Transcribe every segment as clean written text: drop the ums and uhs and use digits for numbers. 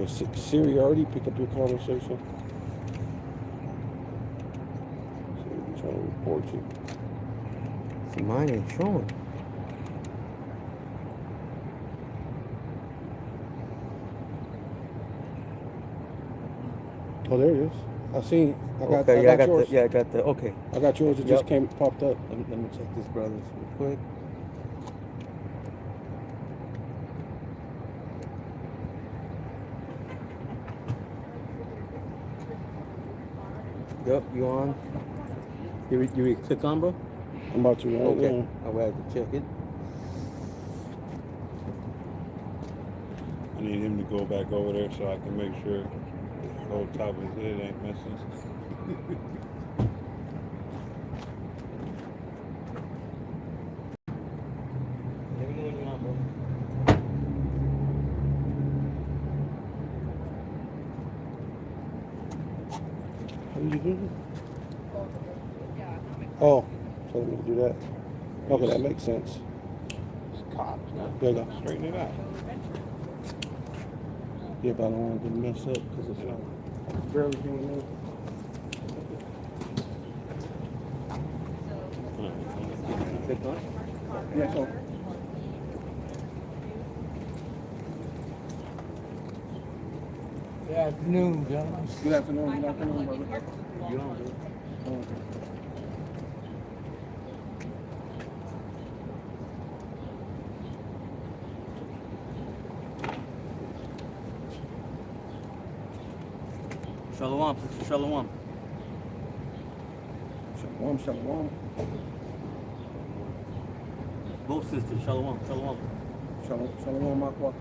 Siri already picked up your conversation. Siri trying to report you. See, mine ain't showing. Oh, there it is. I seen. I got Okay, yours. I got the. Okay. I got yours. It just popped up. Let me check this brother's real quick. Yep, you on? You click on, bro? I'm about to. Okay. I will have to check it. I need him to go back over there so I can make sure the whole top of his head ain't missing. Let me know when you're on, bro. How did you do that? Oh, telling me to do that. Okay, that makes sense. It's cops, man. There you go. Straighten it out. Yeah, but I don't want to mess up because it's barely doing that. Click on. Yeah, so. Good afternoon, gentlemen. Good afternoon. Good afternoon, brother. You on, bro? Shalom, sister, shalom. Shalom, shalom. Both sisters, shalom, shalom. Shalom, shalom, Makwa.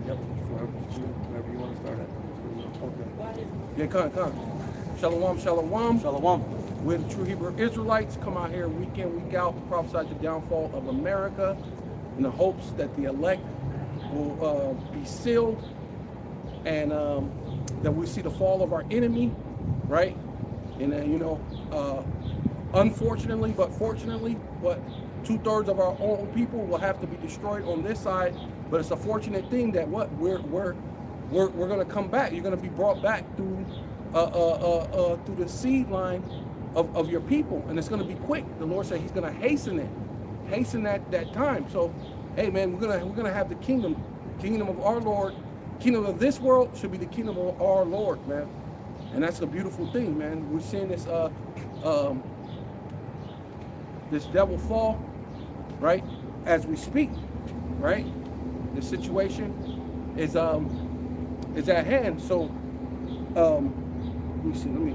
Yep, wherever you want to start at. Okay. Yeah, come. Shalom, shalom. Shalom. We're the true Hebrew Israelites. Come out here week in, week out, prophesy the downfall of America in the hopes that the elect will be sealed and that we see the fall of our enemy, right? And unfortunately, but fortunately, what 2/3 of our own people will have to be destroyed on this side. But it's a fortunate thing that we're gonna come back. You're gonna be brought back through the seed line of your people, and it's gonna be quick. The Lord said He's gonna hasten that time. So, hey man, we're gonna have the kingdom of our Lord. Kingdom of this world should be the kingdom of our Lord, man. And that's a beautiful thing, man. We're seeing this this devil fall, right, as we speak, right? The situation is at hand. So let me see. Let me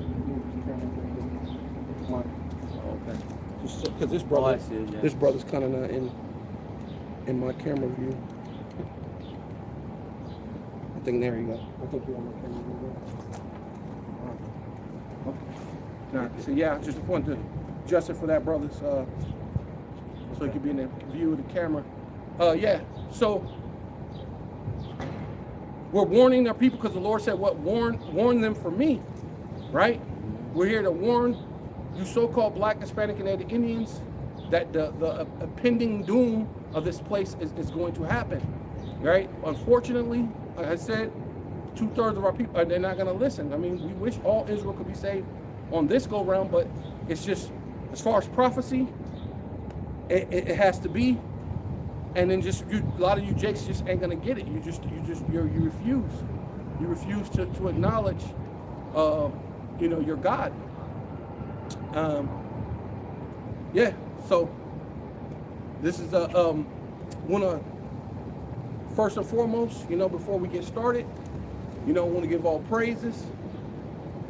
okay. Just because this brother, this brother's kind of not in my camera view. I think there you go. I think you're on my camera view. Okay. So yeah, just wanted to adjust it for that brother, so he could be in the view of the camera. Yeah. So we're warning our people because the Lord said, "What warn them for me," right? We're here to warn you, so-called Black, Hispanic, and Native Indians, that the impending doom of this place is going to happen, right? Unfortunately, like I said, 2/3 of our people, they're not going to listen. I mean, we wish all Israel could be saved on this go round, but it's just, as far as prophecy, it has to be. And then just a lot of you jakes just ain't gonna get it. You refuse. You refuse to acknowledge, your God. Yeah. So this is wanna first and foremost, before we get started, want to give all praises,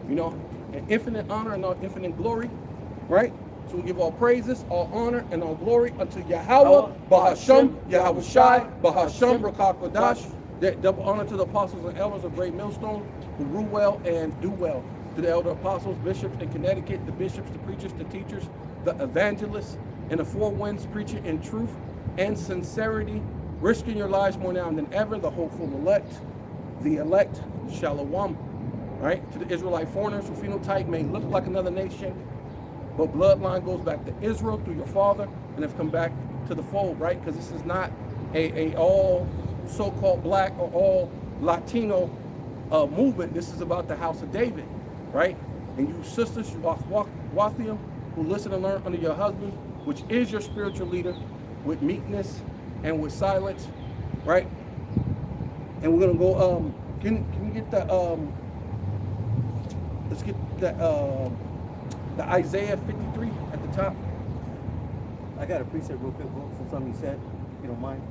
and infinite honor and all infinite glory, right? So we give all praises, all honor, and all glory unto Yahweh, Bahasham, Yahweh Shai, Bahasham, Rakah Kodash. Double honor to the apostles and elders of Great Millstone who rule well and do well. To the elder apostles, bishops in Connecticut, the bishops, the preachers, the teachers, the evangelists, and the four winds preaching in truth and sincerity risking your lives more now than ever. The hopeful elect, the elect, shalom, right? To the Israelite foreigners whose phenotype may look like another nation, but bloodline goes back to Israel through your father and have come back to the fold, right? Because this is not a all so-called black or all Latino movement. This is about the house of David, right? And you sisters, you Wathium, who listen and learn under your husband, which is your spiritual leader, with meekness and with silence, right? And we're gonna go. Can we get the let's get the Isaiah 53 at the top. I got a precept real quick for something you said, if you don't mind.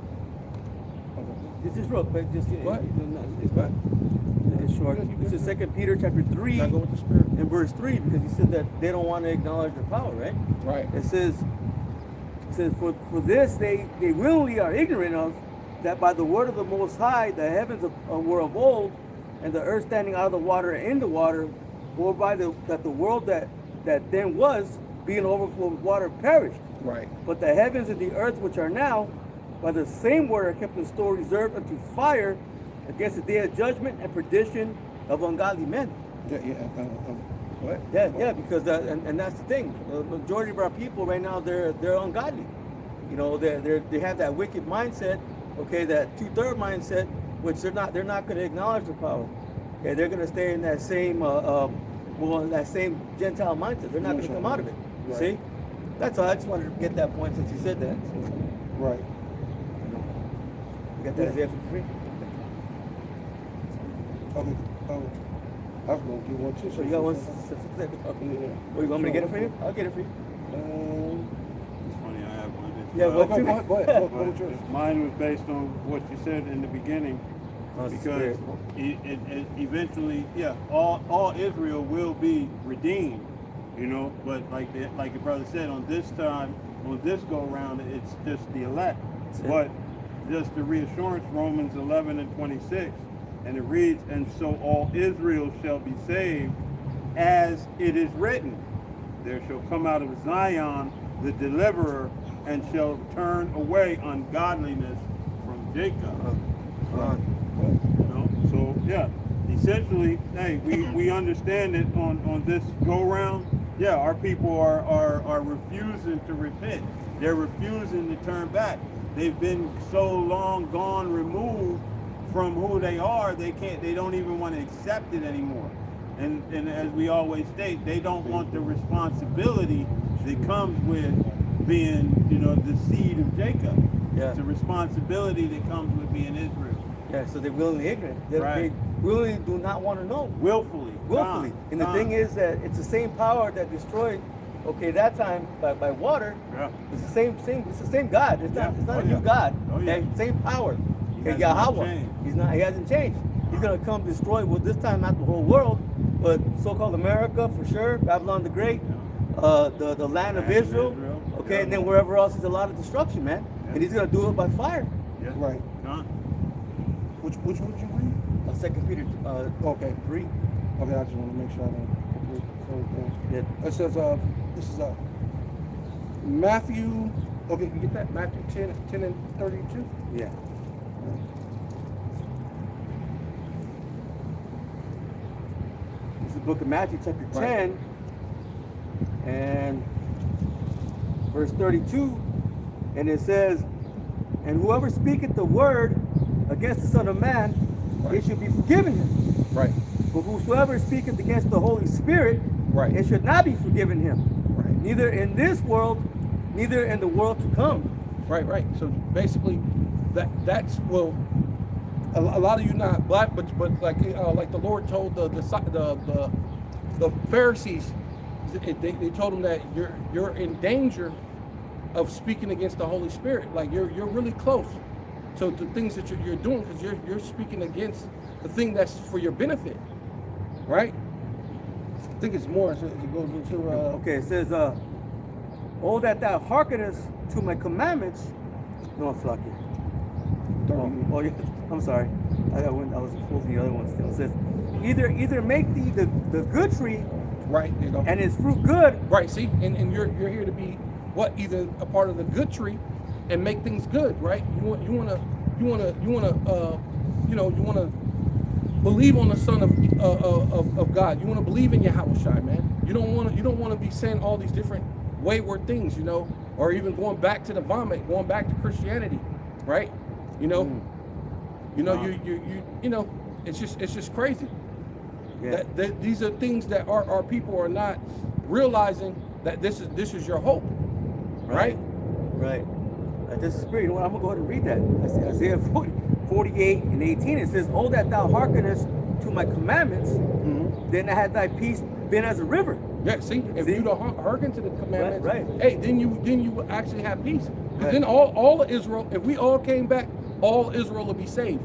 Okay. Just real quick, just What? It's short. This is 2 Peter chapter 3 Gotta go with the spirit. and verse 3, because he said that they don't want to acknowledge their power, right? Right. It says for this they willingly are ignorant of, that by the word of the Most High the heavens were of old, and the earth standing out of the water and in the water, or by that the world that then was, being overflowed with water, perished. Right. But the heavens and the earth which are now, by the same word, are kept in store, reserved unto fire, against the day of judgment and perdition of ungodly men. Yeah. What? Yeah, because and that's the thing. The majority of our people right now, they're ungodly. You know, they have that wicked mindset. Okay, that 2/3 mindset, which they're not going to acknowledge the power. Okay, they're going to stay in that same that same Gentile mindset. They're not going to come out of it. Right. See, that's all. I just wanted to get that point since you said that. So, Right. you got that Isaiah 53. Okay. I was gonna get one too. So you got one. Yeah. Well, you want me to get it for you? I'll get it for you. It's funny, I have one. Yeah, Go ahead. Go ahead. Go ahead. Mine was based on what you said in the beginning, Oh, it's because spirit. it eventually, all Israel will be redeemed, you know. But like your brother said, on this go around, it's just the elect. But just the reassurance, Romans 11 and 26, and it reads, "And so all Israel shall be saved, as it is written, there shall come out of Zion the deliverer, and shall turn away ungodliness from Jacob." You know, so yeah, essentially, hey, we understand it on this go round. Yeah, our people are refusing to repent. They're refusing to turn back. They've been so long gone, removed from who they are, they don't even want to accept it anymore. And as we always state, they don't want the responsibility that comes with being, the seed of Jacob. Yeah. It's a responsibility that comes with being Israel. Yeah, so they're willingly ignorant. Right. They willingly do not want to know. Willfully. And the thing is that it's the same power that destroyed, that time by water. Yeah. It's the same. It's the same God. It's not a new God. Oh, yeah. Okay? Same power. He Okay, has not Yahweh. changed. He hasn't changed. He's gonna come destroy. Well, this time not the whole world, but so-called America for sure. Babylon the Great, the land of Israel. Okay, and then wherever else is a lot of destruction, man. Yeah. And he's gonna do it by fire. Yeah. Right. John. Which would you read? 2 Peter Okay. 3. Okay, I just want to make sure I don't complete the whole thing. Yeah. It says, this is Matthew. Okay, you get that? Matthew 10 and 32. Yeah. This is the book of Matthew, chapter 10, and verse 32, and it says, "And whoever speaketh the word against the Son of Man, it should be forgiven him. Right. But whosoever speaketh against the Holy Spirit, Right. it should not be forgiven him, Right. neither in this world, neither in the world to come." Right. So basically, that's a lot of you not black, but like the Lord told the Pharisees, they told them that you're in danger of speaking against the Holy Spirit. Like you're really close to the things that you're doing, because you're speaking against the thing that's for your benefit, right? I think it's more. So it goes into. Okay, it says, "Oh, that thou hearkenest to my commandments." No, it's lucky. Oh, yeah. I'm sorry. I was quoting the other one still. It says, "Either make thee the good tree, Right. There you go. and its fruit good." Right. See, and you're here to be either a part of the good tree and make things good, right? You want to believe on the Son of God. You want to believe in Yahushua, man. You don't want to be saying all these different wayward things, or even going back to the vomit, going back to Christianity, right? It's just crazy. Yeah. That these are things that our people are not realizing that this is your hope, right? Right. This is spirit. You know what? I'm gonna go ahead and read that. Isaiah 48 and 18. It says, "Oh, that thou hearkenest to my commandments, then had thy peace been as a river." Yeah. See, if you don't hearken to the commandments, Right. hey, then you will actually have peace. Because Right. then all of Israel, if we all came back, all Israel would be saved.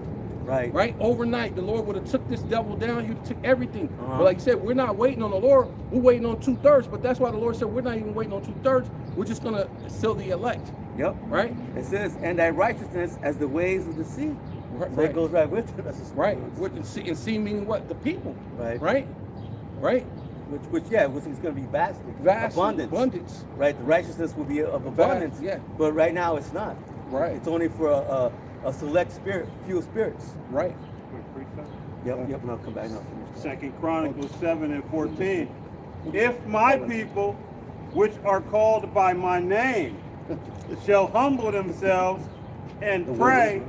Right. Right? Overnight, the Lord would have took this devil down. He would have took everything. Uh-huh. But like you said, we're not waiting on the Lord. We're waiting on 2/3. But that's why the Lord said we're not even waiting on 2/3. We're just going to seal the elect. Yep. Right? It says, "And thy righteousness as the waves of the sea." Right. So it goes right with it. That's Right. And see meaning what? The people. Right. Right? Right? Which is going to be vast Abundance. Right. The righteousness will be of abundance. Yeah. But right now it's not. Right. It's only for a select few spirits. Right. Yep. And I'll come back and I'll finish. 2 Chronicles 7 and 14. If my people, which are called by my name, shall humble themselves and pray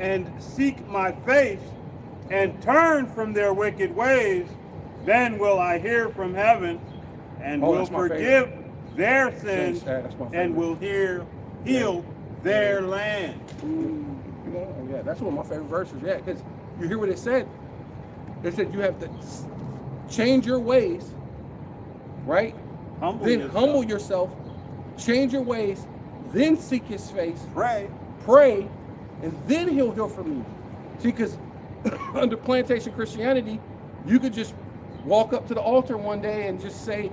and seek my face and turn from their wicked ways, then will I hear from heaven and will forgive their sins and will heal their land. Yeah, that's one of my favorite verses. Yeah, because you hear what it said. It said you have to change your ways, right? Humble yourself, change your ways, then seek his face, pray, and then he'll hear from you. See, because under plantation Christianity, you could just walk up to the altar one day and just say,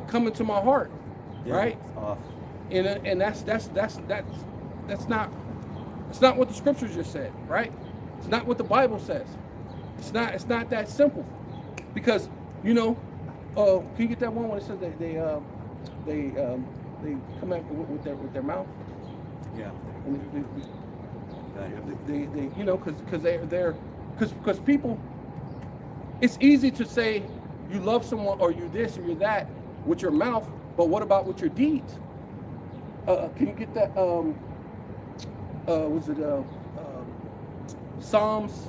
"Come into my heart," right? It's off. And that's not what the scriptures just said, right? It's not what the Bible says. It's not that simple, because can you get that one when it says they come out with their mouth? Yeah. Because people, it's easy to say you love someone or you this or you that with your mouth, but what about with your deeds? Can you get that? Was it Psalms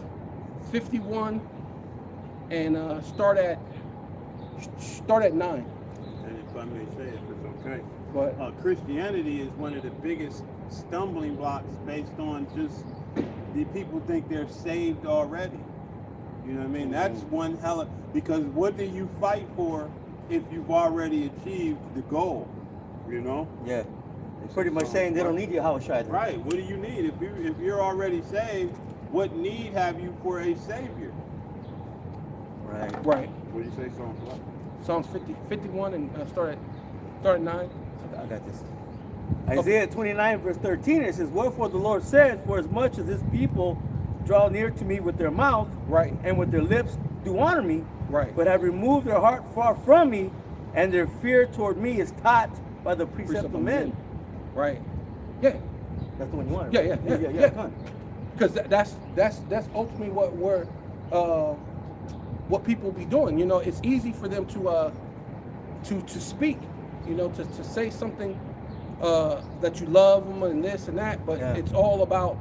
51 and start at 9. And if I may say, if it's okay, But Christianity is one of the biggest stumbling blocks based on just the people think they're saved already. You know what I mean? That's one because what do you fight for if you've already achieved the goal? Yeah. It's pretty much saying they don't need Yahushua. Right. What do you need? If you're already saved, what need have you for a savior? Right. What do you say, Psalms what? Psalms 51 and start at 9. I got this. Isaiah 29 verse 13, it says, "Wherefore the Lord said, for as much as this people draw near to me with their mouth, Right. and with their lips do honor me, Right. but have removed their heart far from me, and their fear toward me is taught by the precept of men." Right. Yeah. That's the one you want. Yeah. Yeah. Come on. Because that's ultimately what people be doing. It's easy for them to speak, to say something that you love them and this and that, but it's all about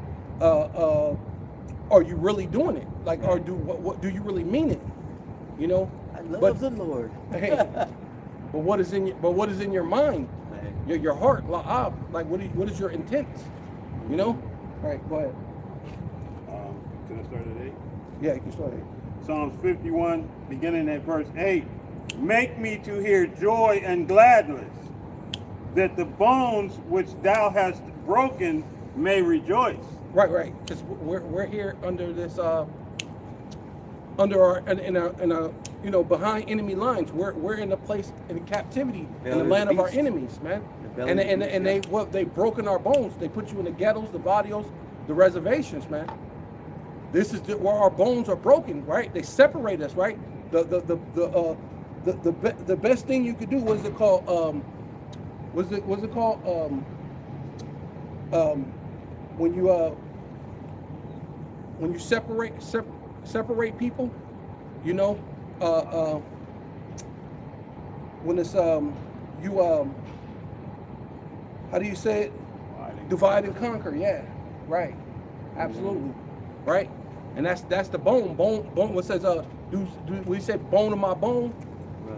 are you really doing it? Like, or what do you really mean it? I love the Lord. Hey, but what is in your mind? Right. Your heart, like what is your intent? Right, go ahead. Can I start at 8? Yeah, you can start at Psalms 51, beginning at verse 8. Make me to hear joy and gladness, that the bones which thou hast broken may rejoice. Right. Because we're here under this under our behind enemy lines. We're in a place in captivity in the land of our enemies, man. And they've broken our bones. They put you in the ghettos, the barrios, the reservations, man. This is where our bones are broken, right? They separate us, right? The best thing you could do, what is it called? When you when you separate people, you know, when it's how do you say it? Divide and conquer. Yeah, right. Absolutely, right. And that's the bone. What says do we say bone of my bone?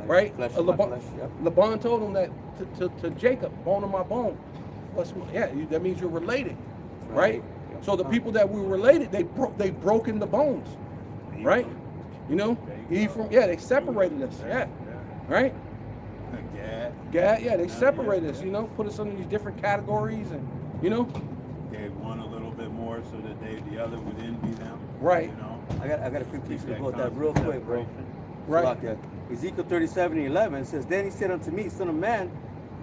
Right. Flesh of my flesh, yep. Laban told him that to Jacob, bone of my bone. That means you're related, right? So the people that we were related, they broken the bones, right? You know, they separated us, right? Gad, they separated us, you know, put us under these different categories, and you know, gave one a little bit more so that the other would envy them, right? You know, I got a quick piece about that real quick, bro. Right. Ezekiel 37:11 says, "Then he said unto me, Son of man,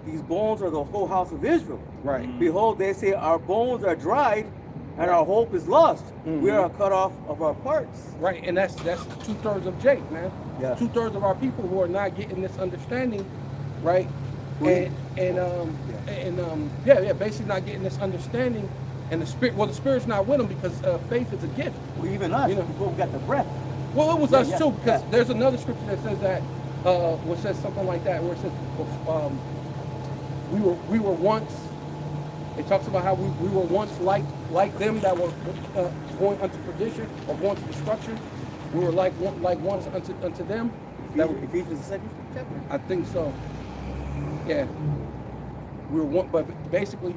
these bones are the whole house of Israel. Right. Behold, they say, our bones are dried, and our hope is lost. We are cut off of our parts." Right, and that's 2/3 of Jake, man. Yeah. 2/3 of our people who are not getting this understanding, right? Basically not getting this understanding, and the spirit's not with them because faith is a gift. Well, even us, you know, before we got the breath. Well, it was us too, because there's another scripture that says that, which says something like that, where it says, we were once. It talks about how we were once like them that were going unto perdition or going to destruction. We were like once unto them. Ephesians the 2nd chapter. I think so. Yeah. We were one, but basically,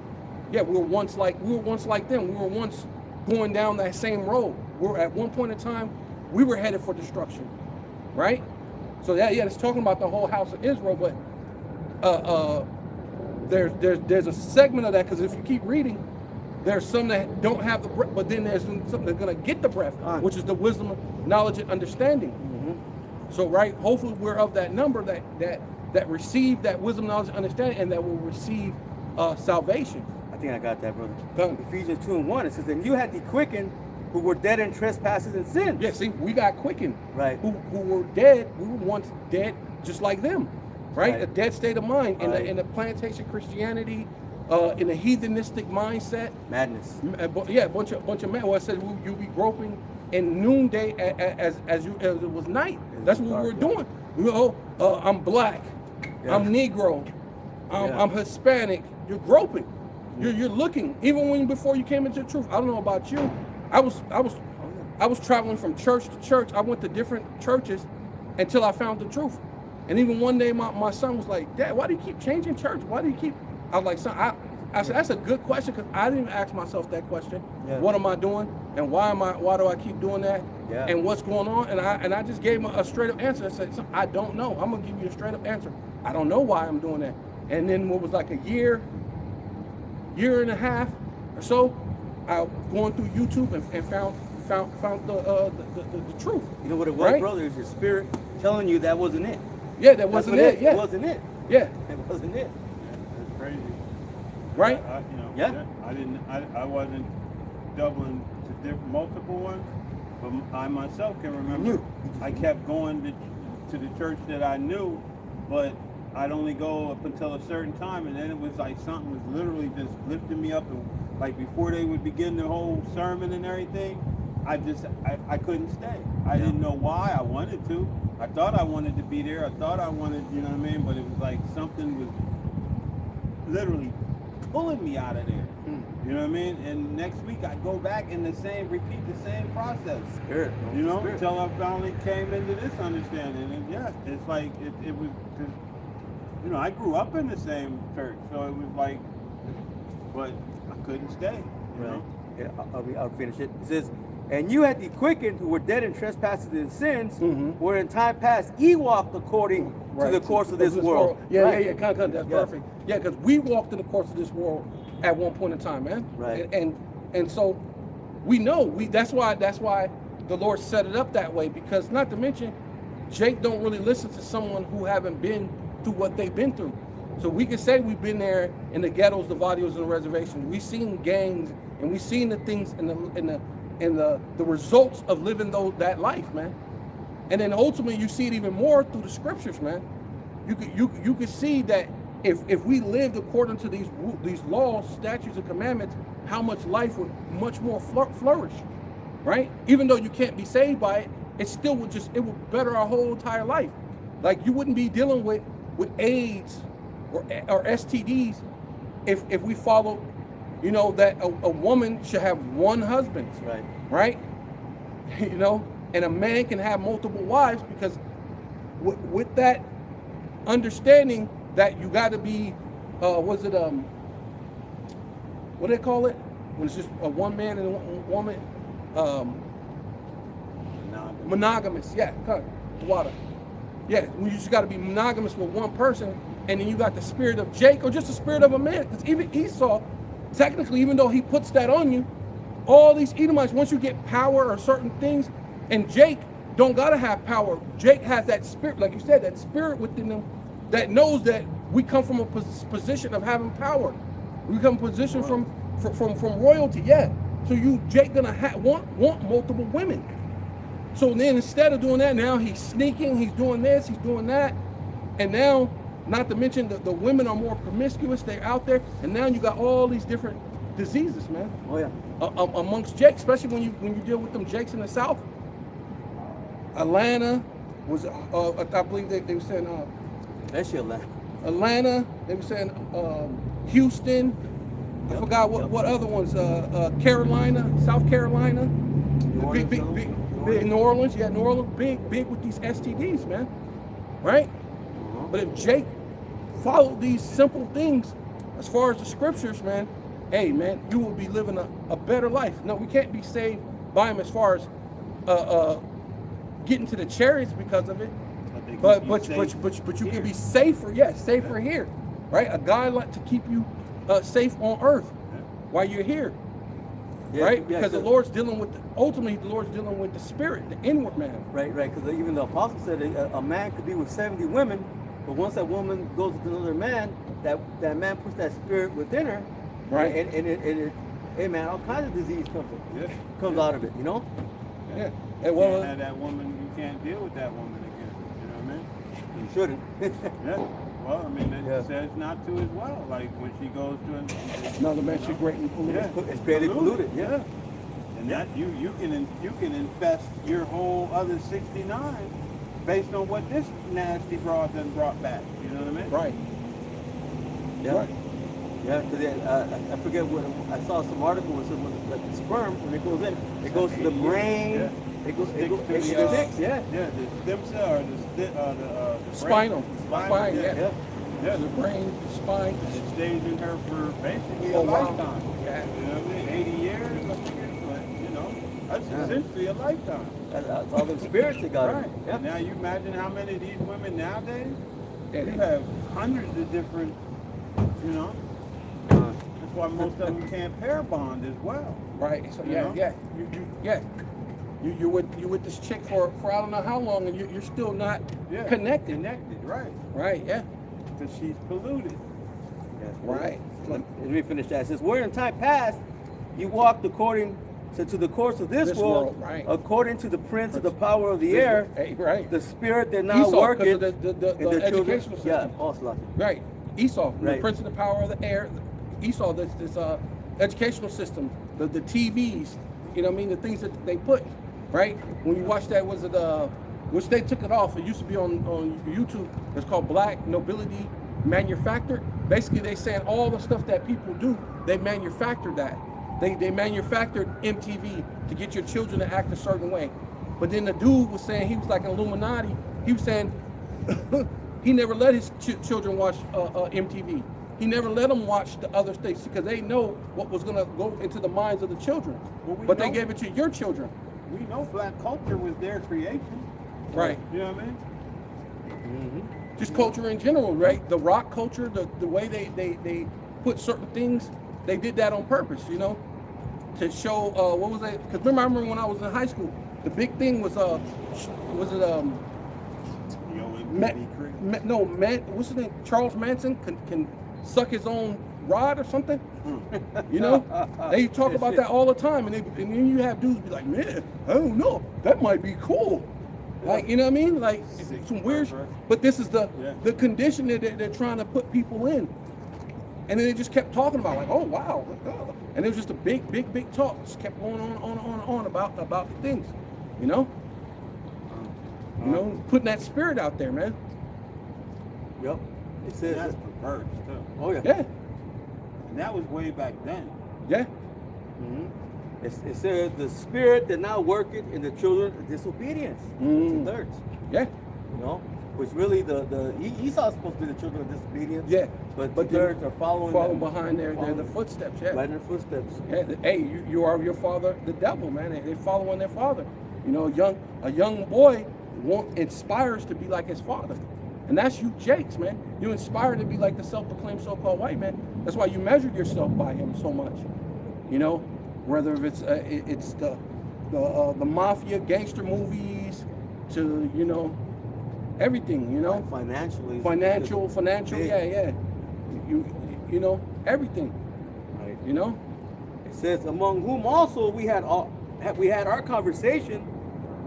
we were once like them. We were once going down that same road. We're at one point in time, we were headed for destruction, right? So it's talking about the whole house of Israel, but there's a segment of that, because if you keep reading, there's some that don't have the breath, but then there's some that are going to get the breath, which is the wisdom, knowledge, and understanding. So hopefully we're of that number that receive that wisdom, knowledge, and understanding, and that will receive salvation. I think I got that, brother. Done. Ephesians 2:1, it says, "And you had the quickened who were dead in trespasses and sins." Yeah, see, we got quickened. Right. Who were dead, we were once dead just like them. Right? Right. A dead state of mind in the plantation Christianity, in a heathenistic mindset. Madness. A bunch of men. Well, it says you'll be groping in noonday as it was night. That's what we were doing. You know, I'm black, I'm Negro, I'm Hispanic. You're groping. You're looking. Even before you came into the truth. I don't know about you. I was traveling from church to church. I went to different churches until I found the truth. And even one day, my son was like, "Dad, why do you keep changing church? Why do you keep?" I was like, "Son, I said that's a good question, because I didn't ask myself that question. Yeah. What am I doing, and why do I keep doing that, and what's going on?" And I just gave him a straight up answer. I said, "I don't know. I'm gonna give you a straight up answer. I don't know why I'm doing that." And then what was like a year and a half or so, I going through YouTube and found the truth. You know what it was, brother? It was your spirit telling you that wasn't it. Yeah, that wasn't it. Yeah, it wasn't it. Yeah, it wasn't it. That's crazy. Right? I wasn't doubling to multiple ones, but I myself can remember. I kept going to the church that I knew, but I'd only go up until a certain time, and then it was like something was literally just lifting me up, and like before they would begin the whole sermon and everything, I couldn't stay. I didn't know why. I wanted to. I thought I wanted to be there. I thought I wanted, you know what I mean? But it was like something was literally pulling me out of there. You know what I mean? And next week I go back and repeat the same process. Spirit. You know, until I finally came into this understanding. And it's like it was, cause, you know, I grew up in the same church, so it was like, but I couldn't stay. You know? Yeah, I'll finish it. It says, "And you had the quickened who were dead in trespasses and sins, where in time past ye walked according to the course of this world." Yeah. That's perfect. Yeah, because we walked in the course of this world at one point in time, man. Right. And so we know that's why the Lord set it up that way, because not to mention, Jake don't really listen to someone who haven't been through what they've been through. So we can say we've been there in the ghettos, the barrios, and the reservations. We've seen gangs, and we've seen the things in the results of living that life, man. And then ultimately you see it even more through the scriptures, man. You could see that if we lived according to these laws, statutes, and commandments, how much life would much more flourish. right? Even though you can't be saved by it, it still would it would better our whole entire life. Like you wouldn't be dealing with AIDS or STDs if we follow, you know, that a woman should have one husband, right? You know, and a man can have multiple wives, because with that understanding that you got to be, what do they call it? When it's just a one man and one woman, monogamous. Yeah, cut water. Yeah, you just got to be monogamous with one person, and then you got the spirit of Jake, or just the spirit of a man. Because even Esau, technically, even though he puts that on you, all these Edomites, once you get power or certain things, and Jake don't gotta have power. Jake has that spirit, like you said, that spirit within them that knows that we come from a position of having power. We come from a position from royalty. Yeah. So Jake gonna want multiple women. So then instead of doing that, now he's sneaking, he's doing this, he's doing that, and now, not to mention the women are more promiscuous. They're out there, and now you got all these different diseases, man. Oh yeah. Amongst Jakes, especially when you deal with them Jakes in the South. Atlanta was, I believe they were saying, Especially Atlanta. Atlanta. They were saying Houston. I forgot what other ones. Carolina, South Carolina. New Orleans, Big New Orleans. Yeah, New Orleans. Big with these STDs, man. Right? But if Jake followed these simple things, as far as the scriptures, man, hey, man, you will be living a better life. No, we can't be saved by him as far as getting to the chariots because of it. But you can be safer, safer here, right? A guy like to keep you safe on earth while you're here, right? Because the Lord's dealing with ultimately the Lord's dealing with the spirit, the inward man. Right. Because even the apostle said a man could be with 70 women, but once that woman goes with another man, that man puts that spirit within her, right? And it hey man, all kinds of disease comes out of it, you know? Yeah. And well, have that woman, you can't deal with that woman again. You know what I mean? You shouldn't. Yeah. Well, I mean, it says not to as well. Like when she goes to another man, she's greatly polluted. Yeah. It's greatly polluted. Yeah. And that you can infest your whole other 69 based on what this nasty broad then brought back. You know what I mean? Right. Yeah. Right. Yeah, because I forget what I saw some article was like the sperm when it goes in, it goes to the brain. Yeah. It sticks. Yeah, the stem cell or the spinal. Spine, yeah. The brain, the spine. And it stays in her for basically a lifetime. Yeah. You know what I mean? 80 years, but you know, that's essentially a lifetime. That's all the spirits they got. Right. Yep. Now you imagine how many of these women nowadays? Yeah, you have hundreds of different, you know. That's why most of them can't pair bond as well. Right. So you're with this chick for I don't know how long, and you're still not connected. Connected, right? Right. Yeah. Because she's polluted. Yes, right. Let me finish that. It says, where in time past you walked according to the course of this world, right. According to the prince of the power of the air, right. The spirit that now worketh the educational system. Yeah, also. Right. Esau, right. The prince of the power of the air. Esau, this educational system, the TVs, you know what I mean, the things that they put, right? When you watch that, which they took it off. It used to be on YouTube. It's called Black Nobility Manufactured. Basically, they saying all the stuff that people do, they manufactured that. They manufactured MTV to get your children to act a certain way. But then the dude was saying, he was like an Illuminati. He was saying he never let his children watch MTV. He never let them watch the other things because they know what was going to go into the minds of the children. But they gave it to your children. We know black culture was their creation. Right. You know what I mean? Mm-hmm. Just culture in general, right? The rock culture, the way they put certain things, they did that on purpose, you know, to show, what was that? Because I remember when I was in high school, the big thing was what's his name? Charles Manson can suck his own rod or something. You know, they talk about that all the time, and then you have dudes be like, man, I don't know, that might be cool. Like, you know what I mean? Like some weird, but this is the condition that they're trying to put people in. And then they just kept talking about like, oh wow, and it was just a big talk. Just kept going on about the things, you know. Putting that spirit out there, man. Yep. It says that's perverse too. Oh yeah. Yeah. And that was way back then. Yeah. Mm-hmm. It says the spirit that now worketh in the children of disobedience. Mm. 2/3. Yeah. You know, which really the Esau's supposed to be the children of disobedience. Yeah. But But 2/3 are following behind their footsteps. Yeah. right in their footsteps. Yeah. Hey, you are your father, the devil, man. They following their father. You know, a young boy inspires to be like his father. And that's you, Jakes, man. You inspire to be like the self-proclaimed so-called white man. That's why you measure yourself by him so much. You know, whether it's the mafia, gangster movies, to everything. You know, financially, financial, big. yeah. You know everything. Right. You know. It says, among whom also we had our conversation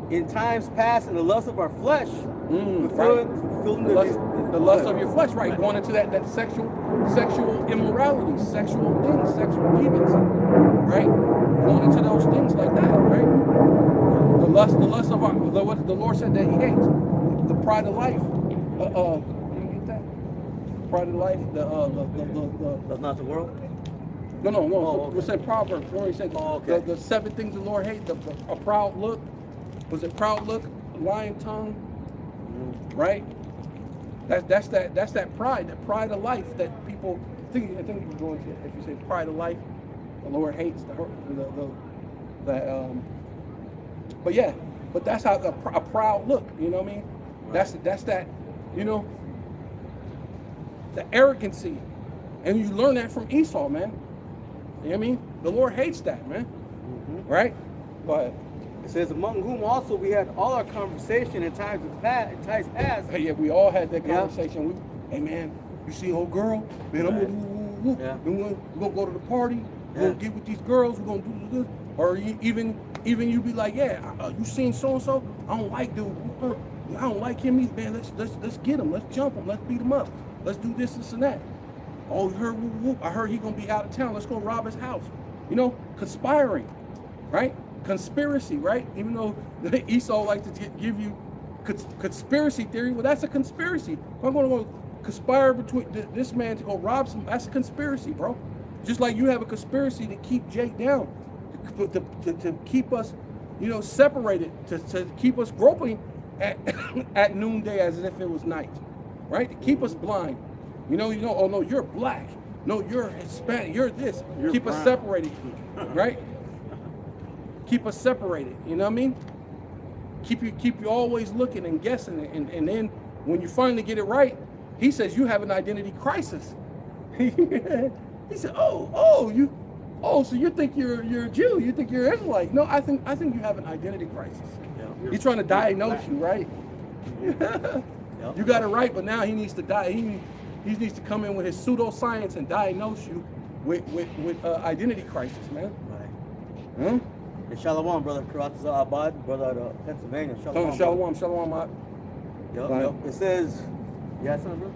in times past in the lust of our flesh, fulfilling the lust of your flesh, right? Going into that sexual immorality, sexual things, sexual demons, right? Going into those things like that, right? The lust of what the Lord said that He hates, the pride of life. Can you get that? Pride of life. That's not the world. No. Oh, It's in Proverbs where He said the 7 things the Lord hates: a proud look. Was it proud look, lying tongue, right? That's that pride of life that people think. I think you're going to, if you say pride of life, the Lord hates but yeah, but that's how a proud look. You know what I mean? Right. That's that. You know, the arrogancy, and you learn that from Esau, man. You know what I mean? The Lord hates that, man. Right? But it says, among whom also we had all our conversation in times past. Hey, yeah, we all had that conversation. Hey, man, you see old girl? Man, I'm going to go to the party. We're going to get with these girls. We're going to do this. Or even you be like, you seen so-and-so? I don't like dude. I don't like him either, man. Let's get him. Let's jump him. Let's beat him up. Let's do this and that. Oh, you heard whoop. I heard he's going to be out of town. Let's go rob his house. You know, conspiring, right? Conspiracy, right? Even though Esau likes to give you conspiracy theory, well, that's a conspiracy. If I'm going to go conspire between this man to go rob some, that's a conspiracy, bro. Just like you have a conspiracy to keep Jake down, to keep us, separated, to keep us groping at noonday as if it was night, right? To keep us blind. Oh no, you're black. No, you're Hispanic. You're this. Keep us separated, right? Keep us separated. You know what I mean? Keep you always looking and guessing, and then when you finally get it right, he says you have an identity crisis. He said, so you think you're a Jew? You think you're an Israelite? No, I think you have an identity crisis. Yeah. He's trying to diagnose you, right? You got it right, but now he needs to die. He needs to come in with his pseudoscience and diagnose you with identity crisis, man. Right. Huh? And Shalom, brother Karatazar Abad, brother out of Pennsylvania. Shalom. Yep. It says, you got something, bro?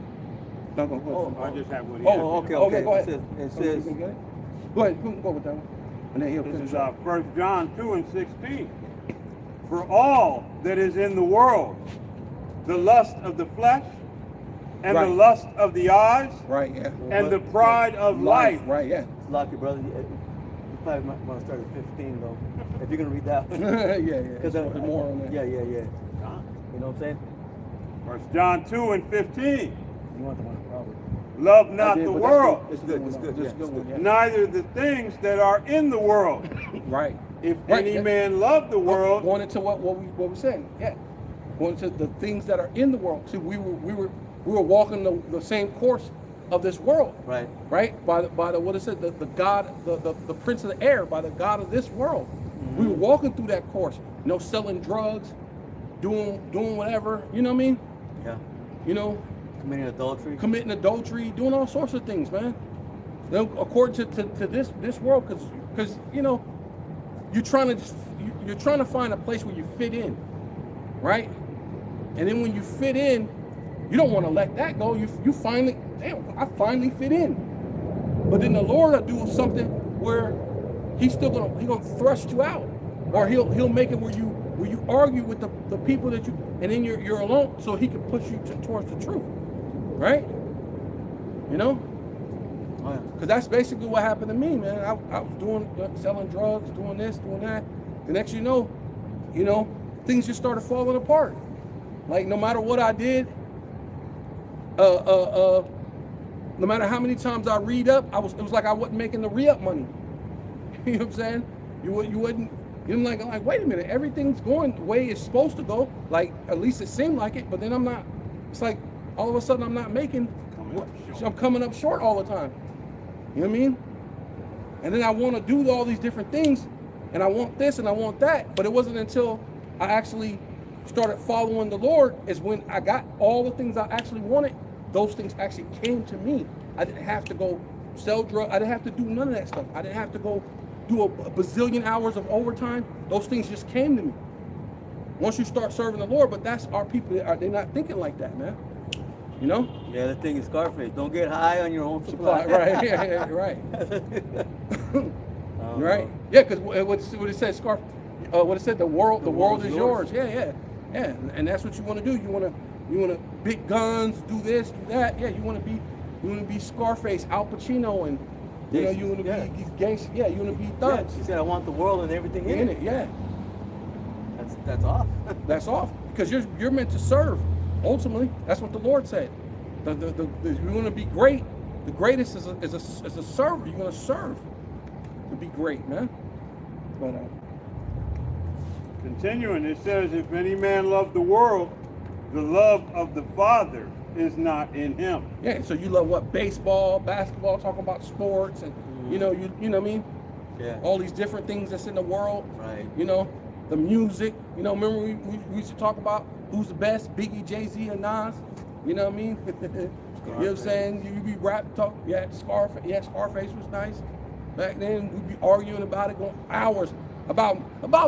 No, go. I just have one. Okay. Go ahead. It says, go ahead, go with that one. And then he'll This finish is up. 1 John 2:16. For all that is in the world, the lust of the flesh, and the lust of the eyes, right, yeah, and the pride of life. Right, yeah. Lucky, brother. You probably might want to start at 15, though, if you're going to read that one. yeah. Because there's more on that. Yeah. You know what I'm saying? 1 John 2:15. You want the one, probably. Love not the world, It's good. It's good. neither the things that are in the world. Right. If any man love the world, going into what we said, yeah. Going into the things that are in the world. See, we were walking the same course of this world. Right. By the what is it? The God, the prince of the air, by the God of this world. Mm-hmm. We were walking through that course. Selling drugs, doing whatever. You know what I mean? Yeah. Committing adultery, doing all sorts of things, man. According to this world, because you're trying to find a place where you fit in, right? And then when you fit in, you don't want to let that go. You finally, I finally fit in. But then the Lord will do something where he's gonna thrust you out, or he'll make it where you argue with the people that you, and then you're alone, so he can push you towards the truth, right? You know, because that's basically what happened to me, man. I was selling drugs, doing this, doing that. The next you know, things just started falling apart. Like no matter what I did, no matter how many times I read up, it was like I wasn't making the re-up money. You know what I'm saying? You wouldn't. You're like, wait a minute, everything's going the way it's supposed to go. Like, at least it seemed like it, but then I'm not. It's like, all of a sudden I'm not making, I'm coming up short all the time. You know what I mean? And then I want to do all these different things, and I want this and I want that, but it wasn't until I actually started following the Lord is when I got all the things I actually wanted. Those things actually came to me. I didn't have to go sell drugs. I didn't have to do none of that stuff. I didn't have to go do a bazillion hours of overtime. Those things just came to me once you start serving the Lord. But that's our people. They're not thinking like that, man. You know? Yeah, the thing is Scarface. Don't get high on your own supply. Right. Yeah, right. Right. Yeah, because what it said, what it said, the world is yours. Yeah. And that's what you want to do. You want to big guns, do this, do that. Yeah, you want to be Scarface, Al Pacino, and you want to be gangster. Yeah, you want to be thugs. Yeah, she said, I want the world and everything in it. Yeah. That's off. That's off, because you're meant to serve. Ultimately, that's what the Lord said. You want to be great. The greatest is a server. You're going to serve to be great, man. But continuing, it says, if any man love the world, the love of the Father is not in him. Yeah, so you love what? Baseball, basketball, talking about sports, and you know what I mean? Yeah. All these different things that's in the world. Right. The music. Remember we used to talk about who's the best, Biggie, Jay-Z, or Nas? You know what I mean? You know what I'm saying? You be talk. Yeah, Scarface. Yeah, Scarface was nice. Back then we'd be arguing about it, going hours about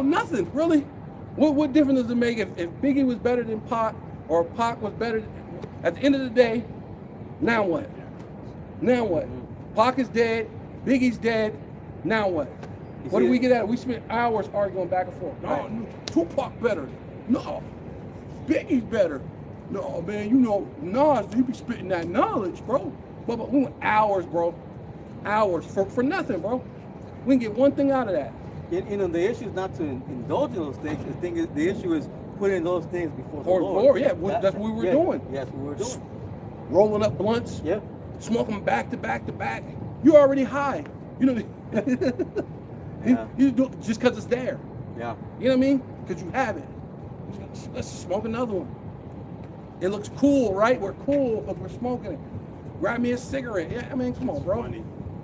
nothing really. What difference does it make if Biggie was better than Pac, or Pac was better? At the end of the day, now what? Now what? Pac is dead, Biggie's dead. Now what? What do we get at? We spent hours arguing back and forth. No, Tupac better. No, Biggie's better. No, man, Nas, you be spitting that knowledge, bro. But we went hours, bro. Hours for nothing, bro. We can get one thing out of that. The issue is not to indulge in those things. The issue is putting those things before the Lord. Yeah, that's what we were doing. That's what we were doing. Rolling up blunts. Yeah. Smoking back to back to back. You're already high. You do it just because it's there. Yeah. You know what I mean? Because you have it. Let's smoke another one. It looks cool, right? We're cool because we're smoking it. Grab me a cigarette. Yeah, I mean, come on, bro.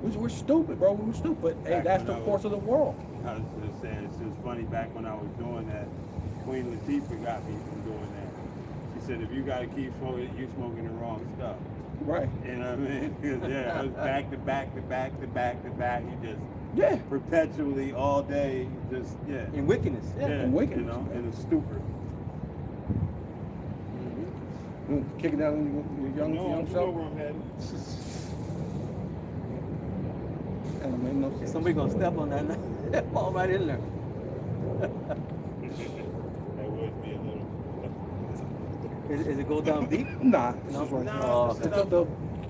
We're stupid, bro. We're stupid. Hey, that's the course of the world. I was just saying, it's just funny, back when I was doing that, Queen Latifah got me from doing that. She said, if you got to keep smoking, you're smoking the wrong stuff. Right. You know what I mean? Yeah, it was back to back to back to back to back. You just perpetually all day, just in wickedness. In wickedness. In a stupor. Kicking down your young self. Where I'm headed. That don't make no sense. Somebody gonna step on that, fall right in there. That would be a little. Is it go down deep? Nah.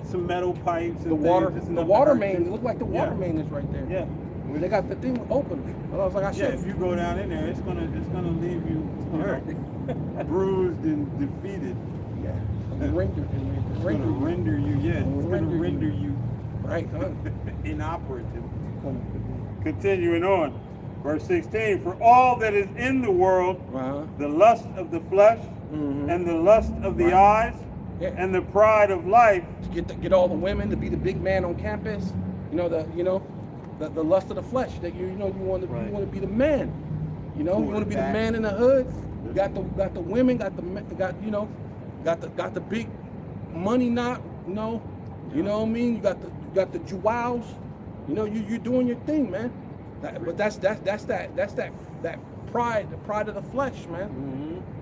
Some metal pipes. The water main. It looked like the water main is right there. Yeah. They got the thing open. I was like, if you go down in there, it's gonna leave you hurt, bruised and defeated. Yeah. It's gonna render you. Yeah. It's gonna render you. Right. Inoperative. Continuing on, verse 16. For all that is in the world, the lust of the flesh, and the lust of the eyes, and the pride of life. To get all the women to be the big man on campus. The lust of the flesh. That you want to be the man. You want to be the man in the hood. You got the women. Got the big money knot. You know what I mean. You got the jewels. You're doing your thing, man. But that's that pride, the pride of the flesh, man.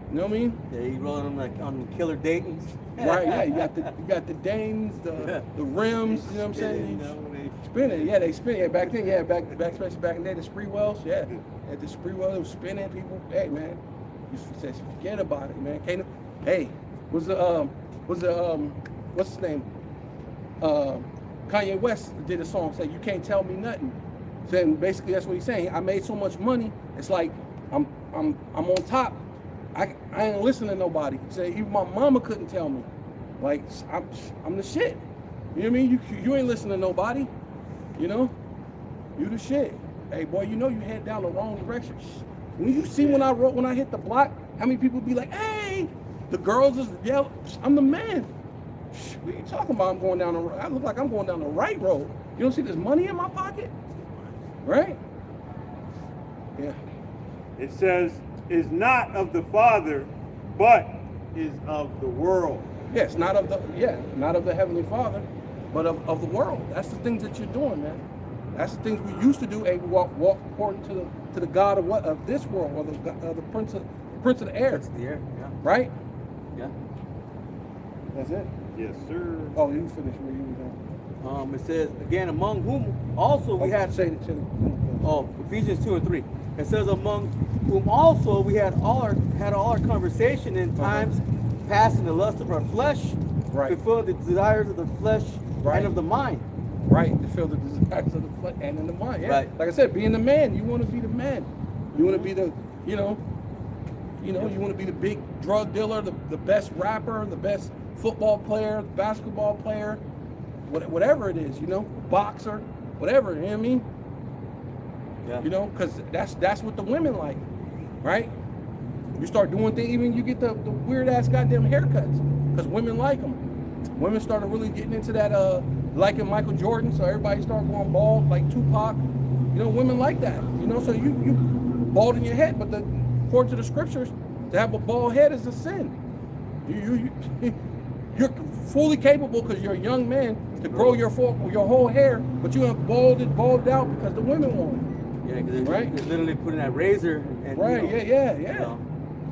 You know what I mean? Yeah, you rolling them on killer Daytons. Right, yeah. You got the Danes, the rims. You know what I'm saying? Spinning, yeah, they spin. Yeah, back then, yeah, especially back in the day, the spree wells, yeah. At the spree well, it was spinning. People, hey man, you said forget about it, man. Can't, hey, what's his name? Kanye West did a song saying you can't tell me nothing. Then basically that's what he's saying. I made so much money, it's like I'm on top. I ain't listening to nobody. He said even my mama couldn't tell me. Like I'm the shit. You know what I mean? You ain't listening to nobody. You know? You the shit. Hey boy, you know you head down the wrong direction. When you see when I hit the block, how many people be like, hey, the girls just yell, I'm the man. What are you talking about? I'm going down the road. I look like I'm going down the right road. You don't see this money in my pocket? Right? Yeah. It says, is not of the Father, but is of the world. Yes, not of the Heavenly Father, but of the world. That's the things that you're doing, man. That's the things we used to do. We walk according to the God of this world, or the prince of the air. That's the air, yeah. Right? Yeah. That's it. Yes, sir. Oh, you finished where you were going. It says, again, among whom also we had... Ephesians 2 and 3. It says, among whom also we had all our conversation in times past in the lust of our flesh, right, to fulfill the desires of the flesh and of the mind. Right, to fulfill the desires of the flesh and in the mind. Yeah. Right. Like I said, being the man, you want to be the man. You want to be the, you want to be the big drug dealer, the best rapper, the best football player, basketball player, whatever it is, boxer, whatever, you know what I mean? Yeah. Because that's what the women like, right? You start doing things, even you get the weird ass goddamn haircuts, because women like them. Women started really getting into that, liking Michael Jordan, so everybody started going bald, like Tupac. Women like that, so you bald in your head, but according to the scriptures, to have a bald head is a sin. You're fully capable, because you're a young man, to grow your whole hair, but you have bald out because the women want it. Yeah, because right? They're literally putting that razor and right, yeah.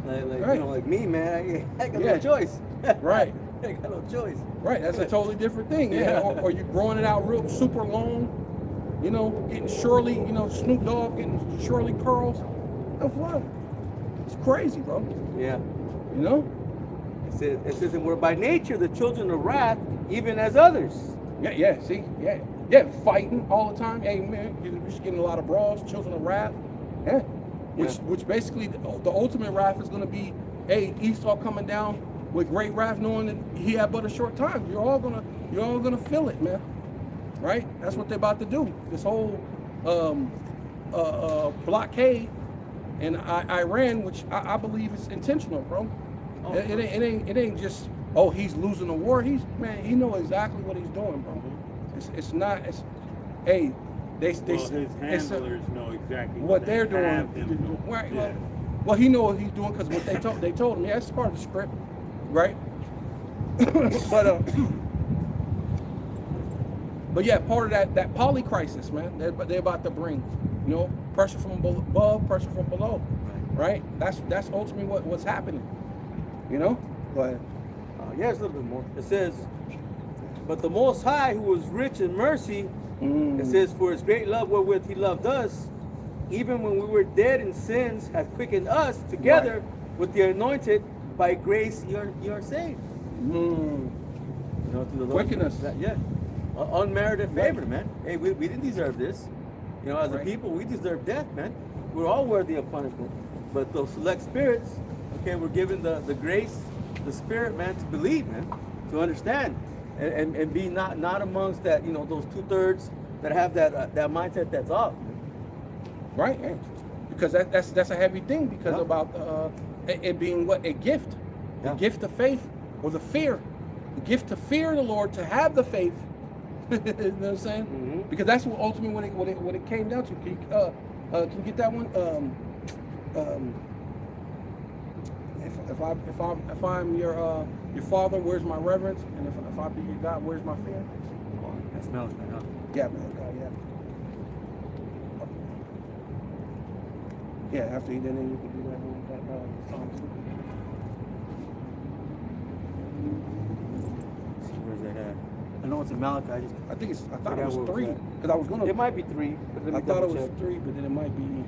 Right. Like me, man, I got no choice. Right. I got no choice. Right, that's a totally different thing. Yeah. Or you're growing it out real super long, getting Shirley, Snoop Dogg getting Shirley curls. The fuck? It's crazy, bro. Yeah. It says, and we're by nature the children of wrath, even as others. Yeah, see? Yeah, fighting all the time. Hey, man, you're just getting a lot of brawls, children of wrath. Yeah. Which basically, the ultimate wrath is going to be, hey, Esau coming down with great wrath, knowing that he had but a short time. You're all gonna feel it, man. Right? That's what they're about to do. This whole blockade in Iran, which I believe is intentional, bro. Oh, it ain't just, oh, he's losing the war. He knows exactly what he's doing, bro. It's not. Hey, his handlers know exactly what they're doing. Right. Yeah. Well, he knows what he's doing, because what they told him. Yeah, that's part of the script, right? But yeah, part of that poly crisis, man. They're about to bring, pressure from above, pressure from below, right? That's ultimately what's happening, But yeah, it's a little bit more. It says, but the Most High, who was rich in mercy, it says, for his great love wherewith he loved us, even when we were dead in sins, hath quickened us together with the anointed. By grace you are saved. Through the quicken us. Unmerited favor, man. Hey, we didn't deserve this. As a people, we deserve death, man. We're all worthy of punishment. But those select spirits, we're given the grace, the spirit, man, to believe, man, to understand, and be not amongst that, those 2/3 that have that mindset that's off. Right, yeah. Because that's a heavy thing, because about it being what? A gift. The gift of faith, or the fear. The gift to fear the Lord, to have the faith. You know what I'm saying? Mm-hmm. Because that's what ultimately what it came down to. Can you get that one? If I'm your father, where's my reverence? And if I be your God, where's my fear? Oh, that smells good, huh? Yeah, man. Yeah. Yeah, after he did it, you can do that song too. Where's that at? know it's in Malachi. I thought it forgot was where it was 3 at. because I was gonna. It might be 3, but let me I thought it double was check. 3, but then it might be 1.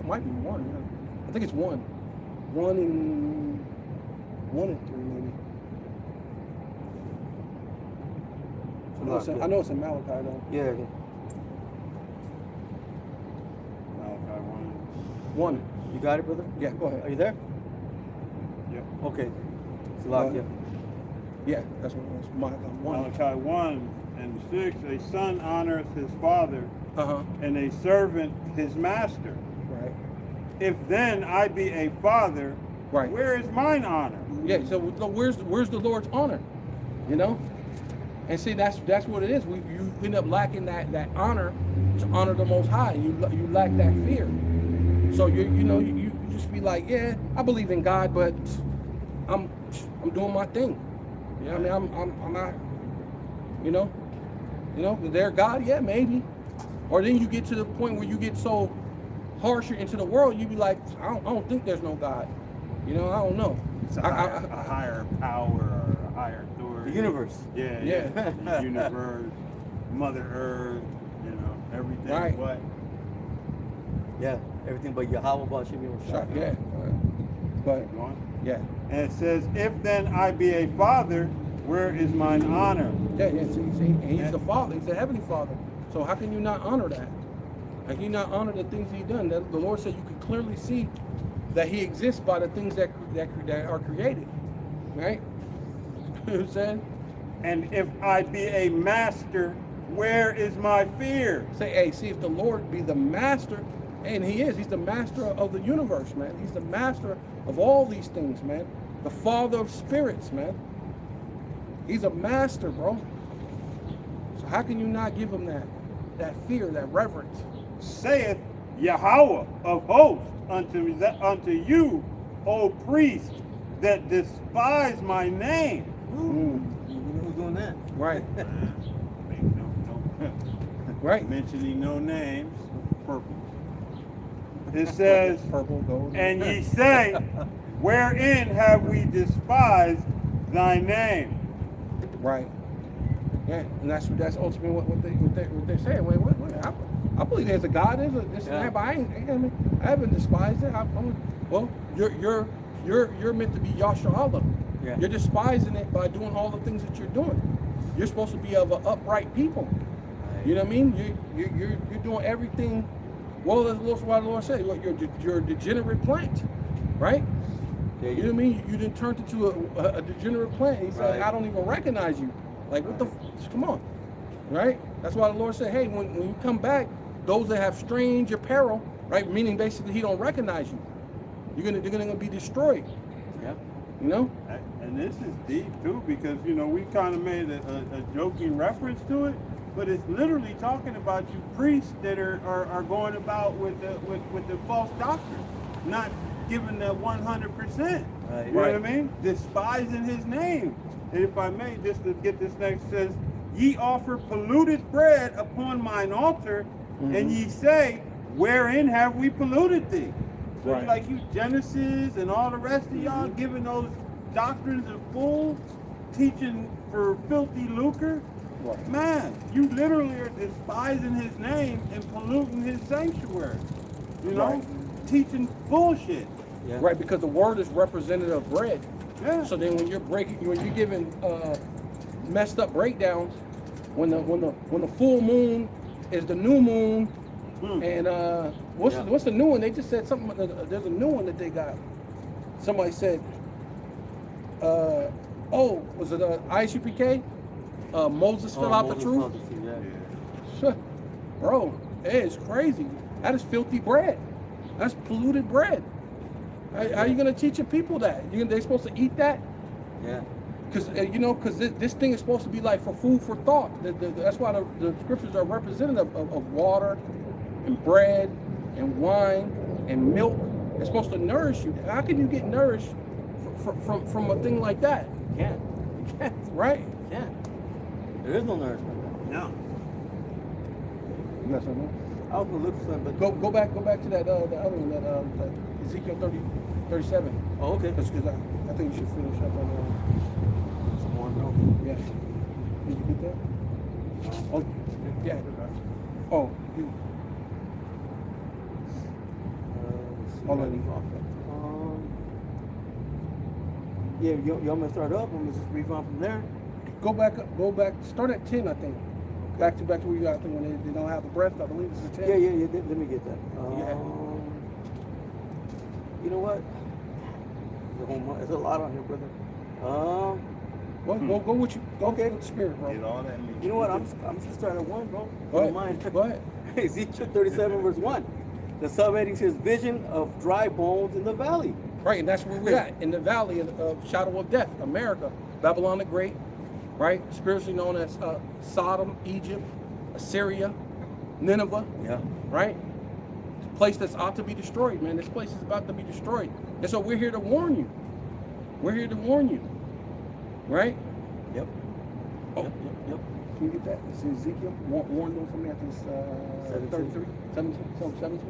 Yeah. I think it's 1. 1 and 3 maybe. I know it's in Malachi though. Yeah. Malachi 1. You got it, brother? Yeah, go Are ahead. you there? Yep. Okay. It's locked, yeah. Yeah, that's what it was. Malachi 1. Malachi 1 and 6, a son honors his father, Uh-huh. and a servant his master. Right. If then I be a father, Right. where is mine honor? Yeah, so where's the Lord's honor? You know? And see, that's what it is. You end up lacking that honor to honor the Most High. You lack that fear. So you just be like, yeah, I believe in God, but I'm doing my thing. You know what I mean? I'm not, they're God, yeah, maybe. Or then you get to the point where you get so harsher into the world, you be like, I don't think there's no God. I don't know. It's a higher power or a higher authority. The universe. Yeah. The universe, Mother Earth, everything. Right. But Yeah, everything but Yahweh, Bashim, Yeah. But, go on. yeah. And it says, if then I be a father, where is mine honor? Yeah, see, he's the Father. He's the Heavenly Father. So how can you not honor that? How can you not honor the things He's done? The Lord said you can clearly see that He exists by the things that are created, right? You know what I'm saying? And if I be a master, where is my fear? Say, hey, see if the Lord be the master, and He is. He's the master of the universe, man. He's the master of all these things, man. The Father of spirits, man. He's a master, bro. So how can you not give Him that fear, that reverence? Saith Yahweh of hosts unto you, O priest, that despise my name. Who's doing that? Right. No. Right. Mentioning no names. Purple. It says, Purple, gold. and ye say, wherein have we despised thy name? Right. Yeah, and that's ultimately what they're saying. Wait, I believe there's a God, there's a this and that, but I haven't despised it. Well, you're meant to be Yasha Allah. Yeah. You're despising it by doing all the things that you're doing. You're supposed to be of an upright people. You know what I mean? You're doing everything. Well, that's why the Lord said, you're a degenerate plant, right? Yeah, You know what I mean? You didn't turn into a degenerate plant. He said, Right. I don't even recognize you. Like, what the come on, right? That's why the Lord said, hey, when you come back, those that have strange apparel, right? Meaning basically He don't recognize you. They're gonna be destroyed. Yeah. You know? And this is deep too, because we kind of made a joking reference to it, but it's literally talking about you priests that are going about with the false doctrine, not giving that 100%. Right. You know what I mean? Despising His name. And if I may, just to get this next, says, ye offer polluted bread upon mine altar, and ye say, wherein have we polluted thee? So Right. like you Genesis and all the rest of y'all giving those doctrines of fools, teaching for filthy lucre. Right. Man, you literally are despising His name and polluting His sanctuary. Right. Teaching bullshit. Yeah. Right, because the word is representative of bread. Yeah. So then when you're giving messed up breakdowns, when the full moon is the new moon, and what's the new one? They just said something. There's a new one that they got. Somebody said, was it ISUPK? Moses fell out the truth. Yeah. Bro, it is crazy. That is filthy bread. That's polluted bread. How are you gonna teach your people that? They supposed to eat that? Yeah. Because this thing is supposed to be like for food for thought. That's why the scriptures are representative of water and bread and wine and milk. It's supposed to nourish you. How can you get nourished from a thing like that? You can't. You can't. Right? You can't. There is no nourishment. No. That's what I was gonna look for something, but go back to that the other one, that Ezekiel 37. oh, okay. Because I think you should finish up on Some more milk. yeah. Did you get that? Oh, yeah. Oh, you. Hold on. Yeah, you want me to start up? I'm gonna just read on from there. Go back up. Go back. Start at 10, I think. Back to where you got. I think when they don't have the breath, I believe it's a 10. Yeah. Let me get that. Yeah. You know what? There's a lot on here, brother. Well, go with you. Go Okay. with the spirit, bro. Get all that. You know what? I'm just starting at 1, bro. Go Don't ahead. mind. Go ahead. Ezekiel 37 verse 1. The subheading says vision of dry bones in the valley. Right, and that's where we're at, in the valley of shadow of death, America, Babylon the Great, right? Spiritually known as Sodom, Egypt, Assyria, Nineveh, Yeah. right? The place that's ought to be destroyed, man. This place is about to be destroyed. And so we're here to warn you. We're here to warn you, right? Yep. Oh, Yep. can you get that? It's Ezekiel. Warn them for me. I think it's 33, 17.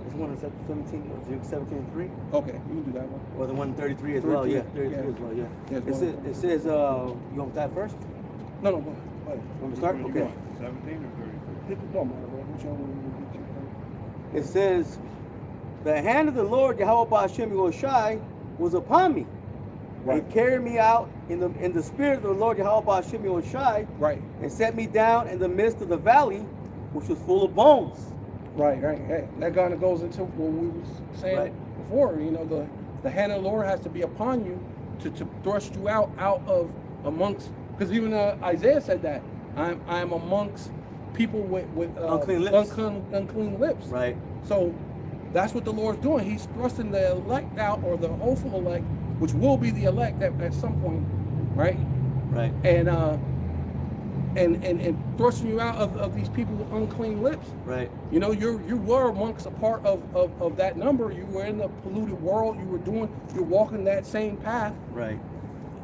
This one is 17, 17:3. Okay, you can do that one. Or the one 33 as well. 33, Yeah, 33 yeah. as well. Yeah. Yeah, It says you want that first? No, go ahead. Want me to start? Which one Okay. you want, 17 or 33? It don't matter, bro. Which one will you get you? It says, the hand of the Lord Yahweh Ba'ashem Yoshai was upon me. Right. He carried me out in the spirit of the Lord Yahweh Ba'ashem Yoshai Right. and set me down in the midst of the valley, which was full of bones. Right. Hey, that kind of goes into what we were saying Right. before. You know, the hand of the Lord has to be upon you to thrust you out of amongst. Because even Isaiah said that I am amongst people with Unclean lips. unclean lips. Right. So that's what the Lord's doing. He's thrusting the elect out, or the hopeful elect, which will be the elect at some point, right? Right. And thrusting you out of these people with unclean lips. Right. You know, you were amongst a part of that number. You were in the polluted world. You're walking that same path Right.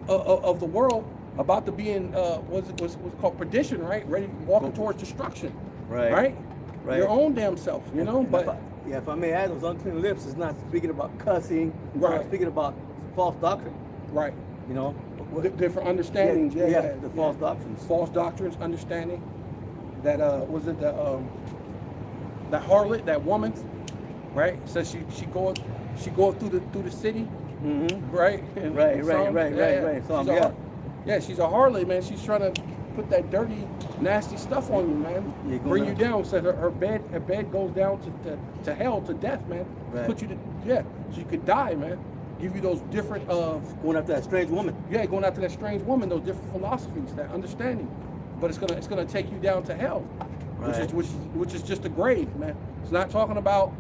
of the world, about to be in what's called perdition, right? Ready, walking towards destruction. Right. Right. Right. Your own damn self. You know, And but if I may add, those unclean lips is not speaking about cussing. It's Right. not speaking about false doctrine. right. You know. Different understandings. Yeah. The false doctrines. False doctrines, understanding that was it the that harlot, that woman, right? Says she go through the city, Mm-hmm. right? And Right. Psalms, she's a harlot, man. She's trying to put that dirty, nasty stuff on you, man. Yeah, Bring you down. So her bed goes down to hell, to death, man. Right. Put you so you could die, man. Give you those different Going after that strange woman. going after that strange woman, those different philosophies, that understanding. But it's gonna take you down to hell, Right. which is just a grave, man. It's not talking about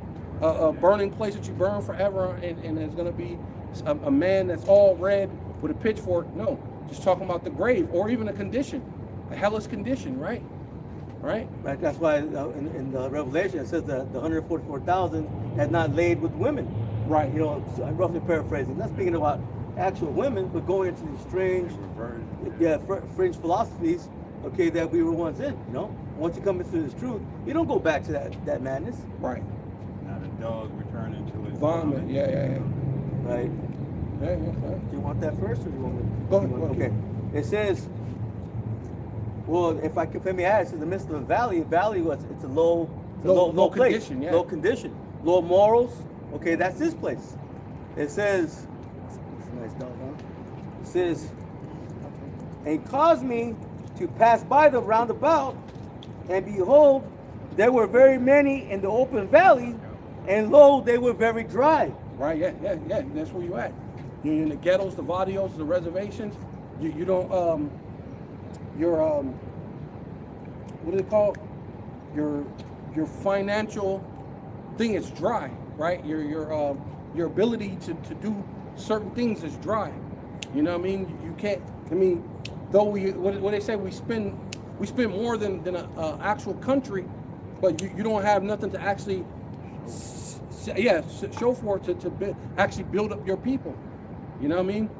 a burning place that you burn forever, and there's gonna be a man that's all red with a pitchfork. No, just talking about the grave, or even a condition, a hellish condition, right? Right. Right. That's why in the Revelation it says that the 144,000 had not laid with women. Right. You know, so I'm roughly paraphrasing. Not speaking about actual women, but going into these strange, fringe philosophies, okay, that we were once in. You know, once you come into this truth, you don't go back to that madness. Right. Now the dog returning to its Vomit. Yeah. Right. Yeah. Do you want that first, or do you want me? Go ahead. Okay. It says, well, if let me add, it's in the midst of the valley. Valley was it's a low place, condition, yeah. low condition, low morals. Okay, that's this place. It says, it's a nice dog, huh? It says, and caused me to pass by the roundabout, and behold, there were very many in the open valley, and lo, they were very dry. Right. Yeah. That's where you at. You're in the ghettos, the barrios, the reservations. You don't what do they call it? Your financial thing is dry, right? Your ability to do certain things is dry. You know what I mean? You can't. I mean, though what they say, we spend more than an actual country, but you don't have nothing to actually show for to actually build up your people. You know what I mean?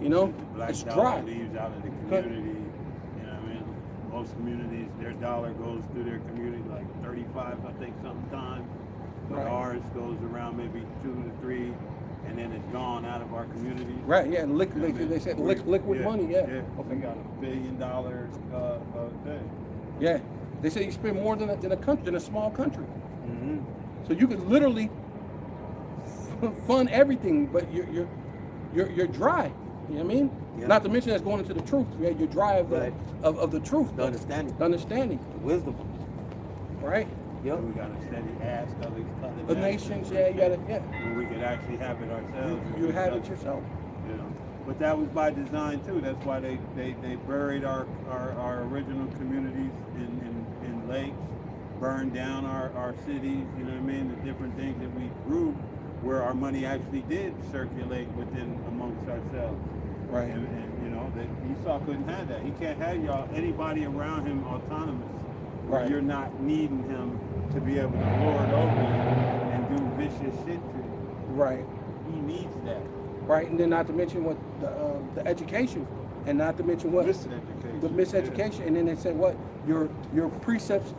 You know, The black it's dollar dry. leaves out of the community. You know what I mean? Most communities, their dollar goes through their community like 35, I think, sometimes. But Right. ours goes around maybe 2 to 3 and then it's gone out of our community. Right, yeah, liquid, they said liquid money, yeah. Yeah, Okay. we got $1 billion thing. Yeah, they say you spend more than a country, than a small country. Mm-hmm. So you could literally fund everything, but you're dry. You know what I mean? Yeah. Not to mention that's going into the truth. Yeah, you're dry of the Right. of the truth, The understanding. the understanding, The wisdom. right? Yep. We got to steady ask The nations, yeah, you gotta, yeah. When we could actually have it ourselves. You have it yourself. You know, but that was by design too. That's why they buried our original communities in lakes, burned down our cities. You know what I mean? The different things that we grew, where our money actually did circulate within amongst ourselves. Right. And you know that Esau couldn't have that. He can't have anybody around him autonomous. Where Right. you're not needing him to be able to lord over you and do vicious shit to you. Right. He needs that. Right, and then not to mention what the education, and not to mention what Miseducation. the miseducation, and then they said what your precepts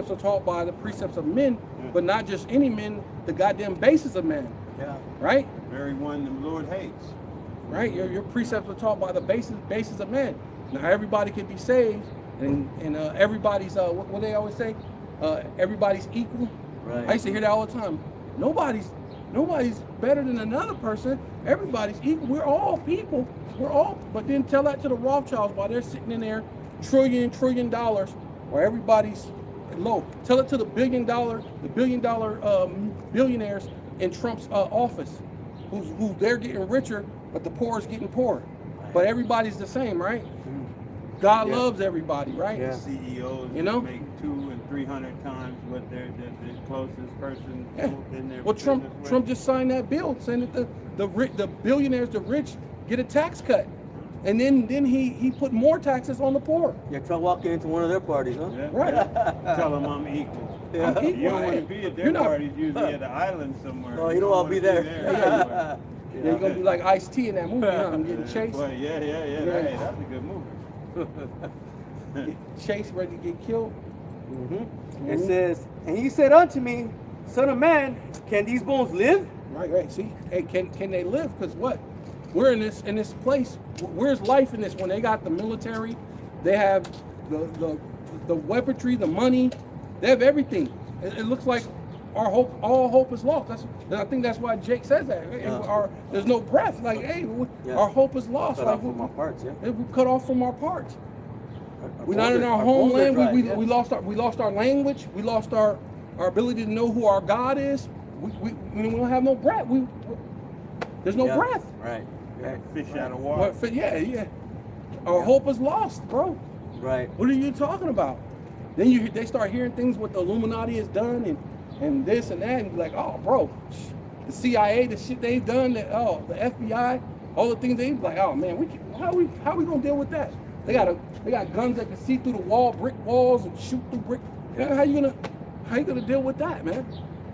are taught by the precepts of men, Yeah. but not just any men, the goddamn basis of man, Yeah. right? The very one the Lord hates. Right, your precepts are taught by the basis of man. Now everybody can be saved, and everybody's what they always say, everybody's equal. Right. I used to hear that all the time. Nobody's better than another person. Everybody's equal. We're all people. We're all. But then tell that to the Rothschilds while they're sitting in there, trillion dollars, where everybody's low. Tell it to the billion dollar billionaires in Trump's office, who they're getting richer, but the poor is getting poorer. But everybody's the same, right? God Yeah. loves everybody, right? Yeah. CEOs You know? make 200 and 300 times what the closest person Yeah. in their Well, Trump business with. Trump just signed that bill saying that the billionaires, the rich, get a tax cut, and then he put more taxes on the poor. Yeah, try walking into one of their parties, huh? Yeah. Right. Tell them I'm equal. Yeah. I'm equal. You don't want to be at their You're not- parties, usually at the island somewhere. No, you don't want to be there. anywhere. Yeah, you're gonna be like Ice-T in that movie, huh? I'm getting Yeah, chased, boy, yeah. Yeah. Hey, that's a good movie. chased, ready to get killed. Mm-hmm. It says, and he said unto me, Son of man, can these bones live? Right. See, hey, can they live? Because what? We're in this place. Where's life in this? When they got the military, they have the weaponry, the money, they have everything. It looks like all hope is lost. I think that's why Jake says that. Yeah. There's no breath. Like, hey, Yeah. our hope is lost. Cut Like off from our parts, yeah. we're cut off from our parts. Our We're not in bones our are homeland. dry, We yeah. lost our language. We lost our ability to know who our God is. We don't have no breath. There's no Yeah. breath. Right. Right. Fish out of water. Yeah. Our hope is lost, bro. Right. What are you talking about? Then they start hearing things what the Illuminati has done and this and that, and be like, oh, bro, the CIA, the shit they've done, the FBI, all the things they've like, oh man, how we gonna deal with that? They got guns that can see through the brick walls and shoot through brick. Yeah. Man, how you gonna deal with that, man?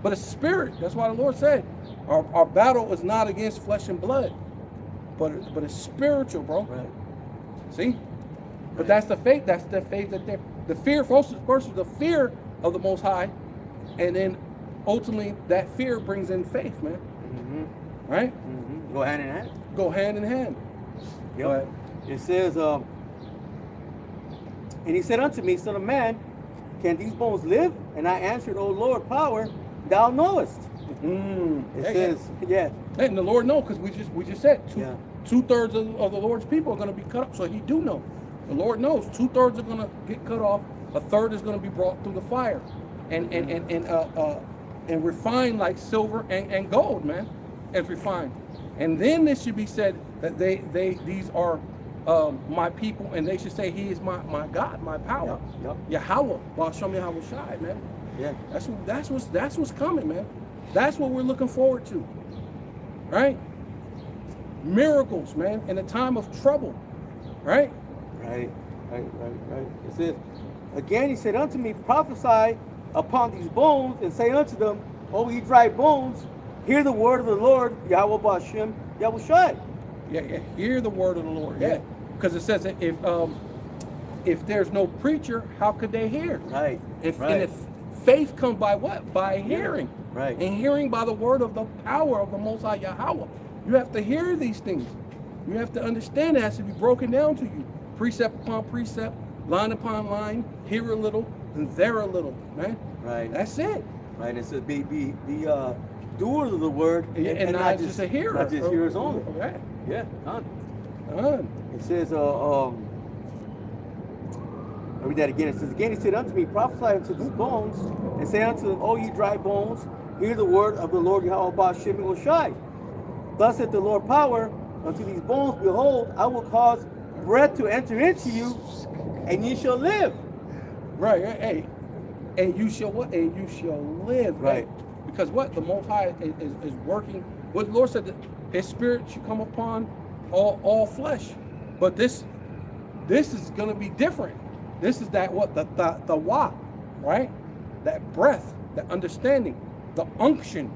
But a spirit. That's why the Lord said, our battle is not against flesh and blood, but it's spiritual, bro. Right. See? But that's the faith. That's the faith that the fear first is the fear of the Most High, and then ultimately that fear brings in faith, man. Mm-hmm. Right? Mm-hmm. Go hand in hand. Go hand in hand. Yep. Go ahead. It says, and he said unto me, Son of man, can these bones live? And I answered, O Lord, power, thou knowest. It says, yeah. And the Lord knows, because we just said Yeah. 2/3 of the Lord's people are going to be cut off. So He do know. The Lord knows 2/3 are going to get cut off. 1/3 is going to be brought through the fire, and refined like silver and gold, man. As refined, and then this should be said that these are my people, and they should say He is my God, my power. Yep. Yahweh, Bashem Yahweh Shai, man. Yeah. That's what's coming, man. That's what we're looking forward to, right? Miracles, man, in a time of trouble, right? Right. It says, again he said unto me, prophesy upon these bones, and say unto them, O ye dry bones, hear the word of the Lord, Yahweh Bashem Yahweh Shai. Yeah. Hear the word of the Lord. Yeah, because it says that if there's no preacher, how could they hear? Right. And if faith comes by what? By hearing. Right. And hearing by the word of the power of the Most High Yahweh. You have to hear these things. You have to understand it has to be broken down to you. Precept upon precept, line upon line, here a little and there a little, man. Right. That's it. Right. It says be doers of the word And not just a hearer. Not just hearers only. Right. Yeah. Done. Done. It says, I'll read that again. It says, again he said unto me, prophesy unto these bones, and say unto them, O ye dry bones, hear the word of the Lord Yahweh Ba'ashem Oshai. Thus saith the Lord power unto these bones, behold, I will cause breath to enter into you, and ye shall live. Right. Hey. And you shall what? And you shall live. Right. Because what? The Most High is working. What the Lord said, that His Spirit should come upon all flesh. But this is going to be different. This is that what? The wah, right? That breath, that understanding, the unction,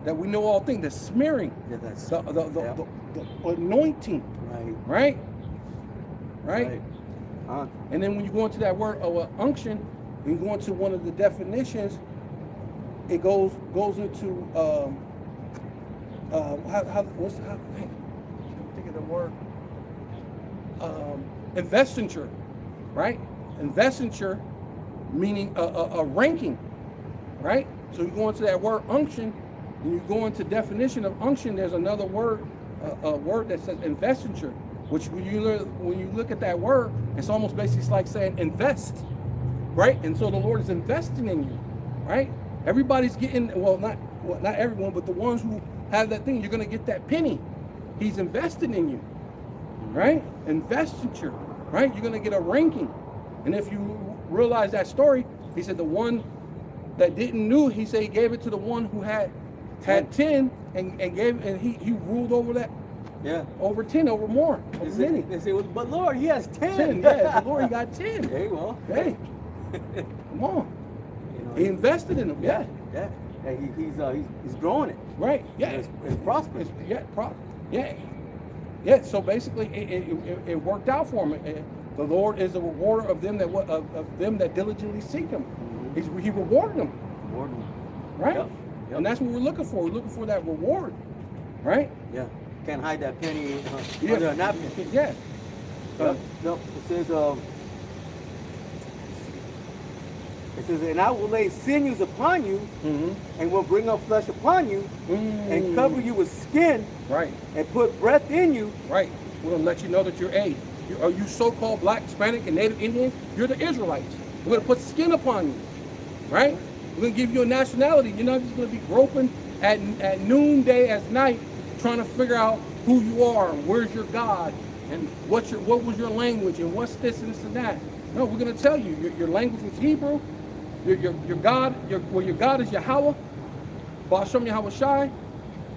that we know all things, the smearing, Yeah, that's the anointing, right. right? And then when you go into that word of unction, when you go into one of the definitions, it goes into think of the word investiture, right? Investiture meaning a ranking, right? So you go into that word unction, and you go into definition of unction. There's another word, a word that says investiture, which when you look at that word, it's almost basically like saying invest, right? And so the Lord is investing in you, right? Everybody's getting not everyone, but the ones who have that thing, you're gonna get that penny. He's invested in you, right? Investiture, right? You're gonna get a ranking. And if you realize that story, he said the one that didn't knew, he said he gave it to the one who had 10 and he ruled over that. Yeah. Over 10, over more. Over many. They say, well, but Lord, he has 10. 10, yeah. The Lord, he got 10. Hey, well. Hey. Come on. You know, He invested in them. Yeah. Yeah. He's growing it. Right. Yeah. It's prosperous. Yeah. So basically, it worked out for him. The Lord is a rewarder of them that diligently seek Him. He rewarded them. Right. Yep. And that's what we're looking for. We're looking for that reward. Right. Yeah. Can't hide that penny under a napkin. Yeah. No. It says, and I will lay sinews upon you, and will bring up flesh upon you, and cover you with skin, right, and put breath in you. Right. We're going to let you know that you're you so-called black, Hispanic, and Native Indian, you're the Israelites. We're going to put skin upon you, right? We're going to give you a nationality. You're not just going to be groping at noonday as night, trying to figure out who you are, and where's your God, and what was your language, and what's this and this and that. No, we're going to tell you your language was Hebrew. Your God, your God is Yahweh, Ba'ashem Yahweh Shai.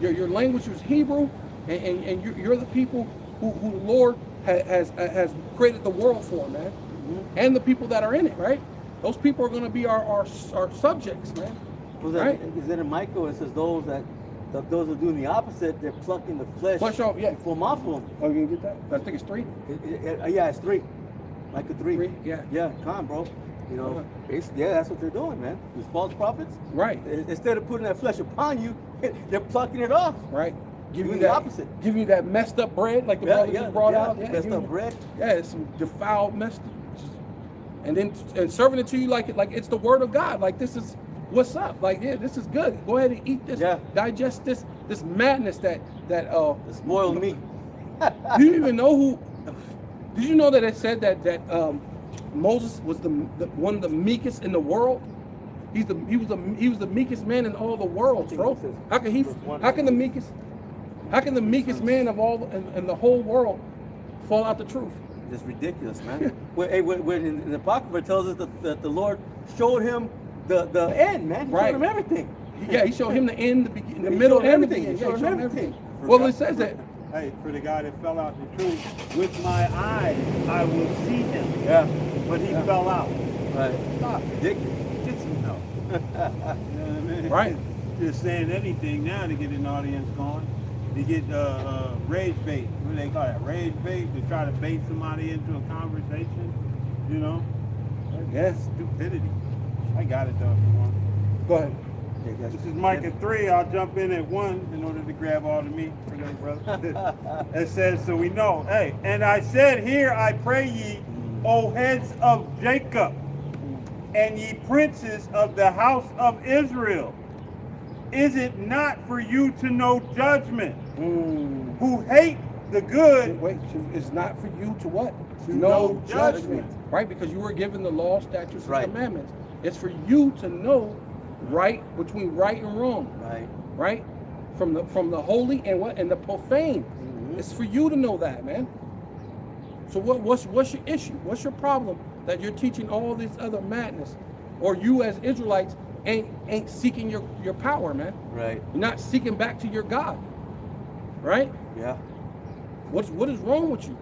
Your language was Hebrew, and you're the people who the Lord has created the world for, man, and the people that are in it, right? Those people are going to be our subjects, man. Right? Is that in Michael? It says those who are doing the opposite, they're plucking the flesh off, yeah, from off of them. Oh, you can get that? I think it's 3. Yeah, it's 3. Micah 3. Yeah. Come on, bro. You know, that's what they're doing, man. These false prophets. Right. Instead of putting that flesh upon you, they're plucking it off. Right. Giving you the opposite. Giving you that messed up bread, like the brother just brought out. Yeah, messed up bread. Yeah, it's some defiled, messed, and then serving it to you like it's the word of God. Like, this is what's up. Like, yeah, this is good. Go ahead and eat this. Yeah. Digest this madness that spoiled me. Do you even know who? Did you know that it said that Moses was the one of the meekest in the world? He was the meekest man in all the world, bro. How can the meekest man of all in the whole world fall out the truth? It's ridiculous, man. when in the Apocrypha it tells us that the Lord showed him the end, man. He showed him everything. Yeah, he showed him the end, the beginning, the middle, and the beginning. He showed him everything. Well, it says that. Hey, for the guy that fell out the truth, with my eyes I will see him. Yeah. But he fell out. Right. Stop. Ridiculous. Get some help. You know what I mean? Right. Just saying anything now to get an audience going. To get rage bait. What do they call it? Rage bait, to try to bait somebody into a conversation. You know? Yeah. Stupidity. I got it though if you want. Go ahead. Okay, guys. This is Micah 3. I'll jump in at 1 in order to grab all the meat for them, brother. It says, so we know. Hey, and I said, here I pray ye, O heads of Jacob, and ye princes of the house of Israel. Is it not for you to know judgment, who hate the good? Wait, it's not for you to what? To know know judgment. judgment. Right? Because you were given the law, statutes, Right. and commandments. It's for you to know right between right and wrong. Right. Right? From the holy and what and the profane. It's for you to know that, man. So what's your issue? What's your problem that you're teaching all this other madness? Or you as Israelites ain't seeking your power, man. Right. You're not seeking back to your God. Right? Yeah. What is wrong with you?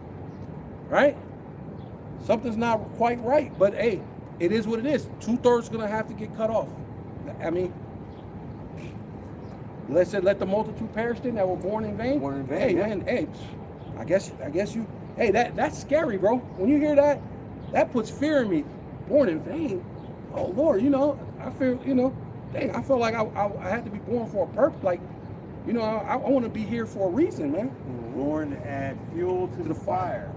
Right? Something's not quite right. But hey, it is what it is. 2/3 gonna have to get cut off. I mean, let the multitude perish then that were born in vain. Born in vain, Hey yeah. man, hey, I guess you. Hey, that's scary, bro. When you hear that, that puts fear in me. Born in vain. Oh Lord, I feel, dang, I feel like I had to be born for a purpose. Like, I want to be here for a reason, man. Born to add fuel to the fire.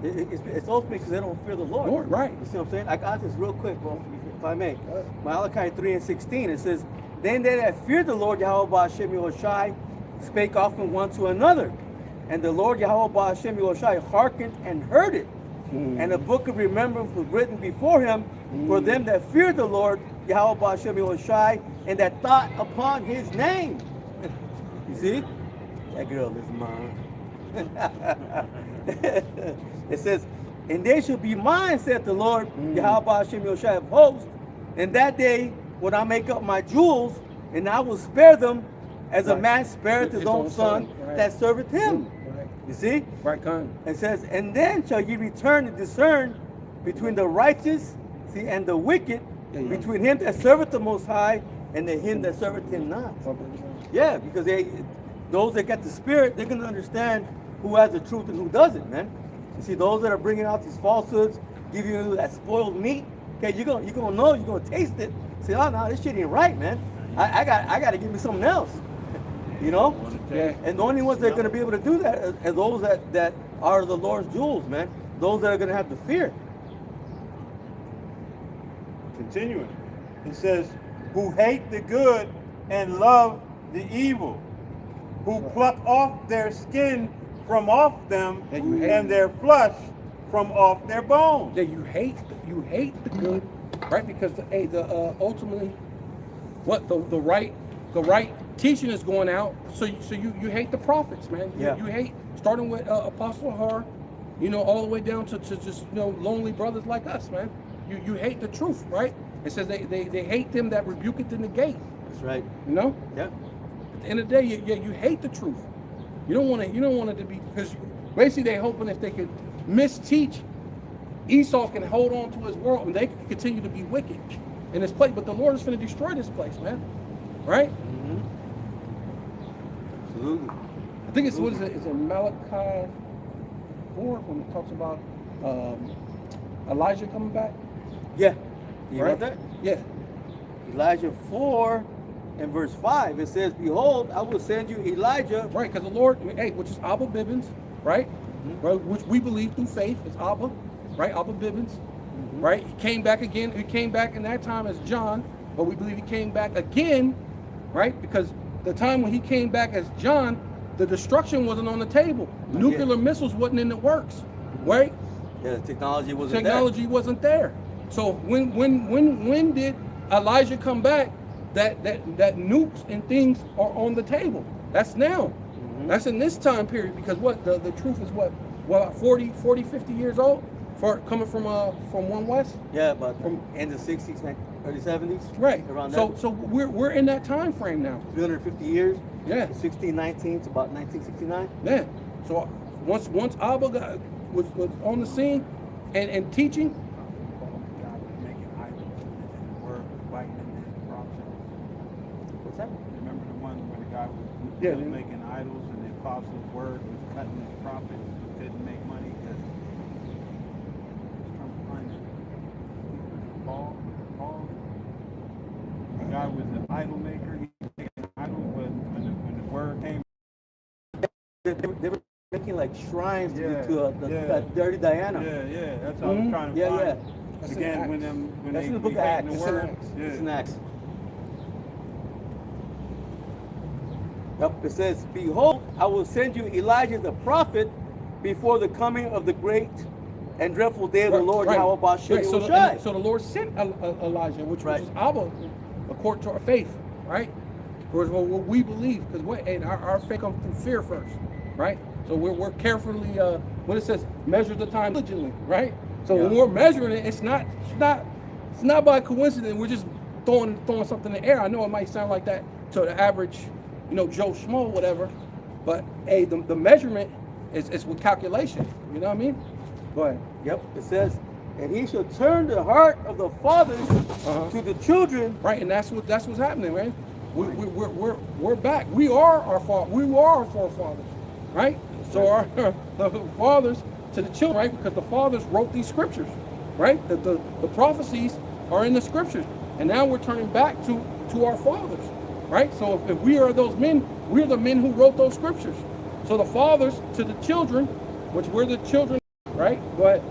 It's also because they don't fear the Lord. Lord, right. You see what I'm saying? I got this real quick, bro, if I may. Malachi 3:16, it says, then they that feared the Lord Yahweh Hashem Yahushai spake often one to another. And the Lord Yahweh Hashem Yahushai hearkened and heard it. And a book of remembrance was written before him for them that feared the Lord Yahweh Hashem Yahushai and that thought upon his name. You see? That girl is mine. It says, and they shall be mine, saith the Lord, Yahweh Hashem Yahushai of hosts, and that day when I make up my jewels, and I will spare them as a man spareth his own son that serveth him. Right. You see? Right, kind. It says, and then shall ye return and discern between the righteous, see, and the wicked, between him that serveth the Most High and him that serveth him not. Yeah, because those that get the Spirit, they're going to understand who has the truth and who doesn't, man. You see, those that are bringing out these falsehoods, giving you that spoiled meat, okay, you're gonna know, you're gonna taste it. Say, oh no, this shit ain't right, man. I got to give me something else. Yeah. And the only ones that are gonna be able to do that are those that are the Lord's jewels, man. Those that are gonna have the fear. Continuing. It says, who hate the good and love the evil, who pluck off their skin from off them and their flesh from off their bones. Yeah, you hate the good, right? Because ultimately, what the right teaching is going out. So you hate the prophets, man. You hate, starting with Apostle Har, all the way down to just lonely brothers like us, man. You hate the truth, right? It says they hate them that rebuke it in the gate. That's right. Yeah. At the end of the day, you hate the truth. You don't want it to be, because basically they're hoping if they could misteach, Esau can hold on to his world and they can continue to be wicked in this place. But the Lord is going to destroy this place, man. Right? Absolutely. I think it's, what is it? It's in Malachi 4 when it talks about Elijah coming back. Yeah. You Right? read that? Yeah. Elijah 4 and verse 5, it says, behold, I will send you Elijah. Right, because the Lord, which is Abba Bibbins, right? Right, which we believe through faith is Abba, right? Abba Bibbins, right? He came back again. He came back in that time as John, but we believe he came back again, right? Because the time when he came back as John, the destruction wasn't on the table. Nuclear missiles wasn't in the works, right? Yeah, the technology wasn't there. So when did Elijah come back? That nukes and things are on the table. That's now. That's in this time period, because what the truth is what 40, 50 years old coming from One West. Yeah, but from end of 60s, early 70s. Right. Around that. So we're in that time frame now. 350 years. Yeah. 1619 to about 1969. Yeah. So once Abba was on the scene and teaching. What's that? Remember the one where the guy was making idols and the apostles' word was cutting his profits, couldn't make money because trying to find it. Paul. The guy was an idol maker. He made an idol, but when the word came, They were making like shrines Yeah, to that dirty Diana. yeah, that's what I'm trying to Yeah, find. yeah. That's Again, in when Acts. when That's they in the book be of hating Acts. the It's in word, Acts. yeah. It's in Acts. Yep, it says, "Behold, I will send you Elijah the prophet before the coming of the great and dreadful day of the Lord Yahweh Bashem So, Yahushai." so the Lord sent Elijah, which Right. was Abba, according to our faith, right? Or what we believe, because our faith comes through fear first, right? So we're carefully, when it says measure the time diligently, right? So when we're measuring it, it's not by coincidence. We're just throwing something in the air. I know it might sound like that to the average, Joe Schmo, whatever, but hey, the measurement is with calculation. You know what I mean? Go ahead. Yep, it says, "And he shall turn the heart of the fathers to the children." Right, and that's what's happening, right? We're back. We are our father. We were our forefathers, right? So our the fathers to the children, right? Because the fathers wrote these scriptures, right? The prophecies are in the scriptures, and now we're turning back to our fathers, right? So if we are those men, we're the men who wrote those scriptures. So the fathers to the children, which we're the children, right? Go ahead.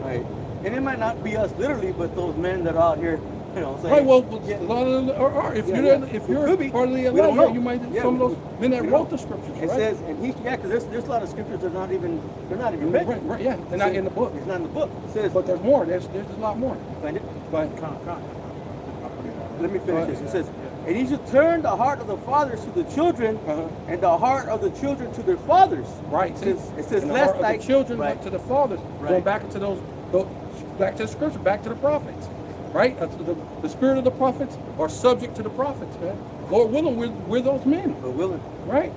Right. And it might not be us literally, but those men that are out here, saying, Right, well, yeah, a lot of them are. If Yeah, you're yeah. if It you're could be. part of the We elect, don't know. you might Yeah, some of we- those men that we wrote don't. the scriptures, it right? says, and he, yeah, because there's a lot of scriptures that are not even written. Right, yeah, they're not in the book. It's not in the book. It says, But there's more. There's a lot more. find it. But Let me finish this. It Yeah. says, "And he should turn the heart of the fathers to the children, Uh-huh. and the heart of the children to their fathers." right, It says, and the "Lest heart of thy the children right. to the fathers, going Right. back into those, back to the scripture, back to the prophets, right? The spirit of the prophets are subject to the prophets, man. Lord willing, we're those men, But willing." right?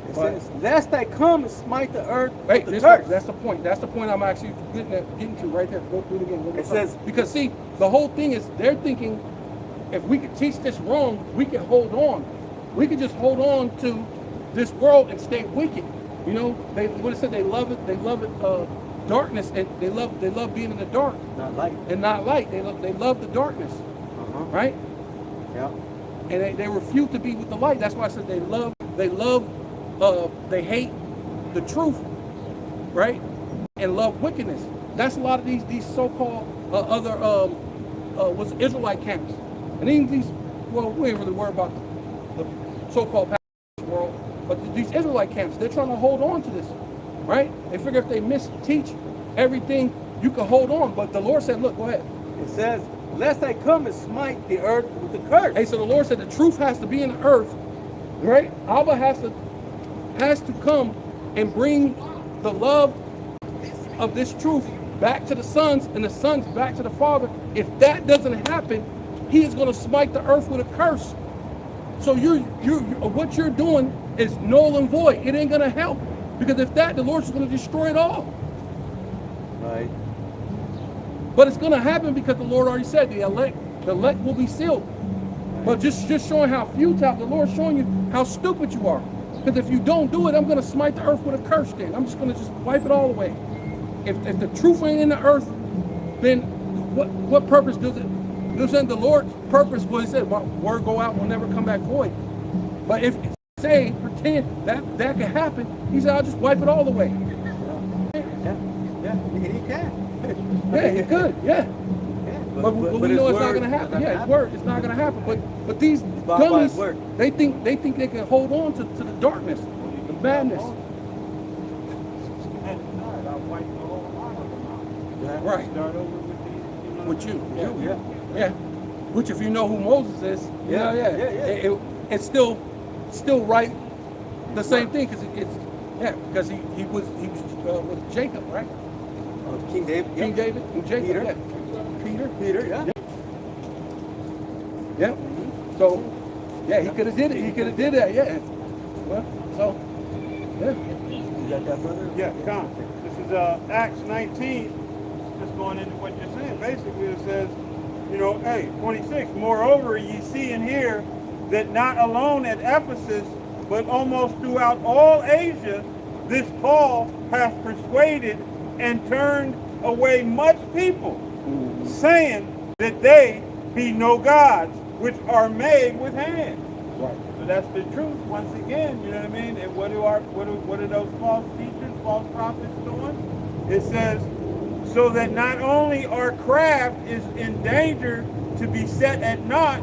It But- says, "Lest I come and smite the earth Right, with the curse." that's the point. That's the point I'm actually getting to right there. Go through it again. Go It through says- because see, the whole thing is they're thinking if we could teach this wrong, we can hold on. We can just hold on to this world and stay wicked. What it said, they love it. They love it. Darkness, and they love being in the dark Not light. and not light. They love the darkness, right? Yeah. And they refuse to be with the light. That's why I said they hate the truth, right? And love wickedness. That's a lot of these so-called other was Israelite camps, and even these. Well, we ain't really worried about the so-called world, but these Israelite camps, they're trying to hold on to this, right? They figure if they misteach everything, you can hold on. But the Lord said, "Look, go ahead." It says, "Lest I come and smite the earth with the curse." Hey, so the Lord said the truth has to be in the earth, right? Abba has to come and bring the love of this truth back to the sons and the sons back to the father. If that doesn't happen, he is going to smite the earth with a curse. So what you're doing is null and void. It ain't going to help, because if that, the Lord's going to destroy it all. Right. But it's going to happen because the Lord already said the elect will be sealed. But just showing how futile, the Lord's showing you how stupid you are. Because if you don't do it, I'm going to smite the earth with a curse then. I'm just going to just wipe it all away. If the truth ain't in the earth, then what purpose does it? You know what I'm saying? The Lord's purpose was, he said, word go out will never come back void. But if pretend that could happen, he said, I'll just wipe it all away. Yeah. And he can. Yeah, he could, yeah. Yeah. But we his know it's not word going to happen. is not Yeah, gonna his word, it's not going to happen. But these bound by his dummies, word. they think they can hold on to the darkness, the madness. Right. Start over with these, With you. Yeah. Yeah. Which, if you know who Moses is, Yeah. it's still right. The same thing, because he was with Jacob, right? King David. King David and Jacob. Peter. Yeah. Peter, yeah. Yeah. So, yeah, he could have did it. He could have did that. Yeah. Well, so, yeah. You got that, brother? Yeah, come. This is Acts 19. Just going into what you're saying. Basically, it says, hey, 26. Moreover, ye see and hear that not alone at Ephesus, but almost throughout all Asia, this Paul hath persuaded and turned away much people, saying that they be no gods, which are made with hands. Right. So that's the truth once again, you know what I mean? And what are those false teachers, false prophets doing? It says, so that not only our craft is in danger to be set at naught,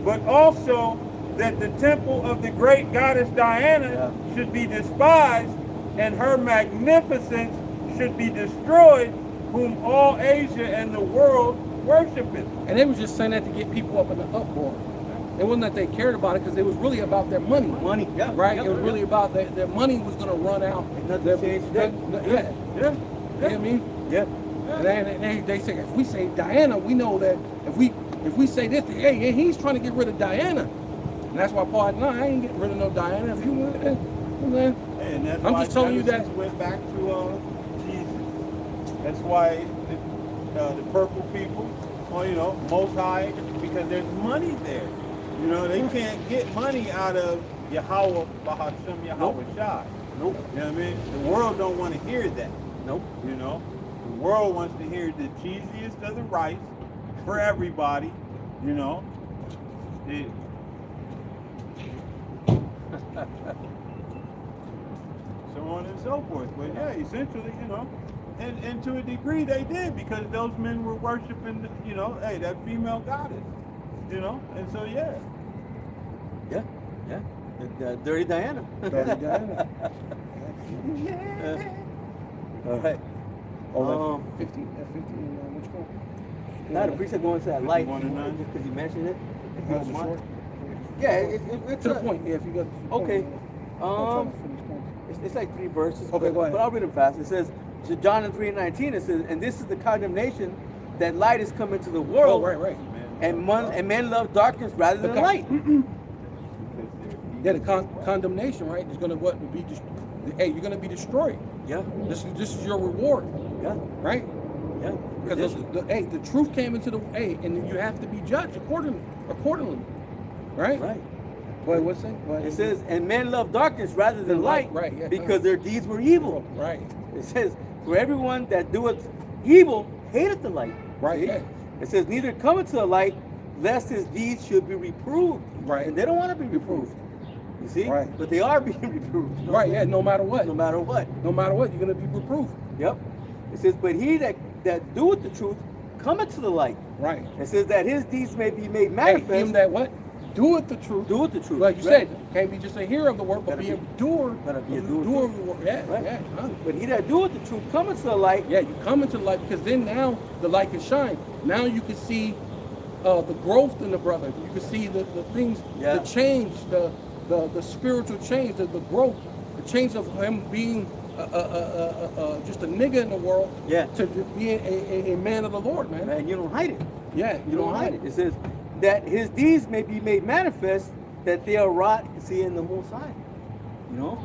but also that the temple of the great goddess Diana should be despised, and her magnificence should be destroyed, whom all Asia and the world worshipeth. And they was just saying that to get people up in the uproar. It wasn't that they cared about it, because it was really about their money. Money, yeah. Right? Yeah, It was really about their money was going to run out. Nothing changed today. Yeah. You know what I mean? Yeah. And then they say, if we say Diana, we know that if we say this, hey, he's trying to get rid of Diana. And that's why Paul said, no, I ain't getting rid of no Diana. If you want, And that's I'm why just telling you that Genesis went back to Jesus. That's why the purple people, well, you know, Most High, because there's money there. You know, they can't get money out of Yahweh, Bahashem, Yahweh Shai. Nope. You know what I mean? The world don't want to hear that. Nope. You know, the world wants to hear the cheesiest of the rice for everybody. You know, so on and so forth. But yeah, essentially, you know, and to a degree they did, because those men were worshiping, you know, hey, that female goddess. You know, and so yeah. Dirty Diana. Dirty Diana. All right. 15, which one? Now the priest going to that light 51 because you mentioned it. If you That's don't a mind. short. Yeah, it's To the point, yeah, if you got Okay. Um, It's like 3 verses. Okay, go ahead. But I'll read them fast. It says, so John 3:19. It says, and this is the condemnation, that light is come into the world. Oh, right. And men love darkness rather than light. Yeah, the condemnation, right, is going to be hey, you're going to be destroyed. Yeah. This is your reward. Yeah. Right? Yeah. Because the truth came into the and you have to be judged accordingly. Right? Right. Wait, what's it? It says, and men love darkness rather than light, right, yeah, because their deeds were evil. Right. It says, for everyone that doeth evil hateth the light. Right. See? Yeah. It says, neither come into the light, lest his deeds should be reproved. Right. And they don't want to be reproved. You see? Right. But they are being reproved. Right, yeah, no matter what. No matter what. No matter what, you're going to be reproved. Yep. It says, but he that doeth the truth cometh to the light. Right. It says that his deeds may be made Hey, manifest. him that what? Doeth the truth. Doeth the truth. Like you Right. said, can't be just a hearer of the word, but Gotta be a be- doer. gotta be a of doer the too. word. Yeah, Right. yeah. Huh? But he that doeth the truth cometh to the light. Yeah, you come into the light, because then now the light can shine. Now you can see the growth in the brother. You can see the things, Yeah. the change, the spiritual change, the growth, the change of him being just a nigga in the world, Yeah. to being a man of the Lord, man. Man, you don't hide it. Yeah, You don't hide it. It says that his deeds may be made manifest, that they are wrought, see, in the Most High. You know,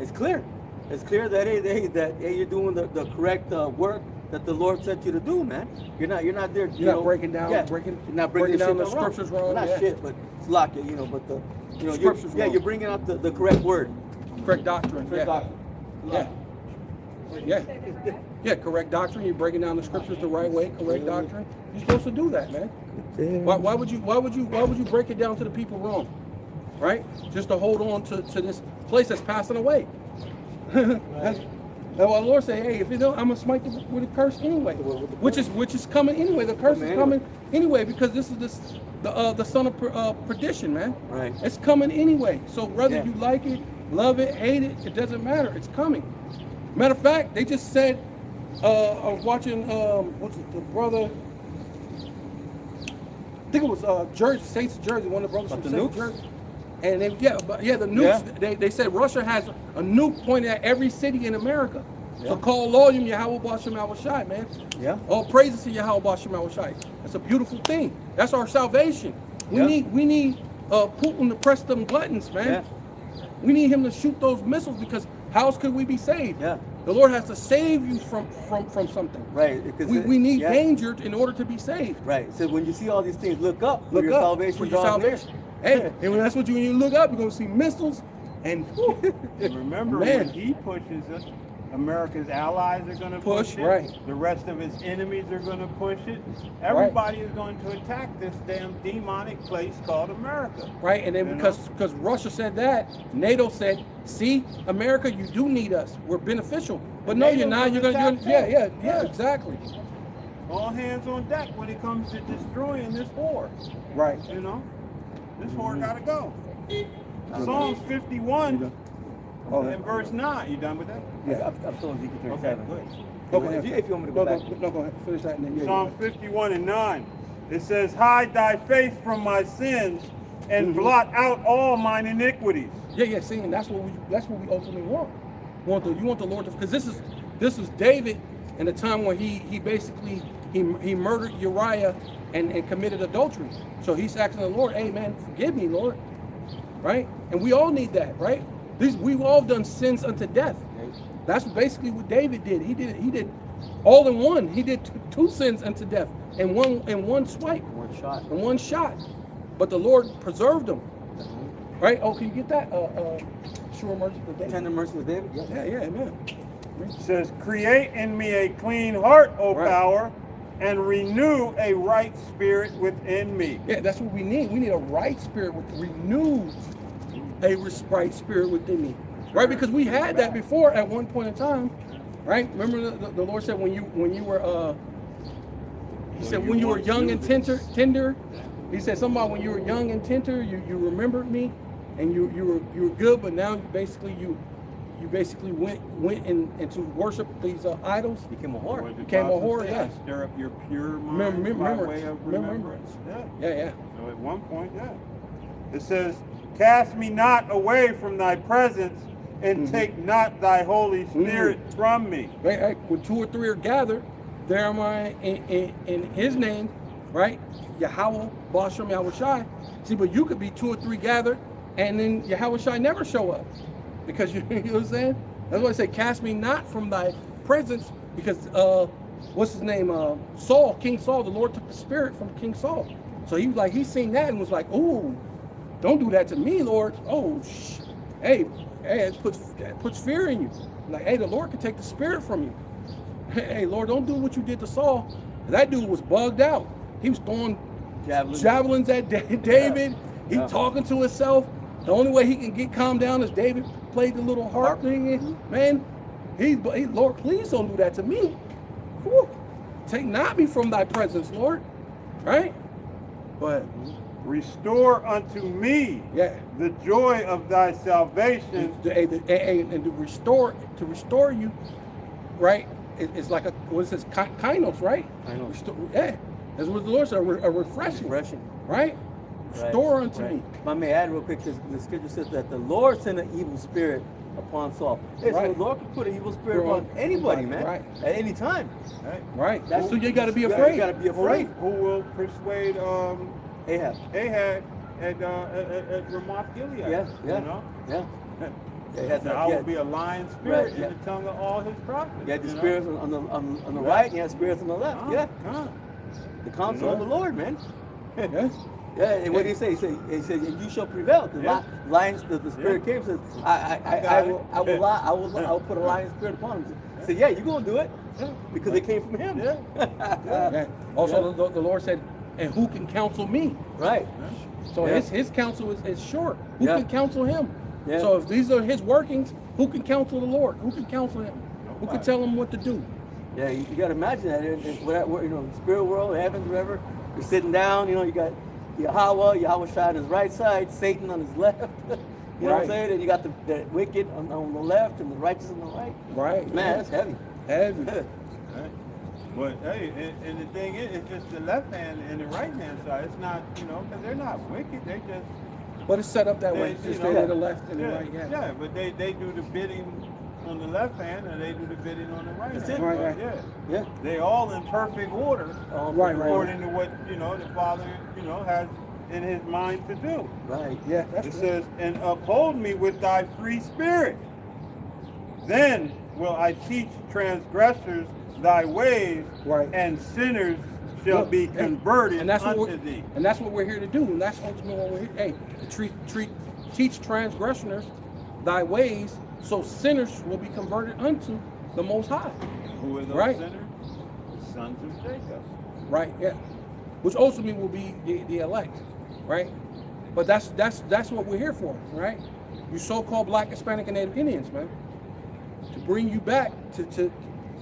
it's clear. It's clear that you're doing the correct work that the Lord sent you to do, man. You're not there. You're not breaking down, you're not breaking down shit the scriptures wrong. Not Yeah. shit, but it's like it, you know. But you're, Scriptures wrong. you're bringing out the correct word. Correct doctrine. Correct Yeah. doctrine. Yeah. Yeah. Yeah, correct doctrine. You're breaking down the scriptures the right way. Correct doctrine. You're supposed to do that, man. Why would you break it down to the people wrong? Right? Just to hold on to this place that's passing away. That's why the Lord say, hey, if you don't, I'm gonna smite you with a curse anyway. Which is coming anyway. The curse is coming anyway, because this is the son of perdition, man. Right. It's coming anyway. So whether you like it, love it, hate it, it doesn't matter. It's coming. Matter of fact, they just said, I was watching, what's it, the brother, I think it was Jersey, Saints of Jersey, one of the brothers from The Saints of nukes? Jersey. And the nukes, they said Russia has a nuke pointed at every city in America. Yeah. So call Loyum Yahweh Bashem Shai, man. Yeah. All praises to Yahweh Bashem Shai. That's a beautiful thing. That's our salvation. We need Putin to press them buttons, man. Yeah. We need him to shoot those missiles, because how else could we be saved? Yeah. The Lord has to save you from something. Right. Because We need danger in order to be saved. Right. So when you see all these things, look up. For Look your up salvation. for your draws near. salvation. Hey, and that's what when you look up, you're gonna see missiles and And remember, Man. when he pushes us, America's allies are going to push it. Right. The rest of its enemies are going to push it. Everybody is going to attack this damn demonic place called America. Right, and then because Russia said that, NATO said, "See, America, you do need us. We're beneficial." But no, you're not. You're gonna, yeah, exactly. All hands on deck when it comes to destroying this whore. Right. You know, this whore gotta go. Psalms 51 and verse 9. You done with that? Yeah, I'm still in Ezekiel 37. Okay. If you want me to go back. No, go ahead. Finish that. And then, Psalm 51 and 9. It says, "Hide thy face from my sins and blot out all mine iniquities." Yeah. See, and that's what we ultimately want. You want the Lord to, because this is David in the time when he basically murdered Uriah and committed adultery. So he's asking the Lord, "Hey man, forgive me, Lord." Right? And we all need that, right? We've all done sins unto death. That's basically what David did. He did all in one. He did two sins unto death in one swipe. In one shot. But the Lord preserved him. Right? Oh, can you get that? Sure mercy for David. Tender mercy with David? Yeah, amen. It says, "Create in me a clean heart, O power, and renew a right spirit within me." Yeah, that's what we need. We need a right spirit renew a right spirit within me. Right? Because we had that before at one point in time. Right? Remember the Lord said when you were He said when you were young and tender. He said something about when you were young and tender, you remembered me, and you were good, but now you basically went into worship these idols. Became a whore. Became a whore. Yeah. Stir up your pure mind by way of remembrance. Yeah. So at one point, it says, "Cast me not away from thy presence, and take not thy Holy Spirit from me." Right. When two or three are gathered, there am I in His name. Right? Yahweh, Bashem, Yahushai. See, but you could be two or three gathered, and then Yahushai never show up. Because you know what I'm saying? That's why I say, "Cast me not from thy presence," because what's his name? Saul, King Saul, the Lord took the spirit from King Saul. So he seen that and was like, "Ooh, don't do that to me, Lord." Oh, hey, it puts fear in you. Like, hey, the Lord can take the spirit from you. Hey, Lord, don't do what you did to Saul. That dude was bugged out. He was throwing javelins at David. He talking to himself. The only way he can get calmed down is David played the little harp thing. Man, Lord, please don't do that to me. Whew. Take not me from thy presence, Lord. Right? But "Restore unto me the joy of thy salvation." And to restore you, right? It's like what it says, kainos, right? Yeah. That's what the Lord said, a refreshing. Right? Restore unto me. I may add real quick, the scripture says that the Lord sent an evil spirit upon Saul. Hey, so the Lord can put an evil spirit upon anybody, man. At any time. Right. So you got to be afraid. You got to be afraid. Who will persuade Ahab at Ramoth Gilead? Yeah. You know? I will be a lying spirit in the tongue of all his prophets. You had the spirits on the right, and you had spirits on the left. The counsel of the Lord, man. And what did he say? He said, "And you shall prevail." The lions, the spirit came and says, I will put a lion spirit upon him. He said, "Yeah, you're gonna do it." Because it came from him. Also, the Lord said, "And who can counsel me?" Right. So his counsel is sure. Who can counsel him? So if these are his workings, who can counsel the Lord? Who can counsel him? Who can tell him what to do? Yeah, you got to imagine that. In spirit world, heavens, wherever, you're sitting down. You got Yahweh on his right side, Satan on his left. You know what I'm saying? And you got the wicked on the left and the righteous on the right. Right. Man, that's heavy. But hey, and the thing is, it's just the left hand and the right hand side. It's not, because they're not wicked. They just. But it's set up that way. Just to the left and the right. Yeah, but they do the bidding on the left hand and they do the bidding on the right hand. Right. Yeah. They all in perfect order. According to what the Father has in His mind to do. Right. Yeah. It says, "And uphold me with thy free spirit. Then will I teach transgressors thy ways, and sinners shall be converted unto thee." And that's what we're here to do. And that's ultimately what we're here. Hey, to teach transgressors thy ways, so sinners will be converted unto the Most High. Who are those Right. sinners? The sons of Jacob. Right, yeah. Which ultimately will be the elect, right? But that's what we're here for, right? You so-called Black, Hispanic, and Native Indians, man. To bring you back to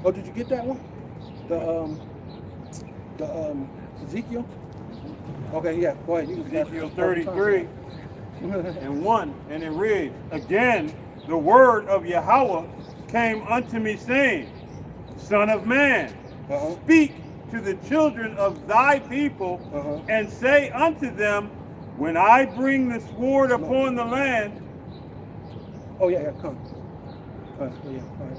oh, did you get that one? The Ezekiel? Okay, yeah, go ahead. You can Ezekiel 33 and 1, and it reads, again, the word of Yahweh came unto me, saying, Son of man, speak to the children of thy people, and say unto them, when I bring the sword upon the land. Oh, yeah, come. Yeah, all right.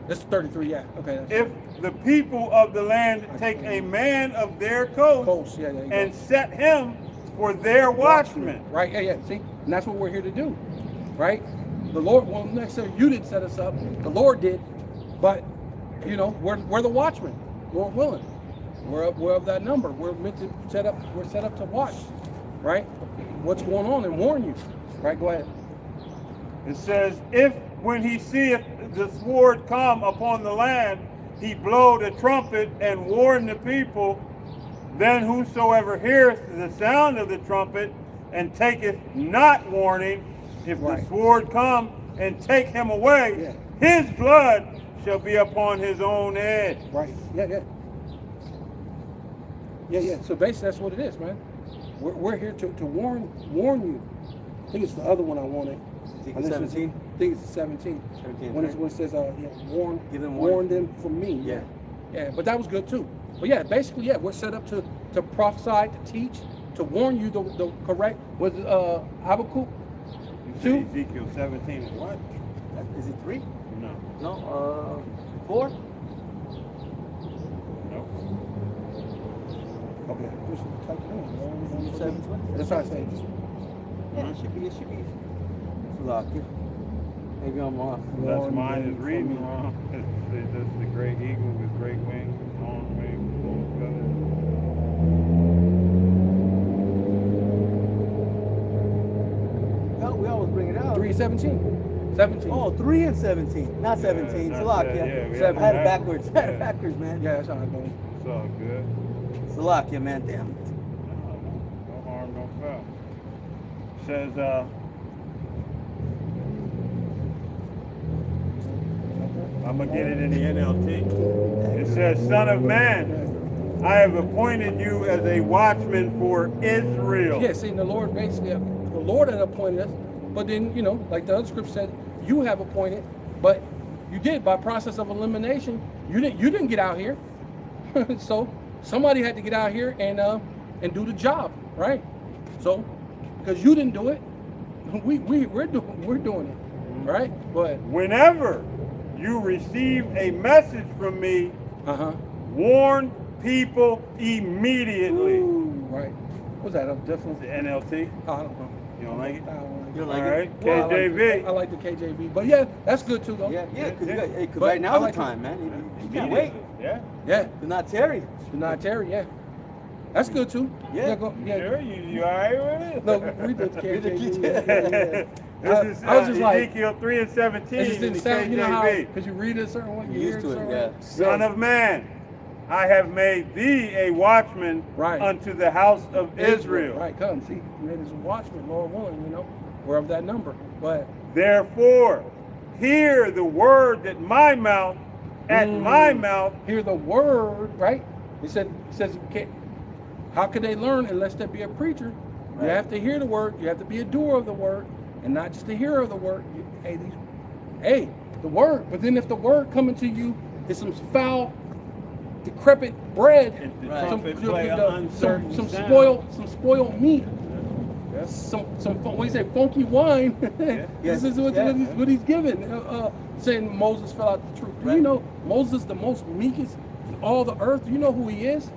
It's 33, yeah. Okay. If the people of the land take a man of their coast yeah, and set him for their watchman. Right, yeah. See, and that's what we're here to do, right? The Lord, well, necessarily you didn't set us up. The Lord did, but you know, we're the watchmen. Lord willing, we're of that number. We're meant to set up. We're set up to watch, right? What's going on and warn you, right? Go ahead. It says, if when he seeth the sword come upon the land, he blow the trumpet and warn the people, then whosoever heareth the sound of the trumpet and taketh not warning, if the sword come and take him away, his blood shall be upon his own head. Right. Yeah. So basically, that's what it is, man. We're here to warn you. I think it's the other one I wanted. I think 17. I think it's 17. 17. When it says, warn them from me. Yeah. But that was good too. But yeah, basically, yeah, we're set up to prophesy, to teach, to warn you the correct. Was Habakkuk 2? Ezekiel 17 and what? Is it 3? No. No. 4? No. Okay, just type it in. 7. That's what I say. Yeah, it should be. Maybe I'm off. That's mine is reading wrong. That's the great eagle with great wings, long wings, full of feathers. No, we always bring it out. 3:17. 17. Oh, 3 and 17, not 17. Salakia. I had it backwards. Man. Yeah, that's how I go. It's all good. Salakia, man. Damn it. No harm, no foul. Says, I'm going to get it in the NLT. It says, Son of man, I have appointed you as a watchman for Israel. Yeah, see, the Lord basically, the Lord had appointed us, but then, you know, like the other scripture said, you have appointed, but you did by process of elimination. You didn't get out here. So somebody had to get out here and do the job, right? So because you didn't do it, we're doing it, right? But whenever you receive a message from me, warn people immediately. Ooh, right. What's that? A different? The NLT? I don't know. You don't like it? I don't like it. You don't like All it? right, Well, KJV. I like the KJV, but yeah, that's good too, though. Yeah, because But right I now's like the time, man. You can't wait. Yeah. Yeah, Do not tarry. do not tarry. Yeah, that's good too. Yeah. Sure, you all right with it? No, read the KJV. This is I was just like, Ezekiel 3 and 17 it just in the didn't sound, you know how, KJV. because you read it a certain way, you You're hear used it a to it, certain yeah. way. Son of man, I have made thee a watchman unto the house of Israel. Right, come, see, you made us a watchman, Lord willing, you know, we're of that number. But therefore, hear the word that my mouth, at my mouth. Hear the word, right? It says, how could they learn unless there be a preacher? Right. You have to hear the word, you have to be a doer of the word, and not just a hearer of the word. The word. But then if the word coming to you is some foul, decrepit bread, some spoiled meat, some what do you say, funky wine. This is what he's giving. Saying Moses fell out the truth. Do you know Moses the most meekest in all the earth? Do you know who he is?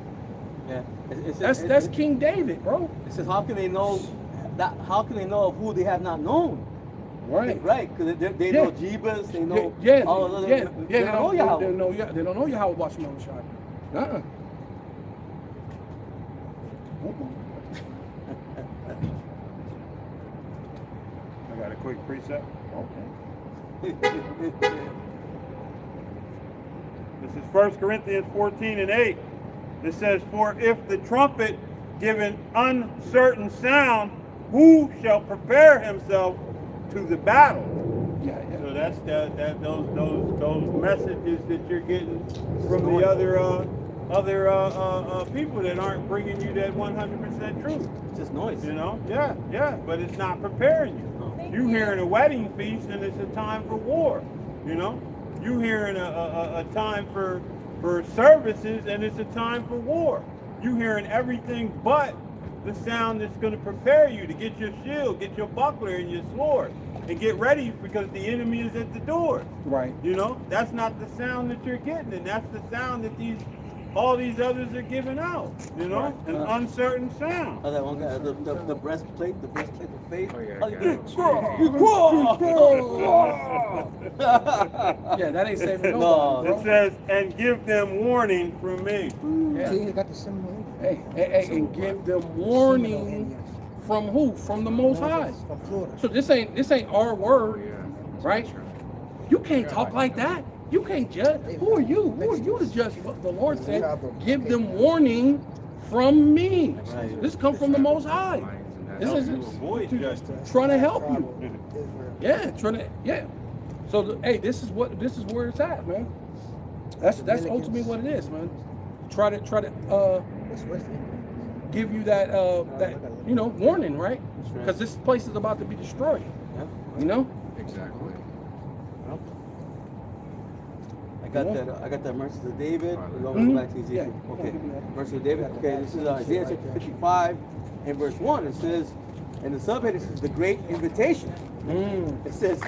Yeah. That's King David, bro. It says, how can they know that? How can they know of who they have not known? Right. Right. Because they know Jebus, they know all the other. They don't know Yahweh. They don't know Yahweh watching on the shot. I got a quick precept. Okay. This is 1 Corinthians 14:8. It says, "For if the trumpet give an uncertain sound, who shall prepare himself to the battle?" Yeah, So yeah. that's those messages that you're getting from the other people that aren't bringing you that 100% truth. It's just noise. You know, yeah, but it's not preparing you. You hearing a wedding feast and it's a time for war. You know, you hearing a time for services and it's a time for war. You hearing everything but the sound that's going to prepare you to get your shield, get your buckler and your sword, and get ready because the enemy is at the door. Right. You know, that's not the sound that you're getting, and that's the sound that all these others are giving out. You know, Right. an uncertain sound. Oh, that one guy, the breastplate of faith. Oh, yeah, Oh, you I get Yeah, that ain't saving No. nobody, It bro. says, "And give them warning from me." Yeah. See, you got the symbol. Hey, and give them warning from who? From the Most High. From Florida. So this ain't our word, Yeah. right? You can't talk like that. You can't judge. Who are you? Who are you to judge? What the Lord said, give them warning from me. Right. This comes from the Most High. This Help is you avoid judgment. trying to help you. Israel. Yeah, trying to, yeah. So hey, this is where it's at, man. That's ultimately what it is, man. Try to What's with it? give you that warning, right? That's right. Because this place is about to be destroyed. Yeah. You know? Exactly. I got that Mercies of David. We're going Mhm. to go back to Ezekiel. Yeah. Okay. Mercies of David. Okay, this is Isaiah chapter 55 and verse 1. It says, and the subheading says, the great invitation. It says,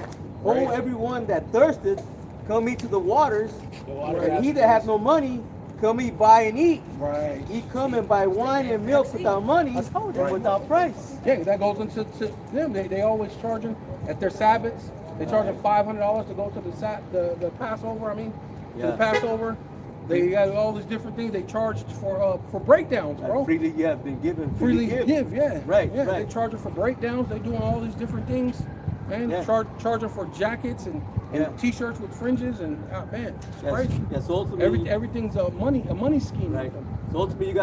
Right. "Oh, everyone that thirsteth, come eat to the waters, Right. and he that hath no money, come eat, buy and eat. Right. Ye come and buy wine and milk without money and without price." Yeah, that goes into them. They always charging at their Sabbaths. They charging $500 to go to the Passover. I mean, to the Yeah. Passover. They got all these different things they charged for breakdowns, bro. Freely you have been given. Freely give, yeah. Right, Yeah, right. they charging for breakdowns. They doing all these different things, man. Yeah. Charging for jackets and Yeah. T-shirts with fringes and man, it's Yes, crazy. yes, so ultimately, Everything's a money scheme. right. So ultimately,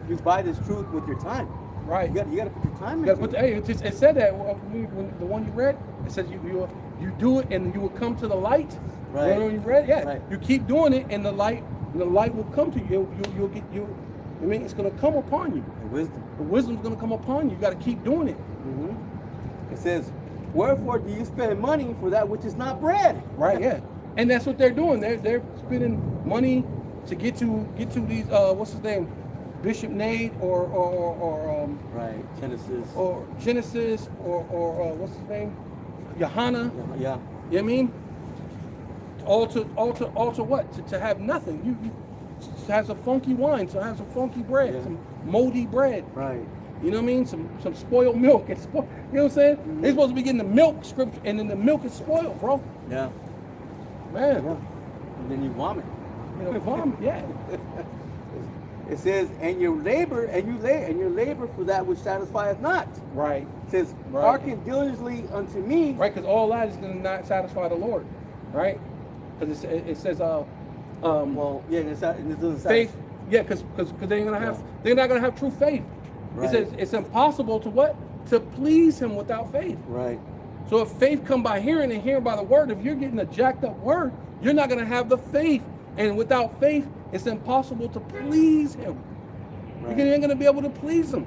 you buy this truth with your time. Right. You got to put your time Yeah, into but it. hey, it said that when the one you read, it says you do it and you will come to the light. Right. When you read, yeah, Right. you keep doing it and the light will come to you. You'll get you. I mean, it's gonna come upon you. And wisdom. The wisdom's gonna come upon you. You got to keep doing it. It says, "Wherefore do you spend money for that which is not bread?" Right? Yeah. And that's what they're doing. They're spending money to get to these what's his name, Bishop Nate or Right. Genesis. or Genesis or what's his name, Johanna. Yeah. You know what I mean? All to what? To have nothing. You to have some funky wine, to have some funky bread, Yeah. some moldy bread. Right. You know what I mean? Some spoiled milk. You know what I'm saying? They're supposed to be getting the milk scripture, and then the milk is spoiled, bro. Yeah. Man, Yeah. And then you vomit. you know, vomit. Yeah. It says, "And your labor for that which satisfieth not." Right. It says, Right. "Hearken diligently unto me." Right. Because all that is going to not satisfy the Lord. Right. Because it says Well, yeah, and it doesn't faith. Yeah. Because they're gonna have they're not gonna have true faith. Right. It says it's impossible to please Him without faith. Right. So if faith come by hearing and hearing by the word, if you're getting a jacked up word, you're not gonna have the faith. And without faith, it's impossible to please Him. Right. You're not gonna be able to please Him.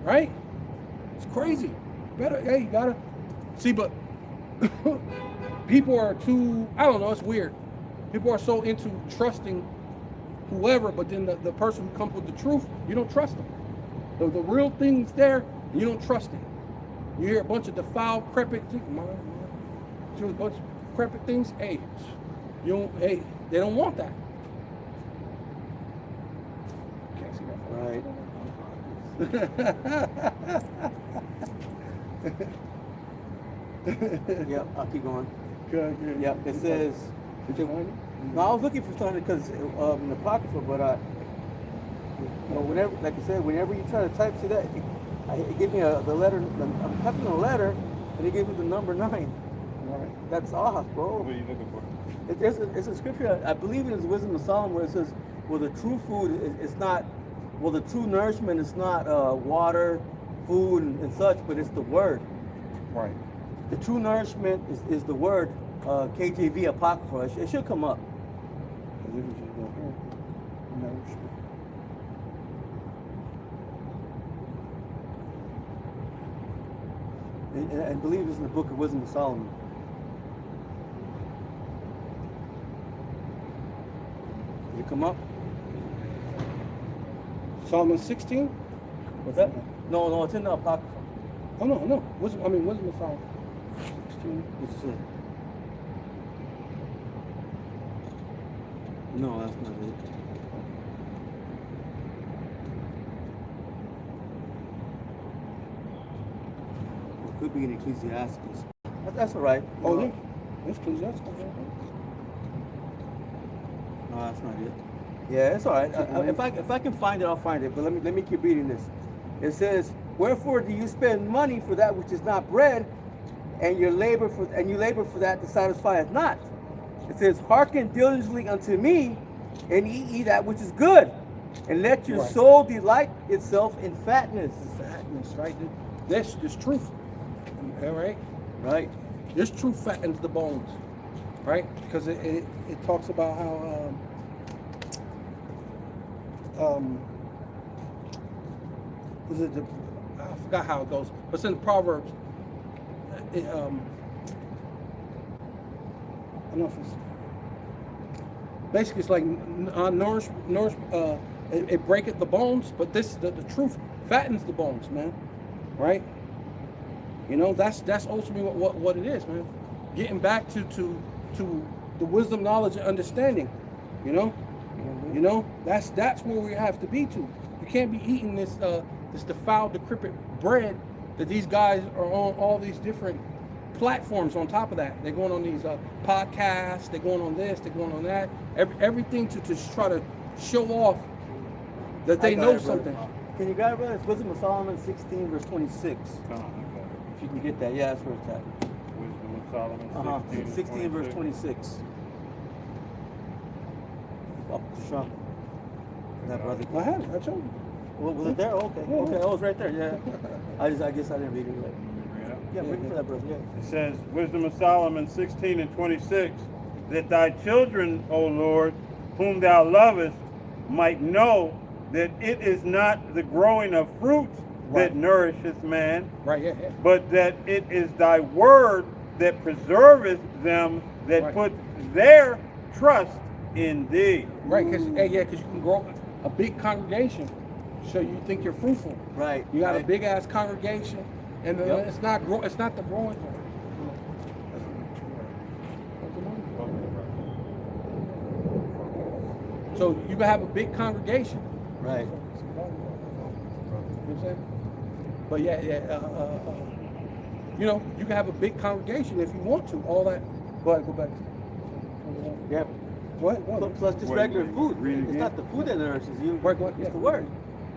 Right? It's crazy. You gotta see, but people are too, I don't know, it's weird. People are so into trusting whoever, but then the person who comes with the truth, you don't trust them. The real thing's there, and you don't trust it. You hear a bunch of defiled, crepit things, a bunch of crepit things, hey, they don't want that. Can't see Right. Yep, I'll keep going. Good. Yep, it says. Did you find it? No, I was looking for something because in the Apocrypha, but whenever, like I said, whenever you try to type to that, it gave me the letter. I'm typing a letter, and it gave me the number 9. Right. That's ahas, bro. What are you looking for? It's a scripture, I believe it is Wisdom of Solomon, where it says, well, the true food is not, well, the true nourishment is not water, food, and such, but it's the word. Right. The true nourishment is the word, KJV Apocrypha. It should come up. And I believe it's in the book of Wisdom of Solomon. Did it come up? Solomon 16? What's that? No, it's in the Apocrypha. Oh no. Wisdom of Solomon 16. What's it say? No, that's not it. It could be in Ecclesiastes. That's all right. Oh No, yeah. That's Ecclesiastes. No, that's not it. Yeah, it's all right. If I can find it, I'll find it. But let me keep reading this. It says, "Wherefore do you spend money for that which is not bread, and you labor for that that satisfieth not?" It says, "Hearken diligently unto me, and eat ye that which is good, and let your Right. soul delight itself in fatness." Fatness, right? This truth. All right. Right. This truth fattens the bones, right? Because it talks about how was it I forgot how it goes, but it's in the Proverbs. I don't know if it's basically it's like nourish. It breaketh the bones, but the truth fattens the bones, man. Right? You know, that's ultimately what it is, man. Getting back to the wisdom, knowledge, and understanding. You know, Mm-hmm. you know, that's where we have to be to. You can't be eating this defiled, decrepit bread that these guys are on all these different platforms. On top of that, they're going on these podcasts. They're going on this. They're going on that. Everything to try to show off that they I got know it, brother. something. Can you got it, brother? It's Wisdom of Solomon 16, verse 26. If you can get that, yeah, that's where it's at. Wisdom of Solomon 16 verse 26. Up to Sean. That brother. I had it. I told you. Well, was it there? Okay. Yeah. Okay. Oh, it's right there. Yeah. I guess I didn't read it right. Yeah, bring it for that brother. Yeah. It says, Wisdom of Solomon 16 and 26, that thy children, O Lord, whom thou lovest, might know that it is not the growing of fruit Right. that nourisheth man, Right. Yeah. but that it is thy word that preserveth them that Right. put their trust in thee. Right. Because you can grow a big congregation, so you think you're fruitful. Right. You got right. a big ass congregation, and Yep. it's not the growing part. So you can have a big congregation. Right. You know what I'm saying? But you know, you can have a big congregation if you want to. All that. Go ahead, go back. Yeah. What? Plus just Wait, regular wait, food. read it It's again. not the food that nourishes you. Right, go ahead. It's Yeah. the word.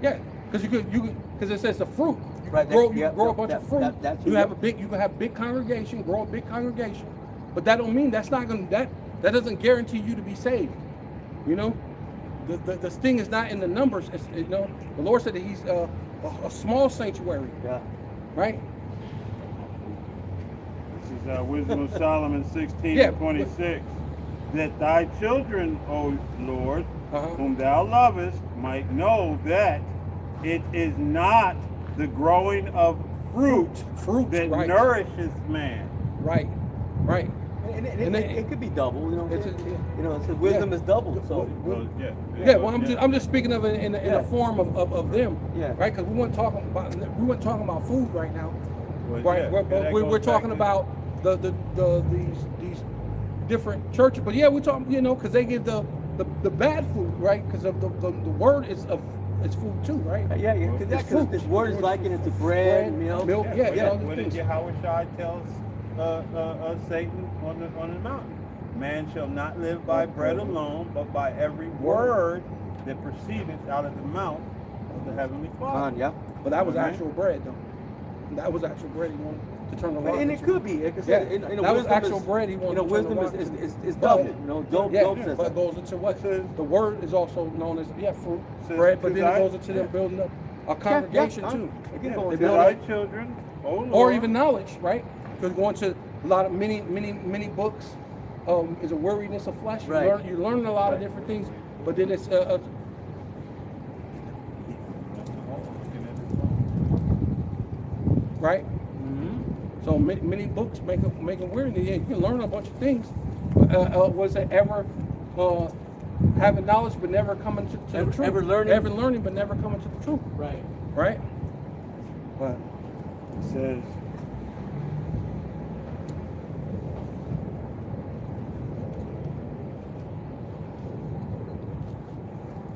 Yeah, because because it says the fruit. Right, You that- grow yeah, a bunch that- of fruit. that's You what- have you can have big congregation, grow a big congregation, but that don't mean that's not gonna that doesn't guarantee you to be saved. You know, the thing is not in the numbers. It's, you know, the Lord said that He's a small sanctuary, Yeah. right? This is Wisdom of Solomon 16 Yeah. and 26. That thy children, O Lord, Uh-huh. whom thou lovest, might know that it is not the growing of fruit that right, nourishes man. right. And And it could be double, you know what I'm It's saying? a- You know, it's wisdom Yeah. is double. So Well, yeah. Yeah, well, I'm just speaking of it in Yeah. the form of them, Yeah. right? Because we weren't talking about food right now. Well, Right, yeah, we're that goes we're talking back to- about these different churches, but yeah, we're talking, you know, because they give the bad food, right? Because of the word is food too, right? yeah, It's because fruit. this word is likened into bread, milk. milk, yeah, all these What did things. Yahweh tells Satan on the mountain? Man shall not live by bread alone, but by every word that proceedeth out of the mouth of the heavenly Father. Yeah. But that was Amen. actual bread, though. That was actual bread. He wanted. to turn the rock. And it into- could be. Like I said, Yeah, that was actual bread he wanted to turn wisdom the rock is into. double. But- You know, Job Yeah, says but that. it goes into what? It says- The word is also known as fruit, Says bread, but to then it thy- goes into them building up a congregation too. Again, Yeah, going to build thy up- children, O Lord. Or even knowledge, right? Because going to a lot of many books is a weariness of flesh. Right. You're learning a lot of different things, but then it's right. Mm-hmm. So many books make it weird. Yeah, you can learn a bunch of things. Was it ever having knowledge but never coming to the truth? Ever learning? Ever learning but never coming to the truth. Right. Right. But It says,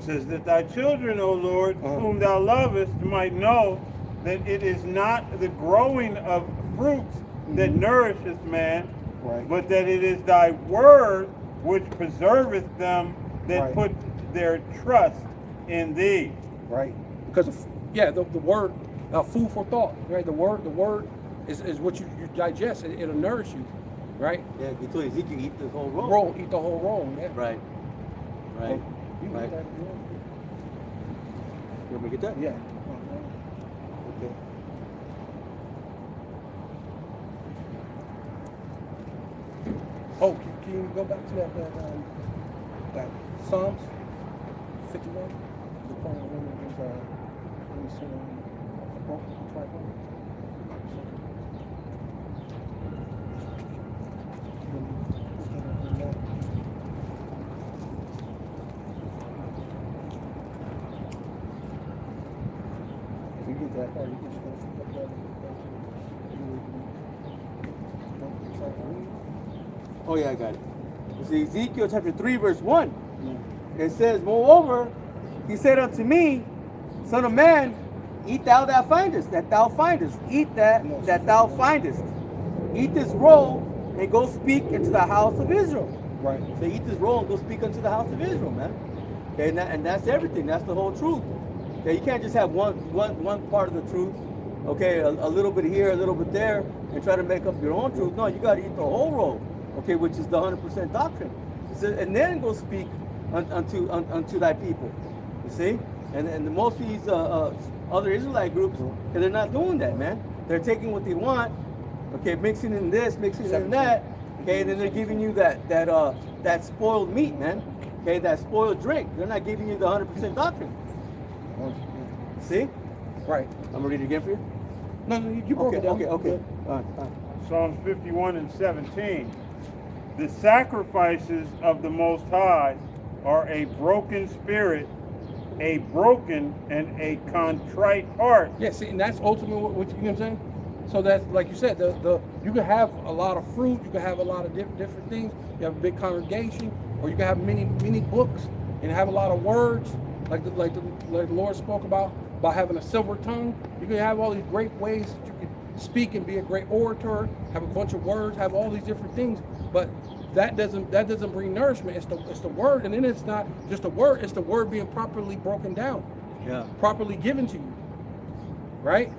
says that thy children, O Lord, whom thou lovest, might know that it is not the growing of fruits that nourisheth man, Right. but that it is thy word which preserveth them that Right. put their trust in thee. right, because the word, food for thought. Right. The word is what you digest. It'll nourish you. Right. Yeah, he told Ezekiel eat the whole roll. Roll, eat the whole roll. Yeah. Right. Right. You Right. eat that, You want me to get that? yeah. Okay. Oh, can you go back to that Psalms 51? The part when it was, let me see, a broken tripod. If you get that part, you can just go to Oh yeah, I got it. It's Ezekiel chapter 3, verse 1. It says, moreover, he said unto me, Son of man, eat thou that thou findest. Eat that thou findest. Eat this roll and go speak into the house of Israel. Right. So eat this roll and go speak unto the house of Israel, man. Okay, and that's everything. That's the whole truth. Okay, you can't just have one part of the truth. Okay, a little bit here, a little bit there, and try to make up your own truth. No, you got to eat the whole roll. Okay, which is the 100% doctrine. It says, and then go speak unto thy people. You see, and most of these other Israelite groups, they're not doing that, man. They're taking what they want. Okay, mixing in this, mixing in that. Okay, and then they're giving you that spoiled meat, man. Okay, that spoiled drink. They're not giving you the 100% doctrine. See? Right. I'm gonna read it again for you. No, you broke it down. Okay. All right. Psalms 51 and 17. The sacrifices of the Most High are a broken spirit, a broken and a contrite heart. Yeah, see, and that's ultimately what you know what I'm saying? So that's like you said, you can have a lot of fruit, you can have a lot of different things, you have a big congregation, or you can have many books and have a lot of words, like the Lord spoke about having a silver tongue. You can have all these great ways that you can speak and be a great orator, have a bunch of words, have all these different things, but that doesn't bring nourishment. It's the word, and then it's not just the word, it's the word being properly broken down, Yeah. properly given to you. Right?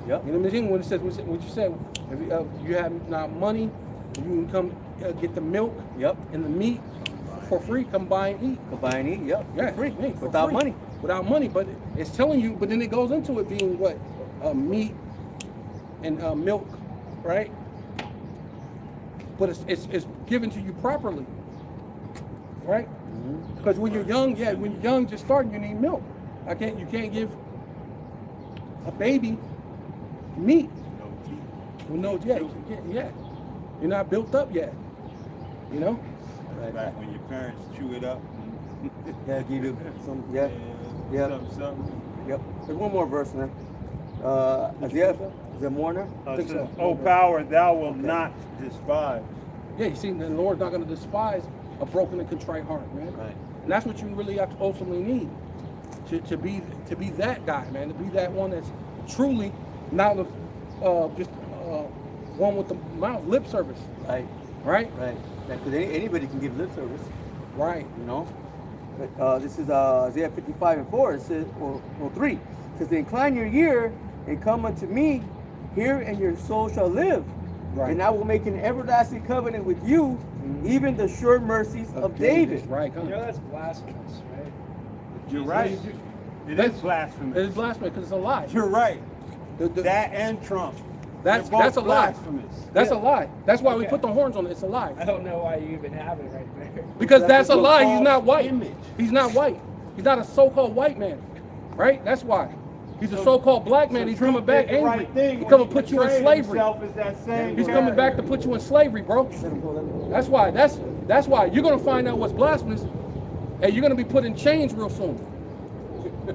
Yep. You know what I'm saying? When it says what you said, if you have not money, you can come get the milk Yep. and the meat for free. Come buy and eat. Combine eat. Yep. Yeah, For free. hey, for Without free. money. Without money, but it's telling you. But then it goes into it being what meat and milk, right? But it's given to you properly, right? Because when you're young, just starting, you need milk. You can't give a baby meat with no yeah. You're not built up yet, you know. Right. Back when your parents chew it up. Yeah. Give you some. Yeah. Yeah. Something. Yep. There's one more verse, man. Isaiah. Is there more now? I think so. O power, thou wilt Okay. not despise. Yeah, you see, the Lord's not going to despise a broken and contrite heart, man. Right. And that's what you really ultimately need to be that guy, man. To be that one that's truly not just one with the mouth lip service, Right. right? Right. Because anybody can give lip service. Right. You know. But, this is Isaiah 55 and 4. It says, or 3. It says, incline your ear and come unto me, Hear and your soul shall live. Right. And I will make an everlasting covenant with you, even the sure mercies of David. Right. You know that's blasphemous, right? You're right. It is blasphemous. It is blasphemous because it's a lie. You're right. The- That and Trump. that's They're both a lie. blasphemous. That's a lie. That's why we Okay. put the horns on it. It's a lie. I don't know why you even have it right there. Because that's a That's a lie. He's false not white. image. He's not white. He's not a so-called white man. Right? That's why. He's a so-called black man. He's coming back the angry. right thing He's when coming he to put you in portrayed slavery. himself as that same He's coming back to put you in slavery, bro. That's why. That's why you're gonna find out what's blasphemous, and you're gonna be put in chains real soon.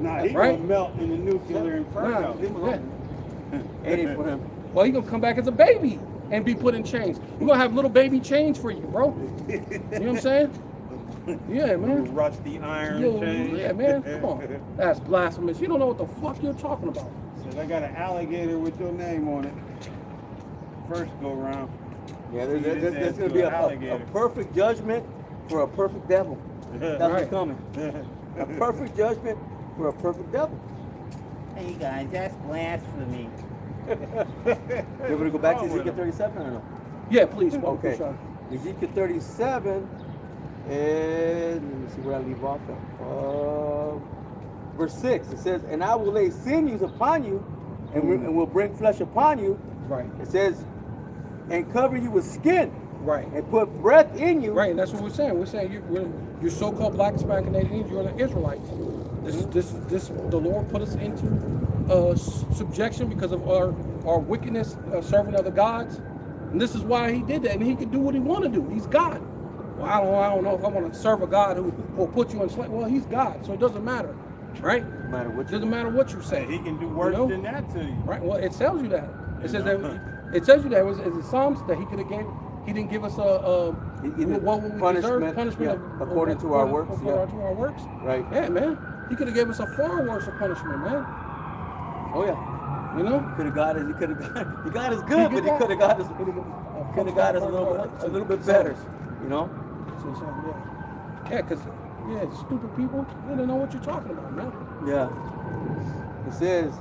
Nah, he's Right? gonna melt in the nuclear inferno. Yeah. Ain't it for him? Well, he's gonna come back as a baby and be put in chains. We're gonna have little baby chains for you, bro. You know what I'm saying? Yeah, man. Rusty iron Yo, chain. yeah, man. Come on. That's blasphemous. You don't know what the fuck you're talking about. Says I got an alligator with your name on it. First go round. Yeah, You just there's said going to to be an a alligator. perfect judgment for a perfect devil. That's Right. what's coming. A perfect judgment for a perfect devil. Hey guys, that's blasphemy. You want to go back to Ezekiel 37 or no? Yeah, please. Well, Okay. Sean. Ezekiel 37, and let me see where I leave off at. Verse 6, it says, and I will lay sinews upon you, and will bring flesh upon you. Right. It says, and cover you with skin, Right. and put breath in you. Right, and that's what we're saying. We're saying you're so-called black, Hispanic, Canadians. You're the Israelites. This. The Lord put us into subjection because of our wickedness, serving other gods, and this is why He did that. And He can do what He want to do. He's God. Well, I don't know if I want to serve a God who will put you in slavery. Well, He's God, so it doesn't matter, right? No matter what It you doesn't matter what you say. He can do worse You know? than that to you. Right. Well, it tells you that. It says that. It tells you that. It was in Psalms that He could have gave. He didn't give us what we punishment, deserve. Punishment yeah, according to our works, According to our works. Right. Yeah, man. He could have gave us a far worse punishment, man. Oh yeah. You know. Could have got us. He could have got. He got us good, but he could have got us. Could have got us a little bit better. You know. Yeah, because stupid people, they don't know what you're talking about, man. Yeah. It says.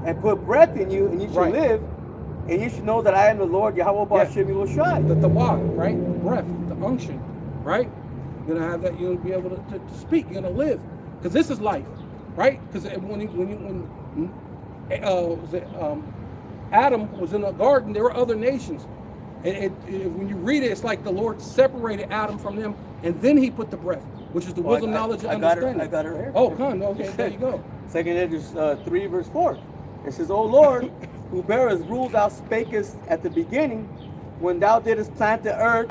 And put breath in you, and you shall Right. live, and you should know that I am the Lord Yahweh Ba'ashem Yehoshai. The tawad, right? Breath, the unction, right? You're gonna have that. You're gonna be able to speak. You're gonna live, because this is life, right? Because when Adam was in the garden, there were other nations. When you read it, it's like the Lord separated Adam from them, and then He put the breath, which is the wisdom, knowledge, and understanding. I got it here. Oh, come on. Okay, there you go. 2 Ezra 3 verse 4. It says, O Lord, who bearest rule thou spakest at the beginning, when thou didst plant the earth,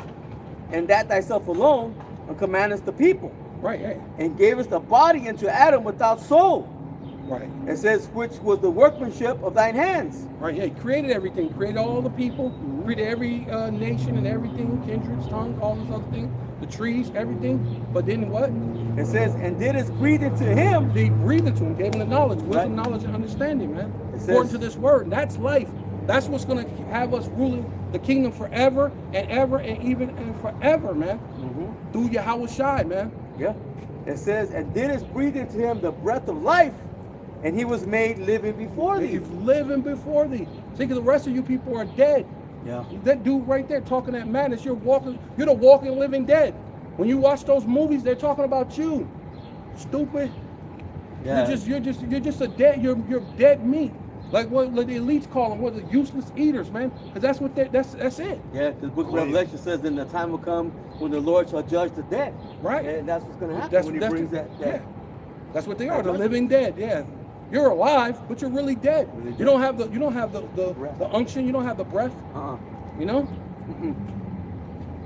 and that thyself alone, and commandest the people, Right, hey. and gavest a body unto Adam without soul. Right. It says, which was the workmanship of thine hands. Right, yeah, He created everything, created all the people, created every nation and everything, kindreds, tongues, all this other thing, the trees, everything. But then what? It says, and didst breathe into him. He breathed into him, gave him the knowledge, wisdom, Right. knowledge, and understanding, man. It says- According to this word, that's life. That's what's going to have us ruling the kingdom forever and ever and even and forever, man. Through Yahweh Shai, man. Yeah. It says, and didst breathe into him the breath of life, and he was made living before thee. He's living before thee. See, because the rest of you people are dead. Yeah. That dude right there talking that madness, you're the walking, living dead. When you watch those movies, they're talking about you. Stupid. Yeah. You're just a dead. You're dead meat. Like what the elites call them, what the useless eaters, man. Because that's what that's it. Yeah, because the book of Revelation says, then the time will come when the Lord shall judge the dead. Right. And that's what's going to happen when he brings that. Yeah. That's what they are. The living dead. Yeah. You're alive, but you're really dead. Really dead. You don't have the Breath. unction. You don't have the breath. You know.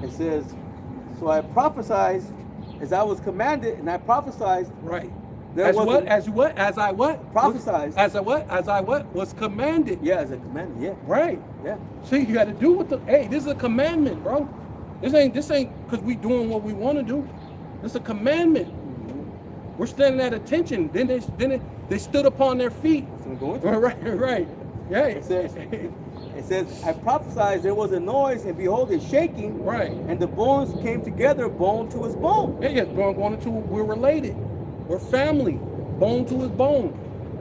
It says, so I prophesied as I was commanded, and I prophesied. Right. There As was what? a- As what? As I what? Prophesied. As I what? As I what? Was commanded. Yeah, as a commanded. Yeah. Right. Yeah. See, you got to do what hey, this is a commandment, bro. This ain't because we doing what we want to do. This is a commandment. We're standing at attention. Then they stood upon their feet. That's what I'm going Right, right. Yeah. It says, I prophesied there was a noise, and behold, a shaking. Right. And the bones came together, bone to his bone. Yeah, going into we're related. We're family. Bone to his bone.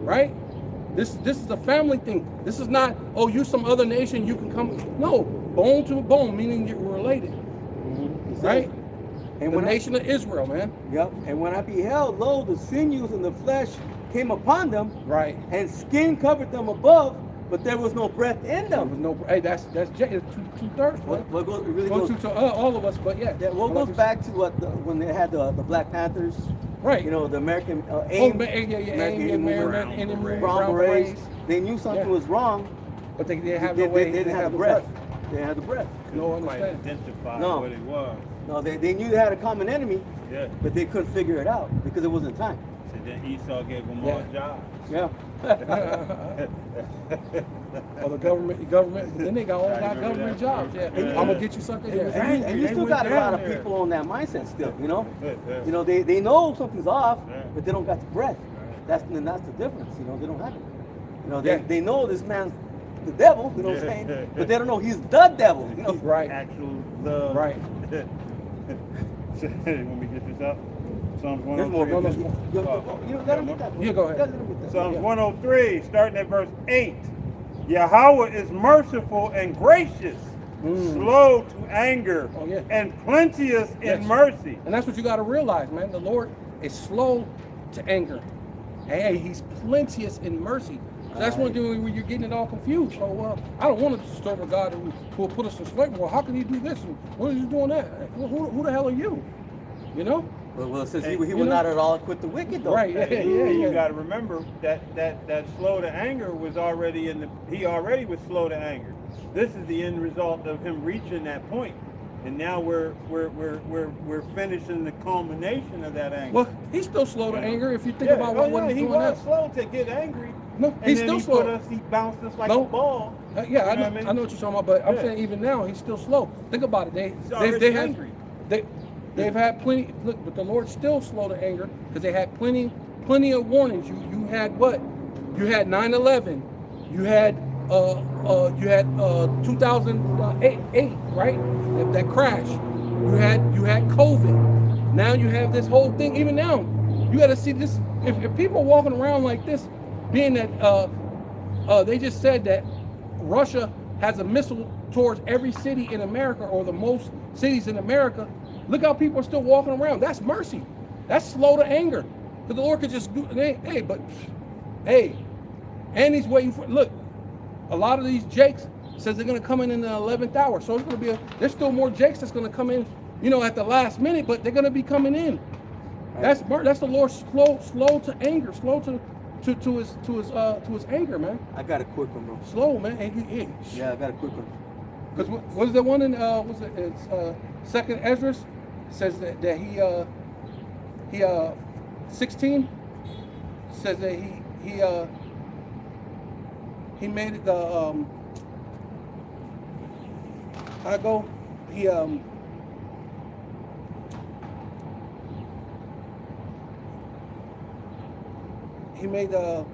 right? This is a family thing. This is not, oh, you some other nation, you can come. No, bone to bone, meaning you're related, It says, right? And The when nation of Israel, man. Yep. And when I beheld, lo, the sinews and the flesh came upon them, Right. and skin covered them above, but there was no breath in There was them. no. Hey, that's it's two-thirds. What goes, it really Goes goes, to all of us, but yeah. yeah, what goes back to what when they had the Black Panthers, Right. you know, the American Oh, AIM, yeah, American brown berets. berets. They knew something Yeah. was wrong. But they didn't have They no way. didn't have the breath. They didn't have the breath. No Quite understand. identify No. what it was. No, they knew they had a common enemy, Yeah. but they couldn't figure it out because it wasn't time. So then Esau gave them Yeah. all jobs. Yeah. Or the government. Then they got all I got remember government that. jobs. Yeah. Yeah. I'm gonna get you sucker. Yeah. And you They still went got a lot down of there. people on that mindset still, you know? Yeah. You know, they know something's off, Yeah. but they don't got the breath. Right. That's the difference, you know, they don't have it. You know, Yeah. they know this man's the devil, you know what I'm saying? But they don't know he's the devil, you know? Right. Actual the Right. When we get this up, Psalms There's more. 103. You know, let him get that. Yeah, go ahead. Let him get that. Psalms Yeah. 103, starting at verse 8. Yahweh is merciful and gracious, slow to anger, Oh, yeah. and plenteous in Yes. mercy. And that's what you got to realize, man. The Lord is slow to anger. Hey, he's plenteous in mercy. So that's one thing where you're getting it all confused. So, well, I don't want to serve a God who will put us in slavery. Well, how can he do this? And what is he doing that? Well, who the hell are you? You know? Well, it says he Hey, will you know? not at all quit the wicked, though. Right, yeah. You got to remember that slow to anger was already he already was slow to anger. This is the end result of him reaching that point. And now we're finishing the culmination of that anger. Well, he's still slow to anger if you think about what he's he doing was now. slow to get angry. No, And he's then still he slow. he bounced us like No. a ball. Yeah, You know I what I know, mean? I know what you're talking about, but I'm Yeah. saying even now he's still slow. Think about it. He's already angry. They've had plenty. Look, but the Lord's still slow to anger because they had plenty of warnings. You had what? You had 9/11. You had 2008, right? That crash. You had COVID. Now you have this whole thing. Even now, you got to see this. If people are walking around like this, being that they just said that Russia has a missile towards every city in America or the most cities in America. Look how people are still walking around. That's mercy. That's slow to anger. Because the Lord could just do, hey, and he's waiting for, look, a lot of these Jakes says they're going to come in the 11th hour. So it's going to be, there's still more Jakes that's going to come in, at the last minute, but they're going to be coming in. That's the Lord slow to anger, slow to his anger, man. I got a quick one, bro. Slow, man. Yeah, I got a quick one. Because what is the one in it's Second Ezra says that he 16 says that he made it the he made the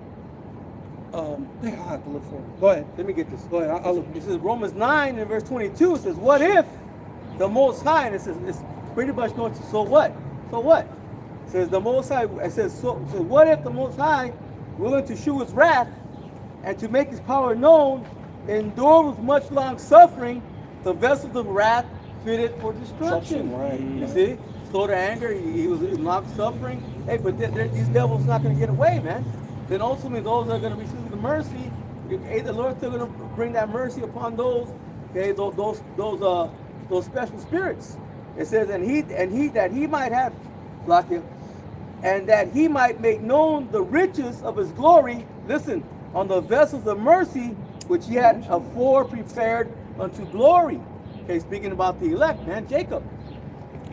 I have to look for it. Go ahead. Let me get this. Go ahead. I'll look. This is Romans 9 and verse 22. It says, what if the Most High, and it's pretty much going to, so what? So what? It says the Most High, it says, so what if the Most High, willing to shew his wrath and to make his power known, endure with much long suffering the vessels of wrath fitted for destruction. Right. You see? Slow to anger, he was long suffering. Hey, but these devils not going to get away, man. Then ultimately those that are going to receive the mercy, the Lord's still going to bring that mercy upon those, okay, those special spirits. It says, and he that he might have, and that he might make known the riches of his glory, listen, on the vessels of mercy which he had afore prepared unto glory. Okay, speaking about the elect, man, Jacob.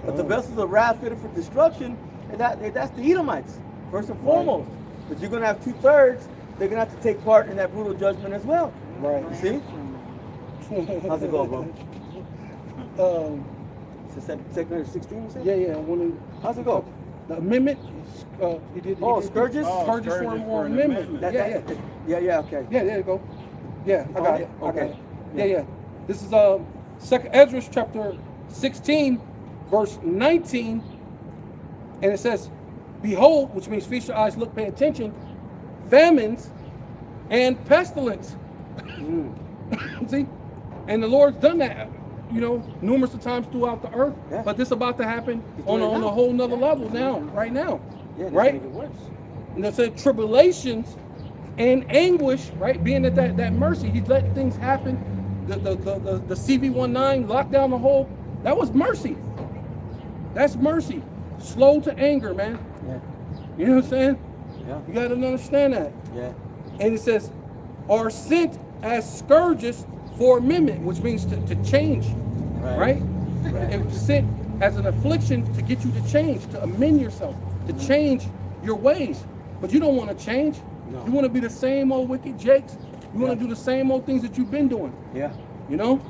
But the vessels of wrath fitted for destruction, and that's the Edomites, first and foremost. But you're going to have 2/3, they're going to have to take part in that brutal judgment as well. Right. You see? How's it go, bro? It's second 16, you said? Yeah. How's it go? The amendment. He did. Scourges? Scourges for a more amendment. Yeah. Yeah, okay. Yeah, there you go. Yeah, I got it. Okay. Yeah. This is Second Ezra chapter 16, verse 19, and it says, "Behold," which means feast your eyes, look, pay attention. famines, and pestilence. See, and the Lord's done that, you know, numerous of times throughout the earth. Yeah. But this about to happen He's on doing it a now. whole nother level now, right now, Yeah, it's right? gonna get worse. And it said tribulations and anguish, right? Being at that mercy, He's letting things happen. The CV-19 locked down the whole. That was mercy. That's mercy. Slow to anger, man. Yeah. You know what I'm saying? Yeah. You got to understand that. Yeah. And it says, are sent as scourges for amendment, which means to change, right? It was sent as an affliction to get you to change, to amend yourself, to change your ways. But you don't want to change. No. You want to be the same old wicked Jakes. You want to do the same old things that you've been doing. Yeah. You know?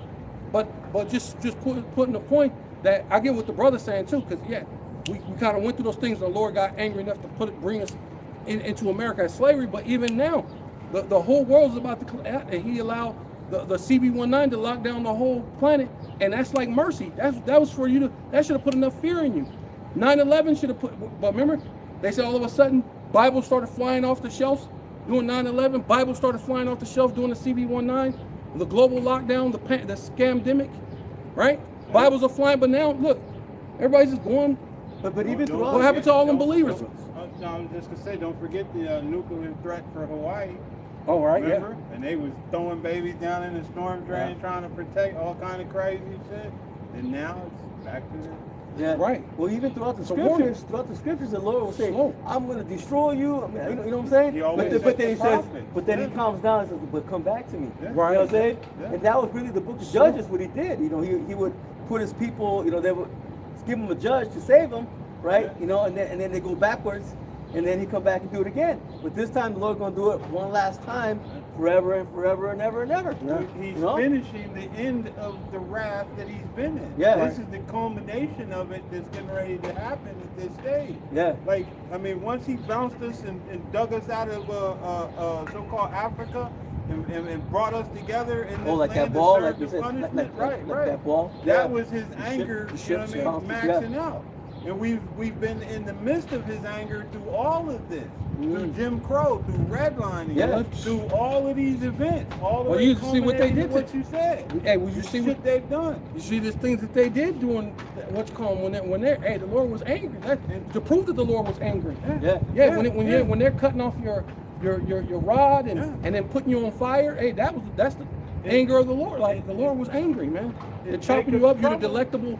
But just putting the point that I get what the brother's saying too, because yeah, we kind of went through those things and the Lord got angry enough to bring us into America as slavery. But even now, the whole world is about to collapse, and He allowed the CV-19 to lock down the whole planet, and that's like mercy. That was for you to. That should have put enough fear in you. 9/11 should have put. But remember, they said all of a sudden Bibles started flying off the shelves doing 9/11. Bibles started flying off the shelves doing the CV-19. The global lockdown, the scamdemic, right? Bibles are flying, but now look, everybody's just going. But even Don't throughout. What happened to all them don't- believers? No, I was just gonna say, don't forget the nuclear threat for Hawaii. Oh, right, Remember? And they was throwing babies down in the storm drain, trying to protect all kind of crazy shit. And now it's back to the. Yeah. Right. Well, even throughout the It's a warning. scriptures, the Lord will say, Slow. "I'm going to destroy you." I mean, you know what I'm saying? He always But then he says says, the prophet. but then Yeah. he calms down and says, "But come back to me." Yeah. Right. You know what I'm saying? Yeah. And that was really the book of Slow. Judges. What he did, you know, he would put his people, you know, they would give him a judge to save them, right? Yeah. You know, and then they go backwards, and then he come back and do it again. But this time the Lord's going to do it one last time, forever and forever and ever and ever. He's You know? finishing the end of the wrath that he's been in. Yeah. This is the culmination of it that's getting ready to happen at this stage. Yeah. Like, I mean, once he bounced us and dug us out of so-called Africa and brought us together in this Oh, like land that ball, to serve like you the said, punishment. like right. that ball. That Yeah. was his The anger, ship- you know the what I mean, ships bounced, maxing yeah. out. And we've been in the midst of his anger through all of this, through Mm. Jim Crow, through redlining, Yeah. through all of these events, all the Well, way you see what they culminating did to what to- you said. Hey, well, you The see shit what they've done. you see these things that they did during what you call them when they're hey, the Lord was angry. That to prove that the Lord was angry. Yeah. Yeah, when they're cutting off your rod and, Yeah. and then putting you on fire, hey, that's the anger of the Lord. Like the Lord was angry, man. They're It chopping take you us up. You're the trouble.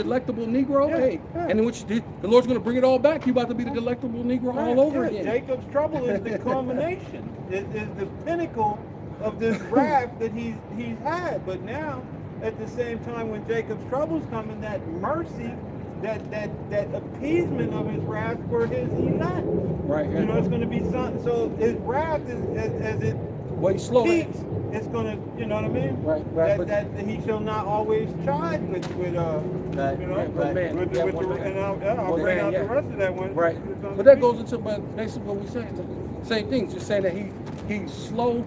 delectable Negro. Yeah, Hey, yeah. and then what you did, the Lord's gonna bring it all back. You about to be the delectable Negro all over again. Jacob's trouble is the culmination, is the pinnacle of this wrath that he's had. But now, at the same time, when Jacob's trouble's coming, that mercy, that appeasement of his wrath for his elect. Right. You know, it's going to be so his wrath is as it Well, he's slow. peaks, it's going to, you know what I mean? Right. That he shall not always chide with Right, you know, right, right. Man, with yeah, the, one man. and I'll One bring man, out yeah. the rest of that one. Right. It's gonna But that be- goes into basically what we're saying. The same thing. Just saying that he's slow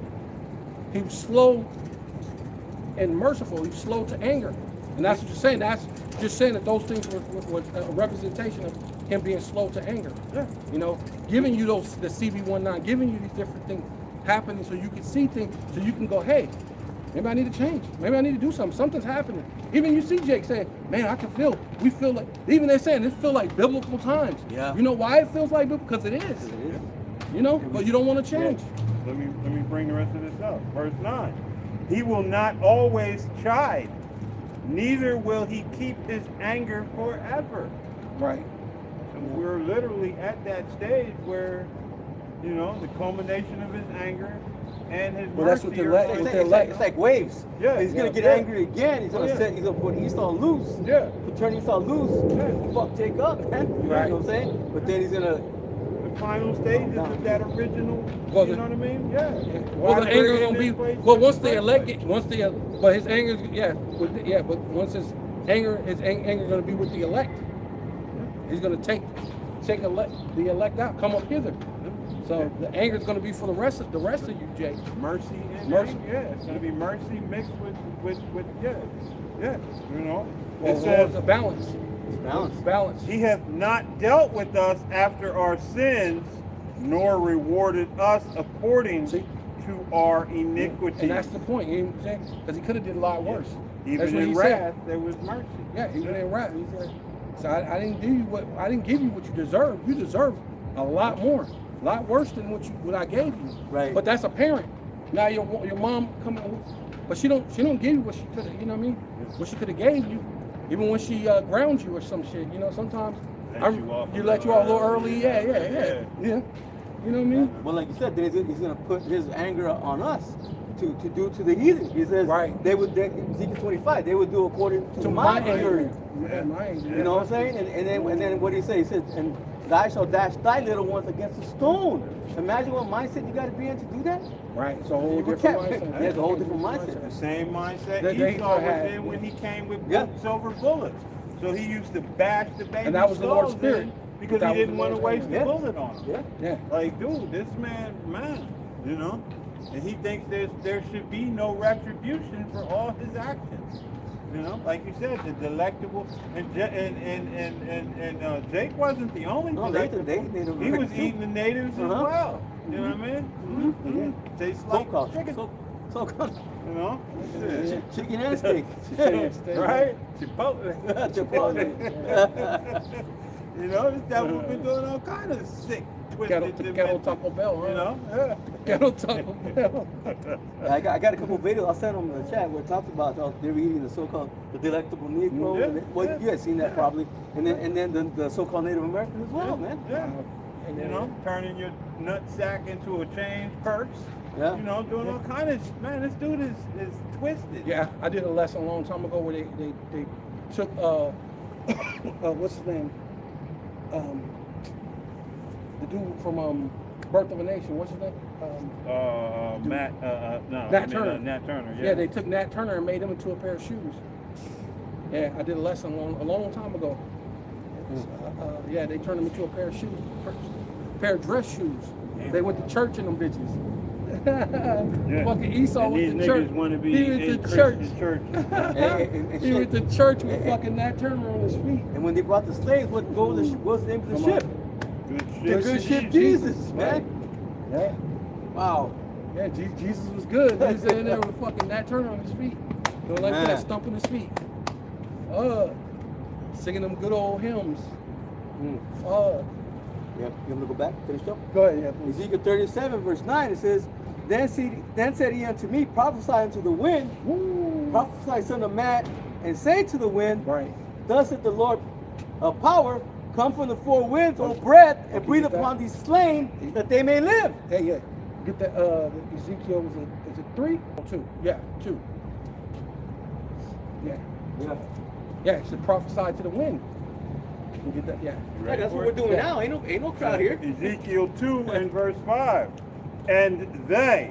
and merciful. He's slow to anger. And that's what you're saying. That's just saying that those things were a representation of him being slow to anger. Yeah. You know, giving you the CV-19, giving you these different things happening so you can see things, so you can go, hey, maybe I need to change. Maybe I need to do something. Something's happening. Even you see Jake saying, man, we feel like, even they're saying it feels like biblical times. Yeah. You know why it feels like biblical? Because it is. It is. You know, but you don't want to change. Let me bring the rest of this up. Verse 9. He will not always chide, neither will he keep his anger forever. Right. And we're literally at that stage where, you know, the culmination of his anger and his Well, that's mercy what the are le- going- what It's like waves. Yeah, He's gonna yeah, get yeah. angry again. He's gonna Oh, yeah. he's gonna put Esau loose. Yeah. Turn Esau loose. Yeah. Fuck Jacob, man. You Right. know what I'm saying? But then he's gonna. the final stages of that original, Well, you know what I mean? Yeah. Well, the Why anger we're in gonna be this place well in once the they first elect place. it. But his anger, but once his anger gonna be with the elect. He's gonna take the elect out, come up hither. So the anger is gonna be for the rest of you, Jake. Mercy and Mercy. anger, yeah. It's gonna be mercy mixed with yeah. You know. Well, It the says Lord's a balance. Balance. Balance. he hath not dealt with us after our sins, nor rewarded us according See? to our iniquities. And that's the point. You know what I'm saying? Because he could have did a lot worse. Even That's what in he wrath, said. there was mercy. Yeah, even in wrath. He said, so I didn't give you what you deserve. You deserve a lot more, a lot worse than what I gave you. Right. But that's a parent. Now your mom coming, but she don't give you what she could have. You know what I mean? What she could have gave you, even when she grounds you or some shit. You know, sometimes Let you off a let you little off a little early. Yeah. You know what I mean? Well, like you said, then he's going to put his anger on us to do to the heathen. He says, Right. Ezekiel 25, they would do according to my fury. Yeah, my anger. You know what I'm saying? And then what did he say? He said, and thou shalt dash thy little ones against a stone. Imagine what mindset you got to be in to do that. Right. It's a whole You different can't- mindset. Yeah, it's a whole different mindset. The same mindset They Esau was had- in when he came with Yeah. silver bullets. So he used to bash the baby And that was the Lord's skulls spirit. in because That he was didn't the want to Lord's waste spirit. the Yeah. bullet on him. Yeah. Yeah. Like, dude, this man, you know, and he thinks there should be no retribution for all his actions. You know, like you said, the delectable, and Jake wasn't the only No, they delectable. He was eating the natives as Uh-huh. well. You know what I mean? Mhm. Tastes like So-called. chicken. So-called. You know? Shit. Chicken and steak. Right? Chipotle. Chipotle. You know, this devil been doing all kind of sick, twisted, Ghetto Taco Bell, huh? you know? Yeah. Ghetto Taco Bell. I got a couple of videos. I'll send them in the chat where it talks about how they're eating the so-called the delectable Negro. Yeah, Well, yeah. you guys seen that probably, and then the so-called Native Americans as well, man. Yeah. You know, turning your nut sack into a change purse. Yeah. You know, doing all kind of, man, this dude is twisted. Yeah, I did a lesson a long time ago where they took what's his name? The dude from Birth of a Nation. What's his name? Nat Turner. Nat Turner, yeah. Yeah, they took Nat Turner and made him into a pair of shoes. Yeah, I did a lesson a long time ago. Yeah, they turned him into a pair of shoes, pair of dress shoes. They went to church in them bitches. Fucking Esau And went these to church. niggas want to be He went in to church. Christian church. And He went to church with fucking Nat Turner on his feet. And when they brought the slaves, what's the name of the Come ship? Good The shit. good ship Jesus, Jesus, man. Yeah. Wow. Yeah, Jesus was good. He was in there with fucking Nat Turner on his feet. Doing like Man. that, stomping his feet. Singing them good old hymns. Yeah, you want to go back, finish up? Go ahead, yeah, please. Ezekiel 37, verse 9, it says, Then said he unto me, prophesy unto the wind, Woo. prophesy, son of man, and say to the wind, Right. Thus saith the Lord of power, come from the four winds, O breath, and Okay, breathe get that. upon these slain, that they may live. Hey, yeah. Get that, Ezekiel, is it 3 or 2? Yeah, 2. Yeah. Yeah. Yeah, it said prophesy to the wind. You get that? Yeah. Yeah, that's what we're doing now. Ain't no crowd here. Ezekiel 2 and verse 5. And they,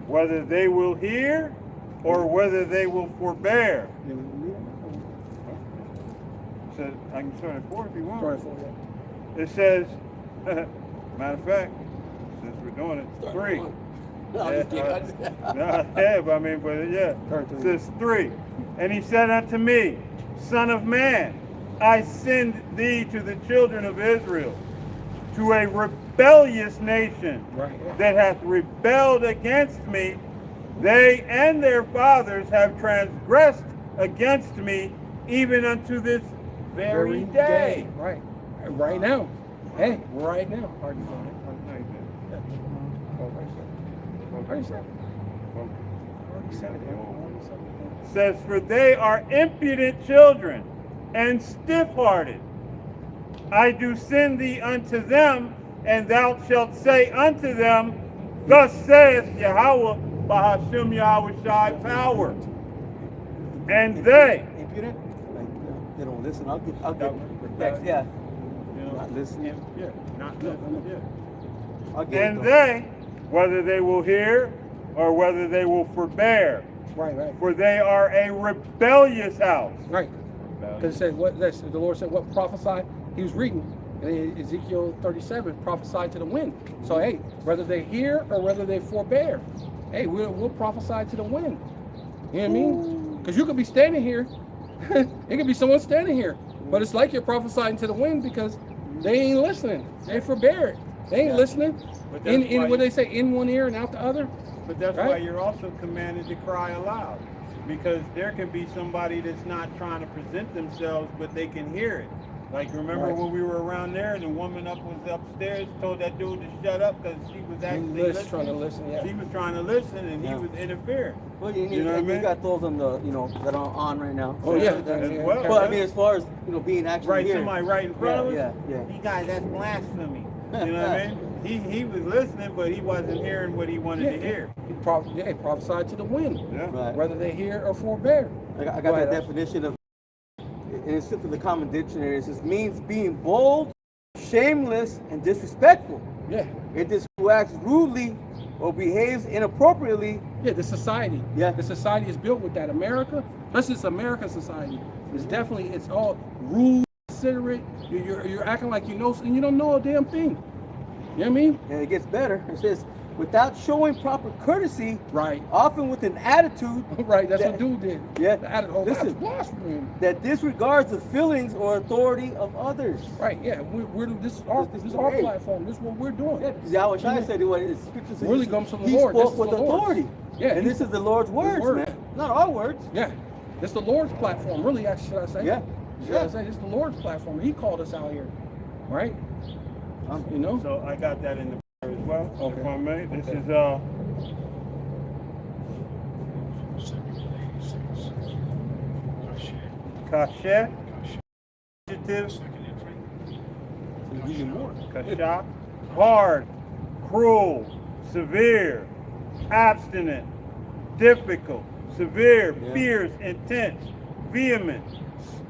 whether they will hear or whether they will forbear. So I can start at 4 if you want. Sorry for that. It says, matter of fact, since we're doing it, 3. No, I'm just kidding. Yeah, but I mean, but yeah, it says 3. And he said unto me, Son of man, I send thee to the children of Israel, to a rebellious nation Right. Yeah. that hath rebelled against me. They and their fathers have transgressed against me, even unto this very day. Right. Right now. Hey, right now. Already said it. Says, for they are impudent children and stiff-hearted. I do send thee unto them, and thou shalt say unto them, Thus saith Yahweh, Bahashim Yahweh Shai power. And they, Impudent? Like, they don't listen. I'll get next. Yeah. Not listening. yeah, not yeah. I'll get And it, though. they, whether they will hear or whether they will forbear, Right, right. for they are a rebellious house. Right. Because it said what the Lord said, what prophesy? He was reading in Ezekiel 37, prophesy to the wind. So hey, whether they hear or whether they forbear, hey, we'll prophesy to the wind. You know what I mean? Because you could be standing here, it could be someone standing here, but it's like you're prophesying to the wind because they ain't listening. They forbear it. They ain't listening. But that's In why what they say, in one ear and out the other. But that's Right. why you're also commanded to cry aloud. Because there can be somebody that's not trying to present themselves, but they can hear it. Like, remember Right. when we were around there and the woman was upstairs, told that dude to shut up because she was actually listening? Trying to listen, yeah. She was trying to listen and Yeah. he was interfering. Well, you know what I mean? You got those on the, that are on right now. Oh, yeah. As well. Well, I mean, as far as, being actually Right, here. somebody right in front of us? Yeah. You guys, that's blasphemy. You know what I mean? He was listening, but he wasn't hearing what he wanted to hear. He prophesied to the wind, Yeah. Right. whether they hear or forbear. I got Go that ahead. definition of, and it's from the common dictionary. It says means being bold, shameless, and disrespectful. Yeah, It is who acts rudely or behaves inappropriately. yeah. The society. Yeah. The society is built with that. America, especially this American society, is definitely it's all rude, considerate. You're acting like you know, and you don't know a damn thing. You know what I mean? And it gets better. It says without showing proper courtesy, Right. often with an attitude Right. That's that- what dude did. Yeah. The attitude. Listen. That's blasphemy. that disregards the feelings or authority of others. Right. Yeah. This is our Hey. platform. This is what we're doing. Yeah, because Yahweh Shai said what his scripture says. Really comes from the he Lord. spoke This is with the Lord's. authority. Yeah, and this is the Lord's words, word. man. Not our words. Yeah. It's the Lord's platform. Really, should I say? Yeah. Should I say it's the Lord's platform? He called us out here, right? You know. So I got that in the as well, Okay. if I may. This Okay. is kasher, adjective, Give you more. kasha, hard, cruel, severe, abstinent, difficult, severe, Yeah. fierce, intense, vehement,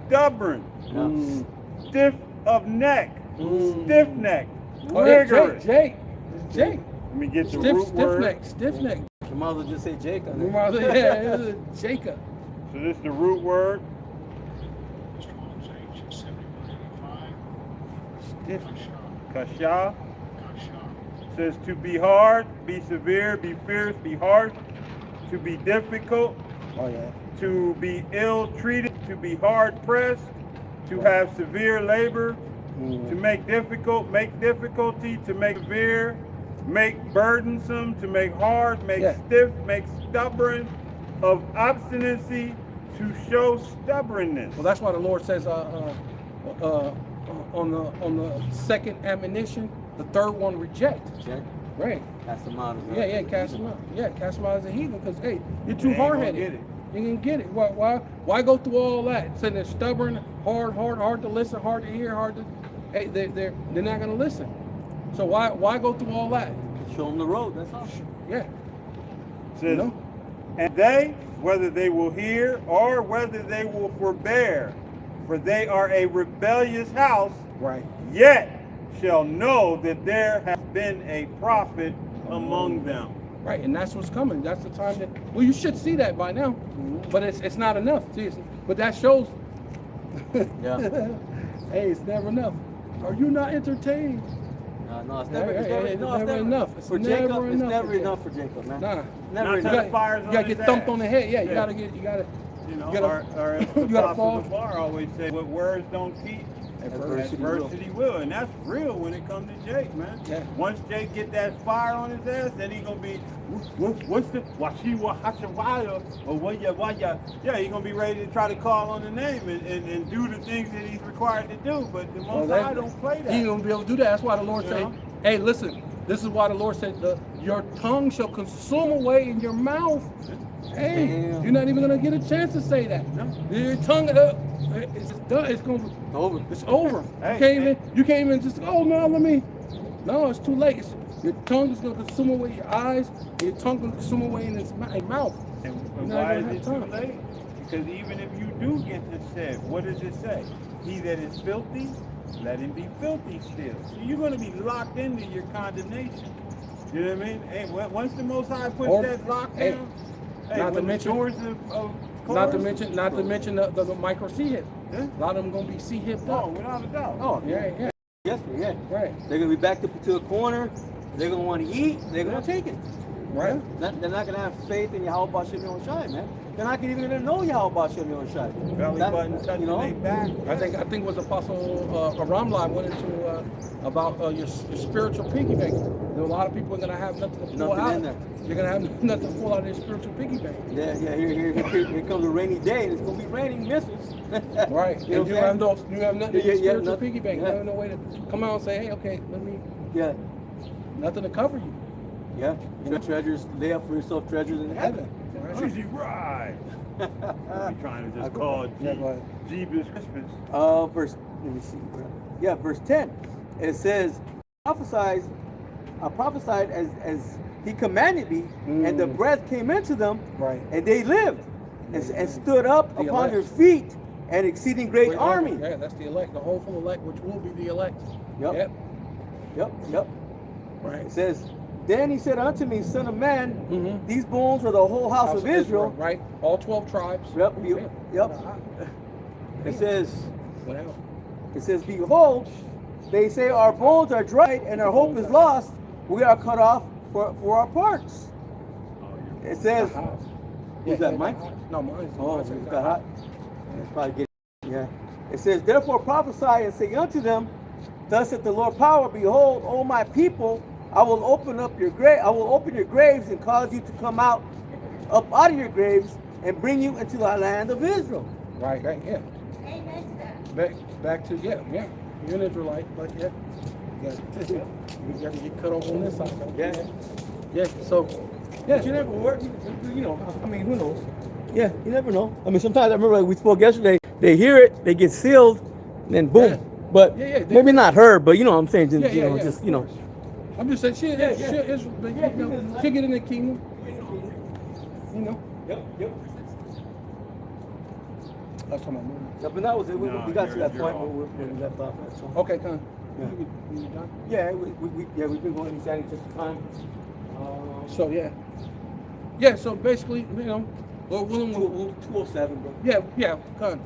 stubborn, Yeah. stiff of neck, Mm. stiff neck, Oh, yeah, rigorous. Jake. It's Jake. Let me get the Stiff root word. neck. Stiff neck. You might as well just say Jake on it. Yeah, it's Jacob. So this is the root word. Stiff. Kasha says to be hard, be severe, be fierce, be harsh, to be difficult, Oh yeah. to be ill-treated, to be hard-pressed, to have severe labor, to make difficult, make difficulty, to make severe, make burdensome, to make hard, make Yeah. stiff, make stubborn, of obstinacy, to show stubbornness. Well, that's why the Lord says on the second admonition, the third one reject. Jake, Right. that's the model. Yeah, cast him out. Yeah, cast him out as a heathen because hey, you're too They ain't gonna hard-headed. get it. You can get it. Why go through all that? Saying they're stubborn, hard to listen, hard to hear, hard to. Hey, they're not gonna listen. So why go through all that? Show them the road. That's all. Yeah. Says, No. and they, whether they will hear or whether they will forbear, for they are a rebellious house, Right. yet shall know that there has been a prophet among them. Right, and that's what's coming. That's the time that. Well, you should see that by now, but it's not enough. See, but that shows. Yeah. Hey, it's never enough. Are you not entertained? No, it's Yeah, never, yeah, it's never, yeah, it's no, it's never enough. It's for never Jacob, it's enough never for Jacob. enough for Jacob, man. Nah. Never Not enough. You till got, fires you on got to his get thumped ass. on the head. Yeah, you Yeah. gotta get. You gotta. You know, You gotta- our you gotta fall. Apostle Bar always say, what words don't teach, Adversity adversity will. And that's real when it comes to Jake, man. Yeah. Once Jake get that fire on his ass, then he gonna be, what's the, or what ya? Yeah, he gonna be ready to try to call on the name and do the things that he's required to do. But the Most High don't play that. He ain't gonna be able to do that. That's why the Lord You said, know? "Hey, listen. This is why the Lord said, your tongue shall consume away in your mouth." Hey, Damn. you're not even gonna get a chance to say that. No. Your tongue, it's done. It's gonna. Over. It's over. Hey, You can't even just. Oh no, let me. No, it's too late. Your tongue is gonna consume away your eyes. And your tongue gonna consume away in his mouth. And You're not why gonna is it have too time. late? Because even if you do get this said, what does it say? He that is filthy, let him be filthy still. So you're going to be locked into your condemnation. You know what I mean? Hey, once the Most High puts Or- that lockdown, hey, hey, not to when the mention- doors of Not to course- mention the micro C hip. Yeah? A lot of them gonna be C hipped Oh, up. without a doubt. Oh, Yeah, yeah, yes, yeah. right, They're gonna be backed up to a corner. They're gonna want to eat. They're gonna take it. right. They're not gonna have faith in Yahweh Shem Shai, man. they're not even gonna know Yahweh Shem Yahushai. Belly That- button touching you know? their back. I think it was Apostle Aramla went into about your spiritual piggy bank. There are a lot of people are gonna have nothing to pull Nothing out. in there. You're gonna have nothing to pull out of their spiritual piggy bank. Yeah, here comes a rainy day, and it's gonna be raining missiles. Right. You know And you what I'm have no, you have nothing in your spiritual nothing. piggy bank. Yeah. You have no way to come out and say, hey, okay, let me, Yeah, nothing to cover you. yeah. You know, treasures, lay up for yourself treasures in heaven. Right. Cheesy ride. I'm trying to just call it Yeah, go ahead. Jeebus Christmas. Verse, let me see. Yeah, verse 10. It says, I prophesied as he commanded me, and the breath came into them, Right. and they lived, and stood up The upon elect. their feet, an exceeding great army. Yeah, that's the elect, the hopeful elect, which will be the elect. Yep. Yep. Right. It says, then he said unto me, Son of man, Mhm. these bones are the whole house of Israel. Right. All 12 tribes. Yep. Yeah. Yep. It says, Went out. Behold, they say our bones are dried and our hope is lost. We are cut off for our parts. It says, The house. Who's that, the Mike? house. No, mine's. oh, mine's it's got got hot. It's probably getting, yeah. It says, therefore prophesy and say unto them, thus saith the Lord power, behold, O my people, I will open your graves and cause you to come up out of your graves and bring you into the land of Israel. Right, yeah. Back to, yeah. You're an Israelite, but yeah. You got to get cut off on this side. Though. Yeah. Yeah, so, yeah. But you never work, you know, I mean, who knows? Yeah, you never know. I mean, sometimes I remember like we spoke yesterday, they hear it, they get sealed, and then boom. Yeah. But Yeah, maybe not her, but you know what I'm saying, just, Yeah, just of you know. course. I'm just saying, she'll get in the kingdom. You know. Yep. That's what I'm doing. Yeah, but that was it. We No, got to that you're point off. where we left off at. So. Okay, come. Yeah. You done? Yeah, we've been going exactly just the time. So yeah. So basically, you know, Lord willing, we'll 207, bro. yeah, come.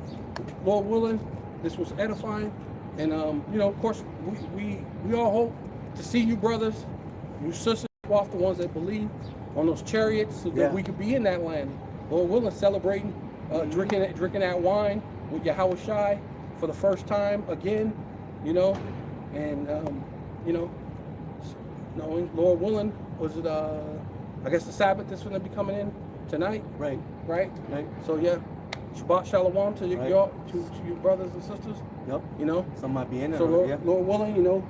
Lord willing, this was edifying, and you know, of course, we all hope to see you brothers, you sisters, off the ones that believe on those chariots, so that we could be in that land. Lord willing, celebrating, drinking that wine with Yahweh Shai for the first time again, you know, and you know, knowing Lord willing, was it I guess the Sabbath that's going to be coming in tonight, Right. So yeah, Shabbat Shalom to Right. y'all, to your brothers and sisters, Yep. you know. Some might be in there. So Lord, yeah. Lord willing, you know,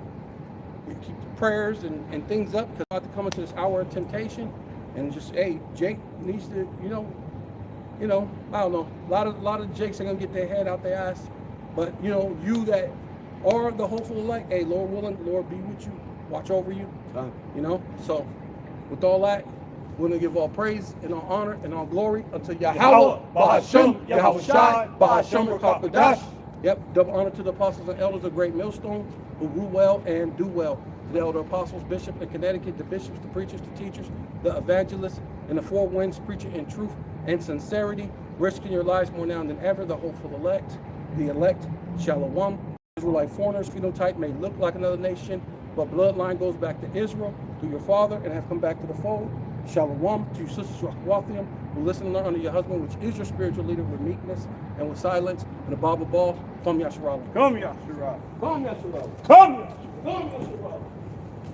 we keep the prayers and things up, because about to come into this hour of temptation, and just, hey, Jake needs to, you know, I don't know, a lot of Jakes are gonna get their head out their ass, but you know, you that are the hopeful elect, hey, Lord willing, the Lord be with you, watch over you, you know. So with all that, we're gonna give all praise and all honor and all glory unto Yahweh, Bahashem, Yahweh Shai, Bahashem Rakakadash. Yep, double honor to the apostles and elders of Great Millstone who rule well and do well. To the elder apostles, bishop in Connecticut, the bishops, the preachers, the teachers, the evangelists, and the four winds preaching in truth and sincerity, risking your lives more now than ever, the hopeful elect, Shalom. Israelite foreigners, phenotype may look like another nation, but bloodline goes back to Israel through your father and have come back to the fold. Shalom to your sisters who listen and learn under your husband, which is your spiritual leader, with meekness and with silence, and above all, from Yasharala. Come, Yashua. Come, Yeshua. Come, Yashua. Come, Yeshua.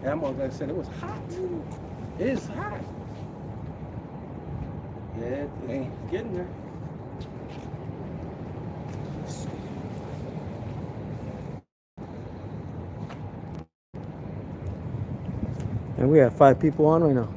Yeah, I'm gonna say it was hot. It is hot. Yeah, it's getting there. And we have 5 people on right now.